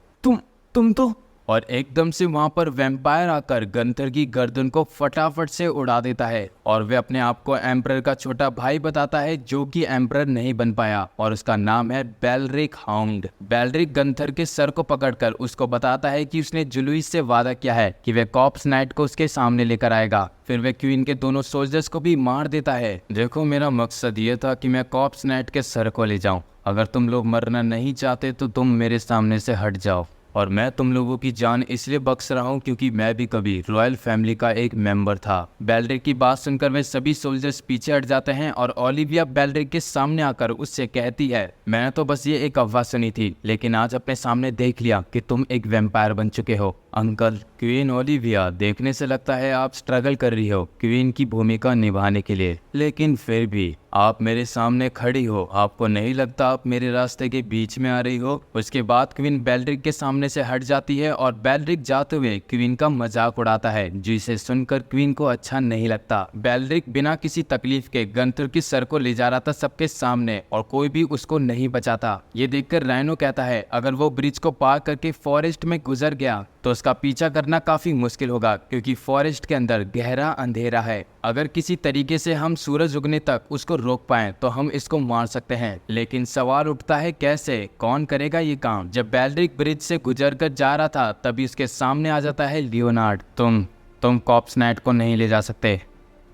A: तुम तो
C: और एकदम से वहां पर वैम्पायर आकर गंथर की गर्दन को फटाफट से उड़ा देता है और वे अपने आप को एम्परर का छोटा भाई बताता है जो कि एम्परर नहीं बन पाया, और उसका नाम है बेलरिक हाउंड। बेलरिक गंथर के सर को पकड़कर उसको बताता है कि उसने जुलूइस से वादा किया है कि वे कॉप्स नाइट को उसके सामने लेकर आएगा। फिर वे क्वीन के दोनों सोल्जर्स को भी मार देता है। देखो, मेरा मकसद ये था कि मैं कॉप्स नाइट के सर को ले जाऊं। अगर तुम लोग मरना नहीं चाहते तो तुम मेरे सामने से हट जाओ। और मैं तुम लोगों की जान इसलिए बख्श रहा हूँ क्योंकि मैं भी कभी रॉयल फैमिली का एक मेंबर था। बेलरिक की बात सुनकर वे सभी सोल्जर्स पीछे हट जाते हैं और ओलिविया बेलरिक के सामने आकर उससे कहती है, मैंने तो बस ये एक अफवाह सुनी थी, लेकिन आज अपने सामने देख लिया कि तुम एक वैम्पायर बन चुके हो। अंकल, क्वीन ओलिविया, देखने से लगता है आप स्ट्रगल कर रही हो क्वीन की भूमिका निभाने के लिए, लेकिन फिर भी आप मेरे सामने खड़ी हो। आपको नहीं लगता आप मेरे रास्ते के बीच में आ रही हो? उसके बाद क्वीन बेलरिक के सामने से हट जाती है और बेलरिक जाते हुए क्वीन का मजाक उड़ाता है, जिसे सुनकर क्वीन को अच्छा नहीं लगता। बेलरिक बिना किसी तकलीफ के गंथर की सर को ले जा रहा था सबके सामने और कोई भी उसको नहीं बचाता। ये देखकर राइनो कहता है अगर वो ब्रिज को पार करके फॉरेस्ट में गुजर गया तो उसका पीछा करना काफी मुश्किल होगा, क्योंकि फॉरेस्ट के अंदर गहरा अंधेरा है। अगर किसी तरीके से हम सूरज उगने तक उसको रोक पाएं तो हम इसको मार सकते हैं, लेकिन सवाल उठता है कैसे, कौन करेगा ये काम? जब बेलरिक ब्रिज से गुजर कर जा रहा था तभी उसके सामने आ जाता है लियोनार्ड। तुम कॉप्स नाइट को नहीं ले जा सकते।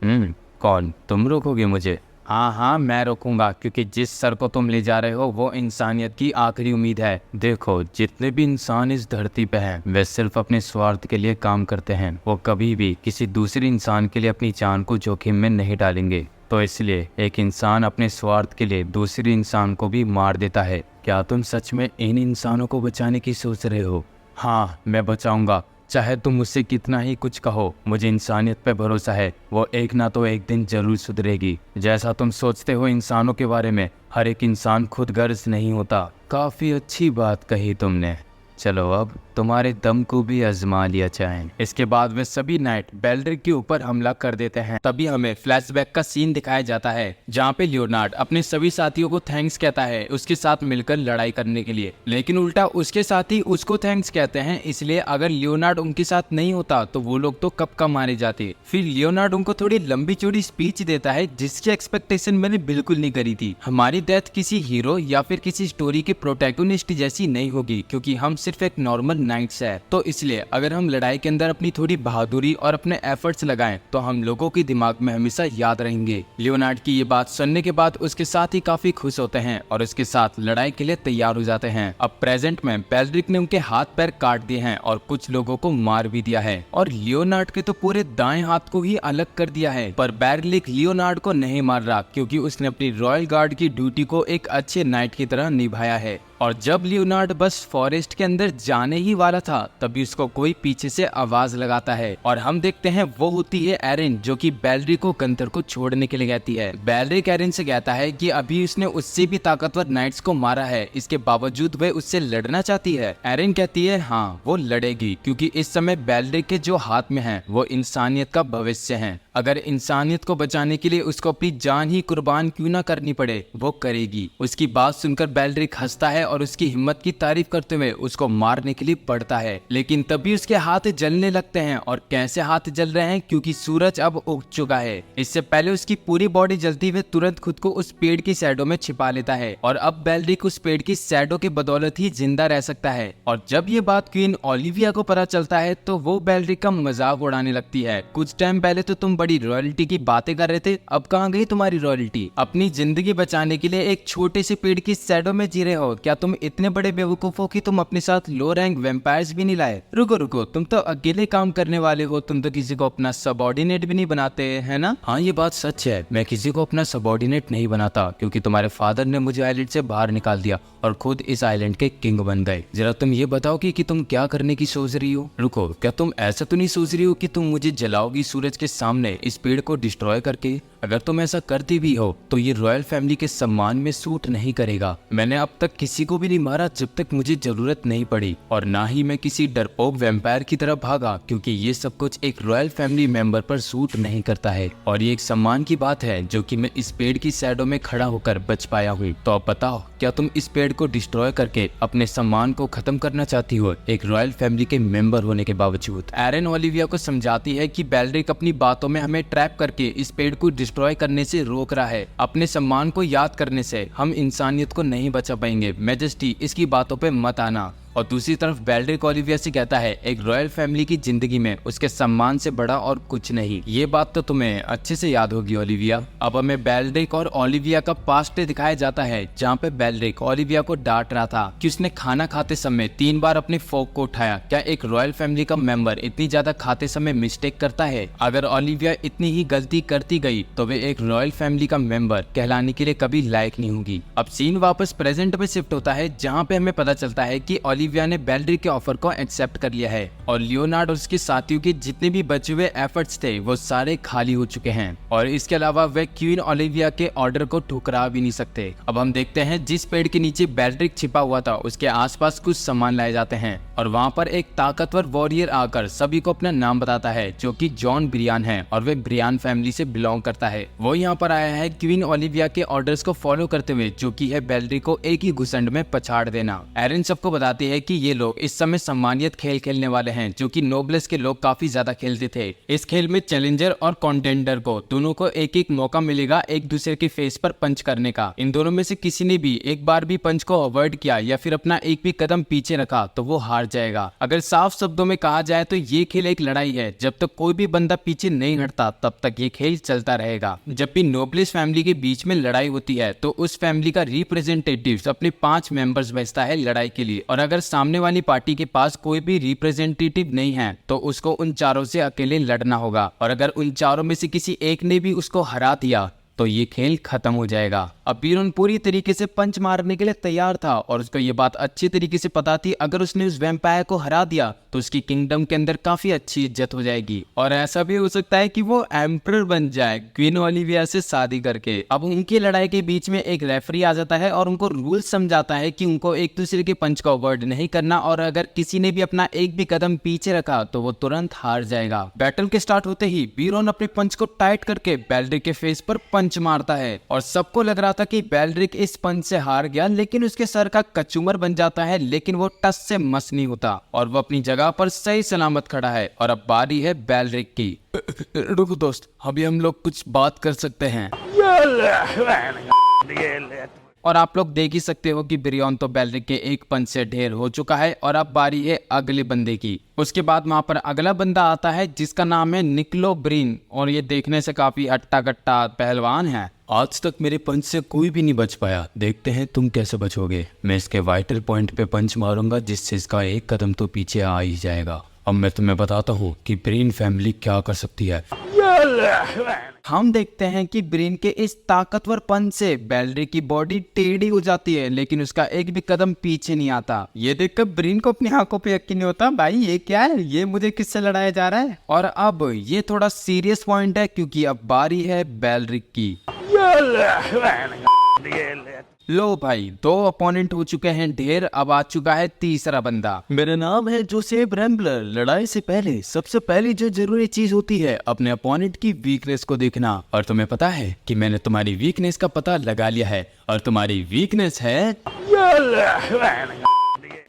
C: कौन? तुम रोकोगे मुझे? हाँ, मैं रोकूंगा, क्योंकि जिस सर को तुम ले जा रहे हो वो इंसानियत की आखिरी उम्मीद है। देखो, जितने भी इंसान इस धरती पे हैं वे सिर्फ अपने स्वार्थ के लिए काम करते हैं। वो कभी भी किसी दूसरे इंसान के लिए अपनी जान को जोखिम में नहीं डालेंगे। तो इसलिए एक इंसान अपने स्वार्थ के लिए दूसरे इंसान को भी मार देता है। क्या तुम सच में इन इंसानों को बचाने की सोच रहे हो? हाँ, मैं बचाऊंगा, चाहे तुम मुझसे कितना ही कुछ कहो। मुझे इंसानियत पे भरोसा है, वो एक ना तो एक दिन जरूर सुधरेगी। जैसा तुम सोचते हो इंसानों के बारे में, हर एक इंसान खुद गर्ज नहीं होता। काफी अच्छी बात कही तुमने। चलो अब तुम्हारे दम को भी आजमा लिया जाए।
A: इसके बाद वे सभी नाइट बेलरिक के ऊपर हमला कर देते हैं। तभी हमें फ्लैशबैक का सीन दिखाया जाता है जहाँ पे लियोनार्ड अपने सभी साथियों को थैंक्स कहता है उसके साथ मिलकर लड़ाई करने के लिए, लेकिन उल्टा उसके साथी उसको थैंक्स कहते हैं। इसलिए अगर लियोनार्ड उनके साथ नहीं होता तो वो लोग तो कब का मारे जाते। फिर लियोनार्ड उनको थोड़ी लंबी चौड़ी स्पीच देता है जिसकी एक्सपेक्टेशन मैंने बिल्कुल नहीं करी थी। हमारी डेथ किसी हीरो या फिर किसी स्टोरी के प्रोटैगोनिस्ट जैसी नहीं होगी, क्योंकि हम सिर्फ एक नॉर्मल नाइट्स है। तो इसलिए अगर हम लड़ाई के अंदर अपनी थोड़ी बहादुरी और अपने एफर्ट्स लगाएं तो हम लोगों के दिमाग में हमेशा याद रहेंगे। लियोनार्ड की ये बात सुनने के बाद उसके साथ ही काफी खुश होते हैं और उसके साथ लड़ाई के लिए तैयार हो जाते हैं। अब प्रेजेंट में बेलरिक ने उनके हाथ पैर काट दिए हैं और कुछ लोगों को मार भी दिया है, और लियोनार्ड के तो पूरे दाएं हाथ को ही अलग कर दिया है। पर बेलरिक लियोनार्ड को नहीं मार रहा, क्योंकि उसने अपनी रॉयल गार्ड की ड्यूटी को एक अच्छे नाइट की तरह निभाया है। और जब लियोनार्ड बस फॉरेस्ट के अंदर जाने ही वाला था तभी उसको कोई पीछे से आवाज लगाता है और हम देखते हैं वो होती है एरिन, जो कि बेलरिक को गंथर को छोड़ने के लिए कहती है। बेलरिक एरिन से कहता है कि अभी उसने उससे भी ताकतवर नाइट्स को मारा है, इसके बावजूद वह उससे लड़ना चाहती है। एरिन कहती है हाँ वो लड़ेगी, क्योंकि इस समय बेलरिक के जो हाथ में है वो इंसानियत का भविष्य है। अगर इंसानियत को बचाने के लिए उसको अपनी जान ही कुर्बान क्यों ना करनी पड़े, वो करेगी। उसकी बात सुनकर बेलरिक हंसता है और उसकी हिम्मत की तारीफ करते हुए उसको मारने के लिए पड़ता है, लेकिन तभी उसके हाथ जलने लगते हैं। और कैसे हाथ जल रहे हैं? क्योंकि सूरज अब उग चुका है। इससे पहले उसकी पूरी बॉडी जलती हुए तुरंत खुद को उस पेड़ की शैडो में छिपा लेता है और अब बेलरिक उस पेड़ की शैडो के बदौलत ही जिंदा रह सकता है। और जब ये बात क्वीन ओलिविया को पता चलता है तो वो बेलरिक का मजाक उड़ाने लगती है। कुछ टाइम पहले तो तुम बड़ी रॉयल्टी की बातें कर रहे थे, अब कहाँ गई तुम्हारी रॉयल्टी? अपनी जिंदगी बचाने के लिए एक छोटे से पेड़ की शैडो में जी रहे हो क्या तुम इतने बड़े बेवकूफ हो कि तुम अपने साथ लो रैंक वैम्पायर्स भी नहीं लाए? रुको रुको, तुम तो अकेले काम करने वाले हो, तुम तो किसी को अपना सबऑर्डिनेट भी नहीं बनाते, है ना?
C: हाँ ये बात सच है, मैं किसी को अपना सबऑर्डिनेट नहीं बनाता, क्योंकि तुम्हारे फादर ने मुझे आइलैंड से बाहर निकाल दिया और खुद इस आइलैंड के किंग बन गए। जरा तुम ये बताओ कि तुम क्या करने की सोच रही हो? रुको, क्या तुम ऐसा तो नहीं सोच रही हो कि तुम मुझे जलाओगी सूरज के सामने इस पेड़ को डिस्ट्रॉय करके? अगर तुम ऐसा करती भी हो तो ये रॉयल फैमिली के सम्मान में सूट नहीं करेगा। मैंने अब तक किसी को भी नहीं मारा जब तक मुझे जरूरत नहीं पड़ी, और ना ही मैं किसी डरपोक वैम्पायर की तरफ भागा, क्योंकि ये सब कुछ एक रॉयल फैमिली मेंबर पर सूट नहीं करता है। और ये एक सम्मान की बात है जो कि मैं इस पेड़ की शैडो में खड़ा होकर बच पाया हूँ। तो अब बताओ, क्या तुम इस पेड़ को डिस्ट्रॉय करके अपने सम्मान को खत्म करना चाहती हो, एक रॉयल फैमिली के मेंबर होने के बावजूद? एरन ओलिविया को समझाती है कि बेल्ड्रिक अपनी बातों में हमें ट्रैप करके इस पेड़ को डिस्ट्रॉय करने से रोक रहा है। अपने सम्मान को याद करने से हम इंसानियत को नहीं बचा पाएंगे। मैजेस्टी, इसकी बातों पे मत आना। और दूसरी तरफ बेल्ड्रिक ओलिविया से कहता है, एक रॉयल फैमिली की जिंदगी में उसके सम्मान से बड़ा और कुछ नहीं। ये बात तो तुम्हें अच्छे से याद होगी ओलिविया। अब हमें बेल्ड्रिक और ओलिविया का पास्ट दिखाया जाता है, जहाँ पे बेल्ड्रिक ओलिविया को डांट रहा था कि उसने खाना खाते समय 3 बार अपने फोक को उठाया। क्या एक रॉयल फैमिली का मेंबर इतनी ज्यादा खाते समय मिस्टेक करता है? अगर ओलिविया इतनी ही गलती करती गई तो वे एक रॉयल फैमिली का मेंबर कहलाने के लिए कभी लायक नहीं होगी। अब सीन वापस प्रेजेंट में शिफ्ट होता है, जहाँ पे हमें पता चलता है कि ओलिविया ने बेल्ड्रिक के ऑफर को एक्सेप्ट कर लिया है, और लियोनार्ड और उसके साथियों के जितने भी बचे हुए एफर्ट्स थे वो सारे खाली हो चुके हैं, और इसके अलावा वे क्वीन ओलिविया के ऑर्डर को ठुकरा भी नहीं सकते। अब हम देखते हैं जिस पेड़ के नीचे बेल्ड्रिक छिपा हुआ था उसके आसपास कुछ सामान लाए जाते हैं, और वहाँ पर एक ताकतवर वॉरियर आकर सभी को अपना नाम बताता है, जो कि जॉन ब्रियान है, और वे ब्रियान फैमिली से बिलोंग करता है। वो यहाँ पर आया है क्वीन ओलिविया के ऑर्डर्स को फॉलो करते हुए, जो कि है बेल्ड्रिक को एक ही घुसंड में पछाड़ देना। एरन सबको बताती है कि ये लोग इस समय सम्मानित खेल खेलने वाले हैं, जो कि नोब्लेस के लोग काफी ज्यादा खेलते थे। इस खेल में चैलेंजर और कॉन्टेंडर को दोनों को एक एक मौका मिलेगा एक दूसरे के फेस पर पंच करने का। इन दोनों में से किसी ने भी एक बार भी पंच को अवॉइड किया या फिर अपना एक भी कदम पीछे रखा तो वो हार जाएगा। अगर साफ शब्दों में कहा जाए तो ये खेल एक लड़ाई है। जब तक कोई भी बंदा पीछे नहीं हटता तब तक ये खेल चलता रहेगा। जब भी नोब्लेस फैमिली के बीच में लड़ाई होती है तो उस फैमिली का रिप्रेजेंटेटिव अपने 5 मेंबर्स भेजता है लड़ाई के लिए, और अगर सामने वाली पार्टी के पास कोई भी रिप्रेजेंटेटिव नहीं है तो उसको उन चारों से अकेले लड़ना होगा, और अगर उन चारों में से किसी एक ने भी उसको हरा दिया तो ये खेल खत्म हो जाएगा। अब बीरन पूरी तरीके से पंच मारने के लिए तैयार था, और उसको ये बात अच्छी तरीके से पता थी अगर उसने उस वैम्पायर को हरा दिया तो उसकी किंगडम के अंदर काफी अच्छी इज्जत हो जाएगी, और ऐसा भी हो सकता है कि वो एम्परर बन जाए क्वीन ओलिविया से शादी करके। अब उनकी लड़ाई के बीच में एक रेफरी आ जाता है और उनको रूल समझाता है कि उनको एक दूसरे के पंच को अवॉइड नहीं करना, और अगर किसी ने भी अपना एक भी कदम पीछे रखा तो वो तुरंत हार जाएगा। बैटल के स्टार्ट होते ही बीरन अपने पंच को टाइट करके बेल्ड्रिक के फेस पर पंच मारता है, और सबको लग रहा था कि बेल्ड्रिक इस पंच से हार गया, लेकिन उसके सर का कचूमर बन जाता है, लेकिन वो टस से मस नहीं होता और वो अपनी जगह पर सही सलामत खड़ा है। और अब बारी है बेल्ड्रिक की। रुको दोस्त, अभी हम लोग कुछ बात कर सकते हैं।
A: और आप लोग देख ही सकते हो कि ब्रियन तो बेल्ड्रिक के एक पंच से ढेर हो चुका है, और अब बारी है अगले बंदे की। उसके बाद वहां पर अगला बंदा आता है जिसका नाम है निकलो ब्रीन, और ये देखने से काफी हट्टा कट्टा पहलवान है।
C: आज तक मेरे पंच से कोई भी नहीं बच पाया, देखते हैं तुम कैसे बचोगे। मैं इसके वाइटल पॉइंट पे पंच मारूंगा जिससे इसका एक कदम तो पीछे आ ही जाएगा। अब मैं तुम्हें बताता हूँ कि ब्रेन फैमिली क्या कर सकती है।
A: हम देखते हैं कि ब्रेन के इस ताकतवर पंच से बेल्ड्रिक की बॉडी टेढ़ी हो जाती है, लेकिन उसका एक भी कदम पीछे नहीं आता। ये देखकर ब्रेन को अपनी आंखों पे यकीन नहीं होता, भाई ये क्या है, ये मुझे किससे लड़ाया जा रहा है। और अब ये थोड़ा सीरियस पॉइंट है क्योंकि अब बारी है बेल्ड्रिक की। लो भाई, 2 अपोनेंट हो चुके हैं ढेर, अब आ चुका है तीसरा बंदा।
C: मेरा नाम है जोसेफ रैम्बलर। लड़ाई से पहले सबसे पहली जो जरूरी चीज होती है अपने अपोनेंट की वीकनेस को देखना, और तुम्हें पता है कि मैंने तुम्हारी वीकनेस का पता लगा लिया है, और तुम्हारी वीकनेस है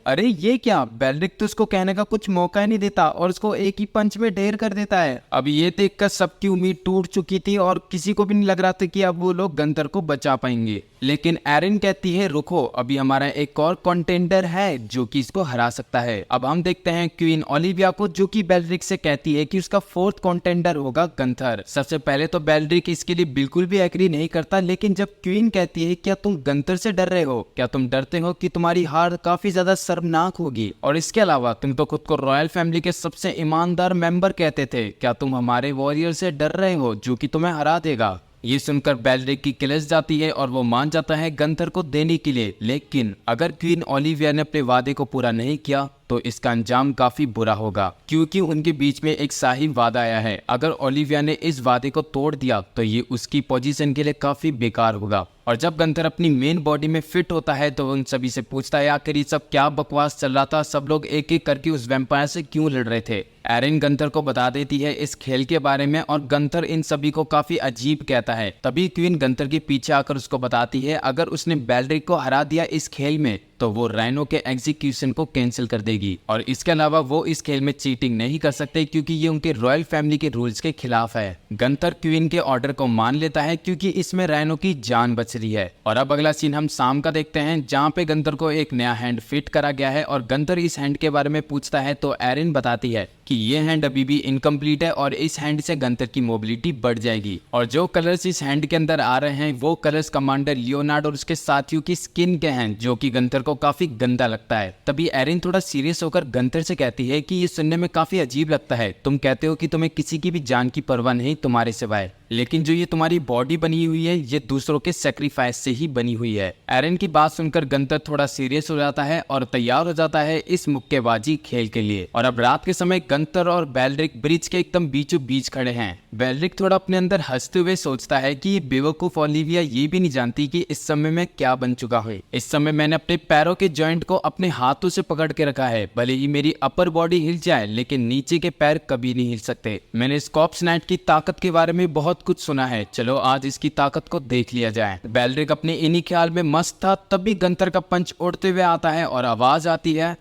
A: अरे ये क्या, बेल्ड्रिक तो उसको कहने का कुछ मौका ही नहीं देता और उसको एक ही पंच में ढेर कर देता है। अब ये देखकर सबकी उम्मीद टूट चुकी थी और किसी को भी नहीं लग रहा था कि अब वो लोग गंतर को बचा पाएंगे। लेकिन एरिन कहती है रुको, अभी हमारा एक और कंटेंडर है जो कि इसको हरा सकता है। अब हम देखते हैं क्वीन ओलिविया को, जो कि बेल्ड्रिक से कहती है कि उसका फोर्थ कंटेंडर होगा गंथर। सबसे पहले तो बेल्ड्रिक इसके लिए बिल्कुल भी एग्री नहीं करता, लेकिन जब क्वीन कहती है क्या तुम गंथर से डर रहे हो, क्या तुम डरते हो कि तुम्हारी हार काफी ज्यादा शर्मनाक होगी, और इसके अलावा तुम तो खुद को रॉयल फैमिली के सबसे ईमानदार मेंबर कहते थे, क्या तुम हमारे वॉरियर से डर रहे हो जो कि तुम्हें हरा देगा। ये सुनकर बेल्ड्रिक की किलस जाती है और वो मान जाता है गंथर को देने के लिए। लेकिन अगर क्वीन ओलिविया ने अपने वादे को पूरा नहीं किया तो इसका अंजाम काफी बुरा होगा, क्योंकि उनके बीच में एक शाही वादा आया है। अगर ओलिविया ने इस वादे को तोड़ दिया तो ये उसकी पोजीशन के लिए काफी बेकार होगा। और जब गंथर अपनी मेन बॉडी में फिट होता है तो वो उन सभी से पूछता है आखिर ये सब क्या बकवास चल रहा था, सब लोग एक एक करके उस वैम्पायर से क्यों लड़ रहे थे। एरिन गंथर को बता देती है इस खेल के बारे में और गंथर इन सभी को काफी अजीब कहता है। तभी क्वीन गंथर के पीछे आकर उसको बताती है अगर उसने बेल्ड्रिक को हरा दिया इस खेल में तो वो राइनो के एग्जीक्यूशन को कैंसिल कर देगी, और इसके अलावा वो इस खेल में चीटिंग नहीं कर सकते क्योंकि ये उनके रॉयल फैमिली के रूल्स के खिलाफ है। गंथर क्वीन के ऑर्डर को मान लेता है क्योंकि इसमें राइनो की जान बच रही है। और अब अगला सीन हम शाम का देखते हैं जहाँ पे गंथर को एक नया हैंड फिट करा गया है और गंथर इस हैंड के बारे में पूछता है तो एरिन बताती है कि ये हैंड अभी भी इनकम्प्लीट है और इस हैंड से गंथर की मोबिलिटी बढ़ जाएगी, और जो कलर्स इस हैंड के अंदर आ रहे हैं वो कलर्स कमांडर लियोनार्ड और उसके साथियों की स्किन के हैं, जो कि गंथर को काफी गंदा लगता है। तभी एरिन थोड़ा सीरियस होकर गंथर से कहती है कि ये सुनने में काफी अजीब लगता है, तुम कहते हो कि तुम्हें किसी की भी जान की परवाह नहीं तुम्हारे सिवाय, लेकिन जो ये तुम्हारी बॉडी बनी हुई है ये दूसरों के सेक्रीफाइस से ही बनी हुई है। एरिन की बात सुनकर गंथर थोड़ा सीरियस हो जाता है और तैयार हो जाता है इस मुक्केबाजी खेल के लिए। और अब रात के समय गंथर और बेल्ड्रिक ब्रिज के एकदम बीचों बीच खड़े हैं। बेल्ड्रिक थोड़ा अपने अंदर हंसते हुए सोचता है कि ये बेवकूफ ओलिविया ये भी नहीं जानती कि इस समय में क्या बन चुका है। इस समय मैंने अपने पैरों के जॉइंट को अपने हाथों से पकड़ के रखा है, भले ही मेरी अपर बॉडी हिल जाए लेकिन नीचे के पैर कभी नहीं हिल सकते। मैंने स्कॉप्स नाइट की ताकत के बारे में बहुत कुछ सुना है, चलो आज इसकी ताकत को देख लिया जाए। बेल्ड्रिक अपने इन्हीं ख्याल में मस्त था, तभी गंथर का पंच उड़ते हुए आता है और आवाज आती है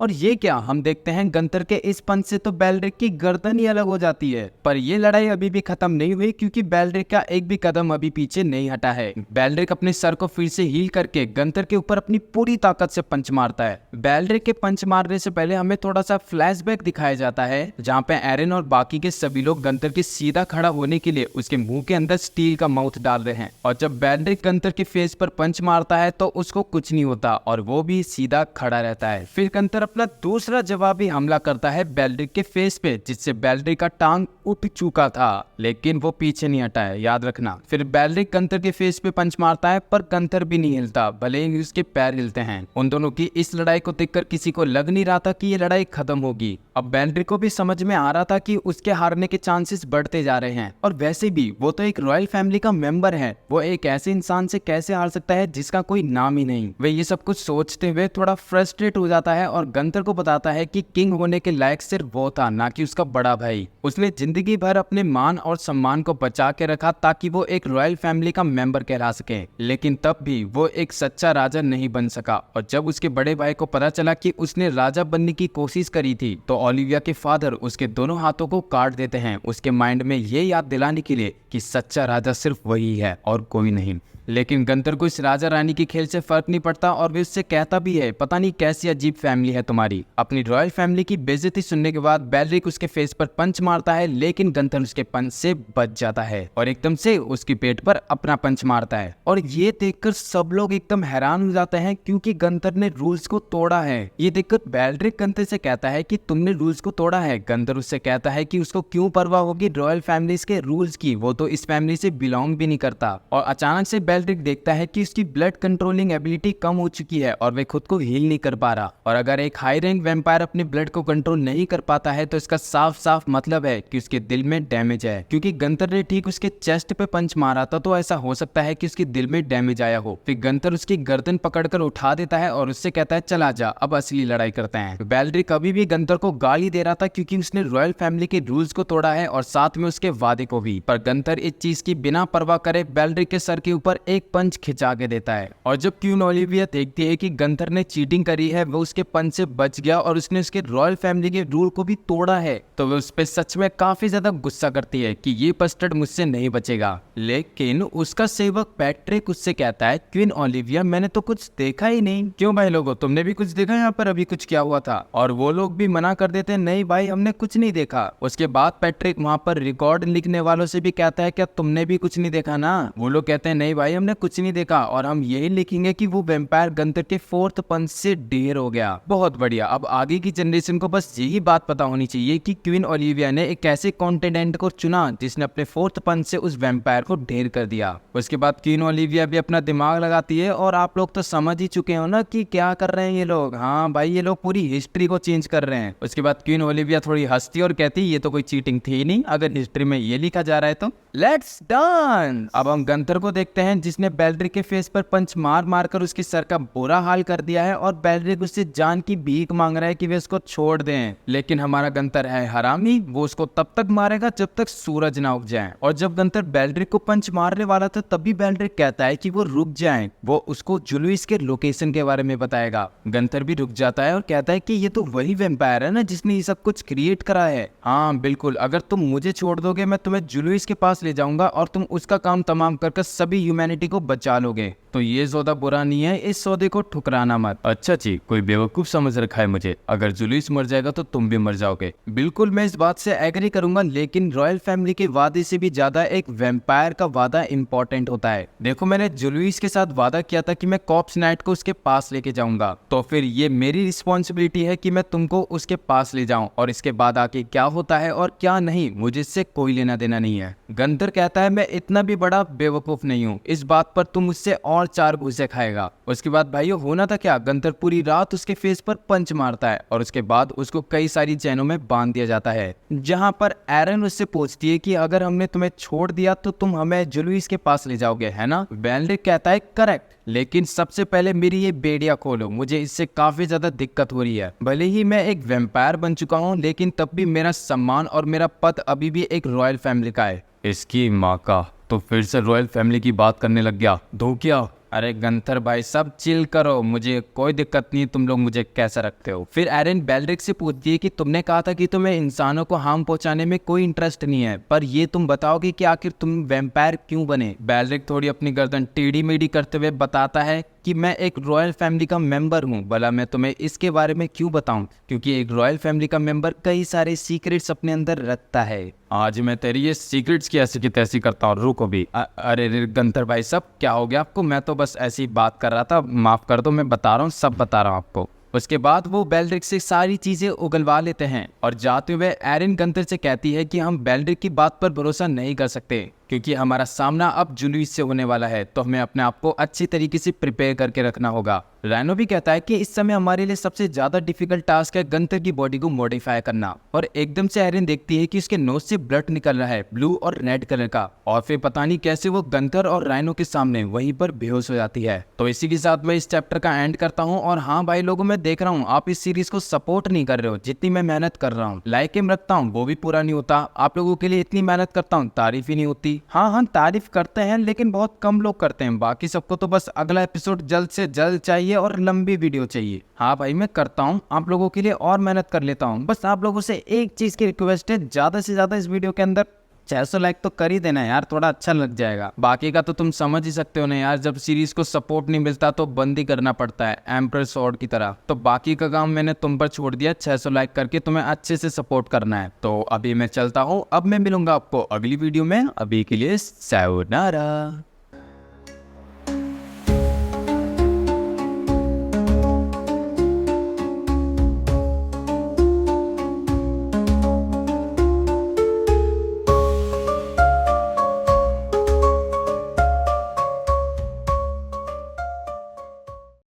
A: और ये क्या, हम देखते हैं गंथर के इस पंच से तो बेल्ड्रिक की गर्दन ही अलग हो जाती है। पर ये लड़ाई अभी भी खत्म नहीं हुई क्योंकि बेल्ड्रिक का एक भी कदम अभी पीछे नहीं हटा है। बेल्ड्रिक अपने सर को फिर से हील करके गंथर के ऊपर अपनी पूरी ताकत से पंच मारता है। बेल्ड्रिक के पंच मारने से पहले हमें थोड़ा सा फ्लैशबैक दिखाया जाता है जहाँ पे एरिन और बाकी के सभी लोग गंथर के सीधा खड़ा होने के लिए उसके मुंह के अंदर स्टील का माउथ डाल रहे हैं, और जब बेल्ड्रिक गंथर के फेस पर पंच मारता है तो उसको कुछ नहीं होता और वो भी सीधा खड़ा रहता है। फिर गंथर अपना दूसरा जवाबी हमला करता है बेल्ड्रिक के फेस पे, जिससे बेल्ड्रिक का टांग उठ चुका था लेकिन वो पीछे नहीं हटा है, याद रखना। फिर बेल्ड्रिक गंथर के फेस पे पंच मारता है पर गंथर भी नहीं हिलता, भले ही उसके पैर हिलते हैं। उन दोनों की इस लड़ाई को देखकर किसी को लग नहीं रहा था कि ये लड़ाई खत्म होगी। अब बेल्ड्रिक को भी समझ में आ रहा था कि उसके हारने के चांसेस बढ़ते जा रहे हैं, और वैसे भी वो तो एक रॉयल फैमिली का मेंबर है, वो एक ऐसे इंसान से कैसे हार सकता है जिसका कोई नाम ही नहीं। वे ये सब कुछ सोचते हुए थोड़ा फ्रस्ट्रेट हो जाता है और गंथर को बताता है कि किंग होने के लायक सिर्फ वो था, ना कि उसका बड़ा भाई। उसने जिंदगी भर अपने मान और सम्मान को बचा के रखा ताकि वो एक रॉयल फैमिली का मेंबर कहला सके, लेकिन तब भी वो एक सच्चा राजा नहीं बन सका। और जब उसके बड़े भाई को पता चला कि उसने राजा बनने की कोशिश करी थी तो ओलिविया के फादर उसके दोनों हाथों को काट देते हैं, उसके माइंड में ये याद दिलाने के लिए कि सच्चा राजा सिर्फ वही है और कोई नहीं। लेकिन गंथर को इस राजा रानी के खेल से फर्क नहीं पड़ता और वे उससे कहता भी है पता नहीं कैसी अजीब फैमिली है तुम्हारी। अपनी रॉयल फैमिली की बेइज्जती सुनने के बाद बेल्ड्रिक उसके फेस पर पंच मारता है, लेकिन गंथर उसके पंच से बच जाता है और एकदम से उसकी पेट पर अपना पंच मारता है। और ये देखकर सब लोग एकदम हैरान हो जाते हैं क्योंकि गंथर ने रूल्स को तोड़ा है। ये देखकर बेल्ड्रिक गंथर से कहता है कि तुमने रूल्स को तोड़ा है। गंथर उससे कहता है कि उसको क्यों परवाह होगी रॉयल फैमिलीज के रूल्स की, वो तो इस फैमिली से बिलोंग भी नहीं करता। और अचानक से बेल्ड्रिक देखता है कि उसकी ब्लड कंट्रोलिंग एबिलिटी कम हो चुकी है और वे खुद को हील नहीं कर पा रहा, और अगर एक हाई रैंक वैम्पायर अपने ब्लड को कंट्रोल नहीं कर पाता है तो इसका साफ साफ मतलब है कि उसके दिल में डैमेज है। क्योंकि गंथर ने ठीक उसके चेस्ट पे पंच मारा था तो ऐसा हो सकता है कि उसके दिल में डैमेज आया हो। फिर गंथर उसकी गर्दन पकड़कर उठा देता है और उससे कहता है चला जा, अब असली लड़ाई करते हैं। बेल्ड्रिक अभी भी गंथर को गाली दे रहा था क्योंकि उसने रॉयल फैमिली के रूल्स को तोड़ा है और साथ में उसके वादे को भी, पर गंथर इस चीज की बिना परवाह करे बेल्ड्रिक के सर के ऊपर एक पंच खिंचा के देता है। और जब क्वीन ओलिविया देखती है कि गंथर ने चीटिंग करी है, वो उसके पंच से बच गया और उसने उसके रॉयल फैमिली के रूल को भी तोड़ा है, तो वो उस पर सच में काफी ज्यादा गुस्सा करती है कि ये बस्टर्ड मुझसे नहीं बचेगा। लेकिन उसका सेवक पैट्रिक उससे कहता है, क्वीन ओलिविया मैंने तो कुछ देखा ही नहीं। क्यों भाई लोगों, तुमने भी कुछ देखा यहाँ पर अभी कुछ क्या हुआ था? और वो लोग भी मना कर देते हैं, नहीं भाई हमने कुछ नहीं देखा। उसके बाद पैट्रिक वहाँ पर रिकॉर्ड लिखने वालों से भी कहता है, क्या तुमने भी कुछ नहीं देखा ना? वो लोग कहते हैं नहीं भाई हमने कुछ नहीं देखा, और हम यही लिखेंगे कि वो वैम्पायर गंथर के 4th पंच से ढेर हो गया। बहुत बढ़िया। अब आगे की जनरेशन को बस यही बात पता होनी चाहिए कि क्वीन ओलिविया ने एक ऐसे कॉन्टिनेंट को चुना जिसने अपने 4th पंच से उस वैम्पायर को ढेर कर दिया। उसके बाद क्वीन ओलिविया भी अपना दिमाग लगाती है, और आप लोग तो समझ ही चुके हो ना कि क्या कर रहे हैं ये लोग। हाँ भाई ये लोग पूरी हिस्ट्री को चेंज कर रहे हैं। उसके बाद क्वीन ओलिविया थोड़ी हंसती और कहती ये तो कोई चीटिंग थी ही नहीं, अगर हिस्ट्री में ये लिखा जा रहा है तो लेट्स डांस। अब हम गंथर को देखते हैं जिसने बेल्ड्रिक के फेस पर पंच मार मार कर उसके सर का बुरा हाल कर दिया है, और बेल्ड्रिक उससे जान की भीख मांग रहा है कि वे उसको छोड़ दें। लेकिन हमारा गंथर है हरामी, वो उसको तब तक मारेगा जब तक सूरज ना उग जाए। और जब गंथर बेल्ड्रिक को पंच मारने वाला था तभी बेल्ड्रिक कहता है कि वो रुक जाए, वो उसको जुलुइस के लोकेशन के बारे में बताएगा। गंथर भी रुक जाता है और कहता है कि ये तो वही वैम्पायर है ना जिसने ये सब कुछ क्रिएट करा है। हाँ बिल्कुल, अगर तुम मुझे छोड़ दोगे मैं तुम्हें जुलुइस के पास ले जाऊंगा और तुम उसका काम तमाम कर सभी ह्यूमैनिटी को बचा लोगे। तो ये सौदा बुरा नहीं है, इस सौदे को ठुकराना मत।
C: अच्छा जी, कोई बेवकूफ समझ रखा है मुझे। अगर जुलूस मर जाएगा तो तुम भी मर जाओगे।
A: बिल्कुल मैं इस बात से एग्री करूंगा, लेकिन रॉयल फैमिली के वादे से भी ज्यादा एक वैम्पायर का वादा इंपॉर्टेंट होता है। देखो मैंने जुलुइस के साथ वादा किया था कि मैं कॉर्प्स नाइट को उसके पास लेके जाऊंगा, तो फिर ये मेरी रिस्पॉन्सिबिलिटी है कि मैं तुमको उसके पास ले जाऊं, और इसके बाद आके क्या होता है और क्या नहीं मुझे इससे कोई लेना देना नहीं है। गंथर कहता है मैं इतना भी बड़ा बेवकूफ नहीं हूँ, इस बात पर तुम मुझसे और 4 घूसे खाएगा। उसके बाद भाइयों होना था क्या, गंथर पूरी रात उसके फेस पर पंच मारता है और उसके बाद उसको कई सारी चैनों में बांध दिया जाता है, जहां पर एरन उससे पूछती है कि अगर हमने तुम्हें छोड़ दिया तो तुम हमें जुलुइस के पास ले जाओगे है ना? बेल्ड्रिक कहता है करेक्ट, लेकिन सबसे पहले मेरी ये बेड़िया खोलो, मुझे इससे काफी ज्यादा दिक्कत हो रही है। भले ही मैं एक वैम्पायर बन चुका हूँ, लेकिन तब भी मेरा सम्मान और मेरा पद अभी भी एक रॉयल फैमिली का है।
C: इसकी माँ का, तो फिर से रॉयल फैमिली की बात करने लग गया। दो क्या?
A: अरे गंथर भाई सब चिल करो, मुझे कोई दिक्कत नहीं, तुम लोग मुझे कैसा रखते हो। फिर एरन बेल्ड्रिक से पूछती है कि तुमने कहा था कि तुम्हें इंसानों को हार्म पहुंचाने में कोई इंटरेस्ट नहीं है, पर ये तुम बताओगे कि आखिर तुम वैम्पायर क्यों बने? बेल्ड्रिक थोड़ी अपनी गर्दन टेढ़ी मेढ़ी करते हुए बताता है कि मैं एक रॉयल फैमिली का मेंबर हूँ। भला मैं तुम्हें इसके बारे में क्यों बताऊं, क्योंकि एक रॉयल फैमिली का मेंबर कई सारे सीक्रेट्स अपने अंदर रखता है।
C: आज मैं तेरी ये सीक्रेट्स की ऐसी की तैसी करता हूँ, रुको भी।
A: अरे गंथर भाई सब क्या हो गया आपको? मैं तो बस ऐसी बात कर रहा था, माफ कर दो, मैं बता रहा हूँ, सब बता रहा हूँ आपको। उसके बाद वो बेल्ड्रिक से सारी चीजें उगलवा लेते हैं, और जाते हुए एरन गंथर से कहती है कि हम बेल्ड्रिक की बात पर भरोसा नहीं कर सकते, क्योंकि हमारा सामना अब जुलुइस से होने वाला है, तो हमें अपने आप को अच्छी तरीके से प्रिपेयर करके रखना होगा। राइनो भी कहता है कि इस समय हमारे लिए सबसे ज्यादा डिफिकल्ट टास्क है गंथर की बॉडी को मॉडिफाई करना। और एकदम से एरन देखती है कि उसके नोज से ब्लड निकल रहा है, ब्लू और रेड कलर का, और फिर पता नहीं कैसे वो गंथर और राइनो के सामने वहीं पर बेहोश हो जाती है। तो इसी के साथ मैं इस चैप्टर का एंड करता हूँ। और हाँ भाई लोगों, मैं देख रहा हूँ आप इस सीरीज को सपोर्ट नहीं कर रहे हो जितनी मैं मेहनत कर रहा हूँ। लाइक एम रखता हूँ वो भी पूरा नहीं होता, आप लोगों के लिए इतनी मेहनत करता हूँ तारीफ ही नहीं होती। हाँ तारीफ करते हैं लेकिन बहुत कम लोग करते हैं, बाकी सबको तो बस अगला एपिसोड जल्द से जल्द चाहिए और लंबी वीडियो चाहिए। हाँ भाई मैं करता हूँ आप लोगों के लिए और मेहनत कर लेता हूँ, बस आप लोगों से एक चीज की रिक्वेस्ट है, ज्यादा से ज्यादा इस वीडियो के अंदर 600 लाइक तो कर ही देना यार, थोड़ा अच्छा लग जाएगा। बाकी का तो तुम समझ ही सकते हो ना यार, जब सीरीज को सपोर्ट नहीं मिलता तो बंद ही करना पड़ता है एम्परर स्वॉर्ड की तरह। तो बाकी का काम मैंने तुम पर छोड़ दिया, 600 लाइक करके तुम्हें अच्छे से सपोर्ट करना है। तो अभी मैं चलता हूँ, अब मैं मिलूंगा आपको अगली वीडियो में, अभी के लिए सायोनारा।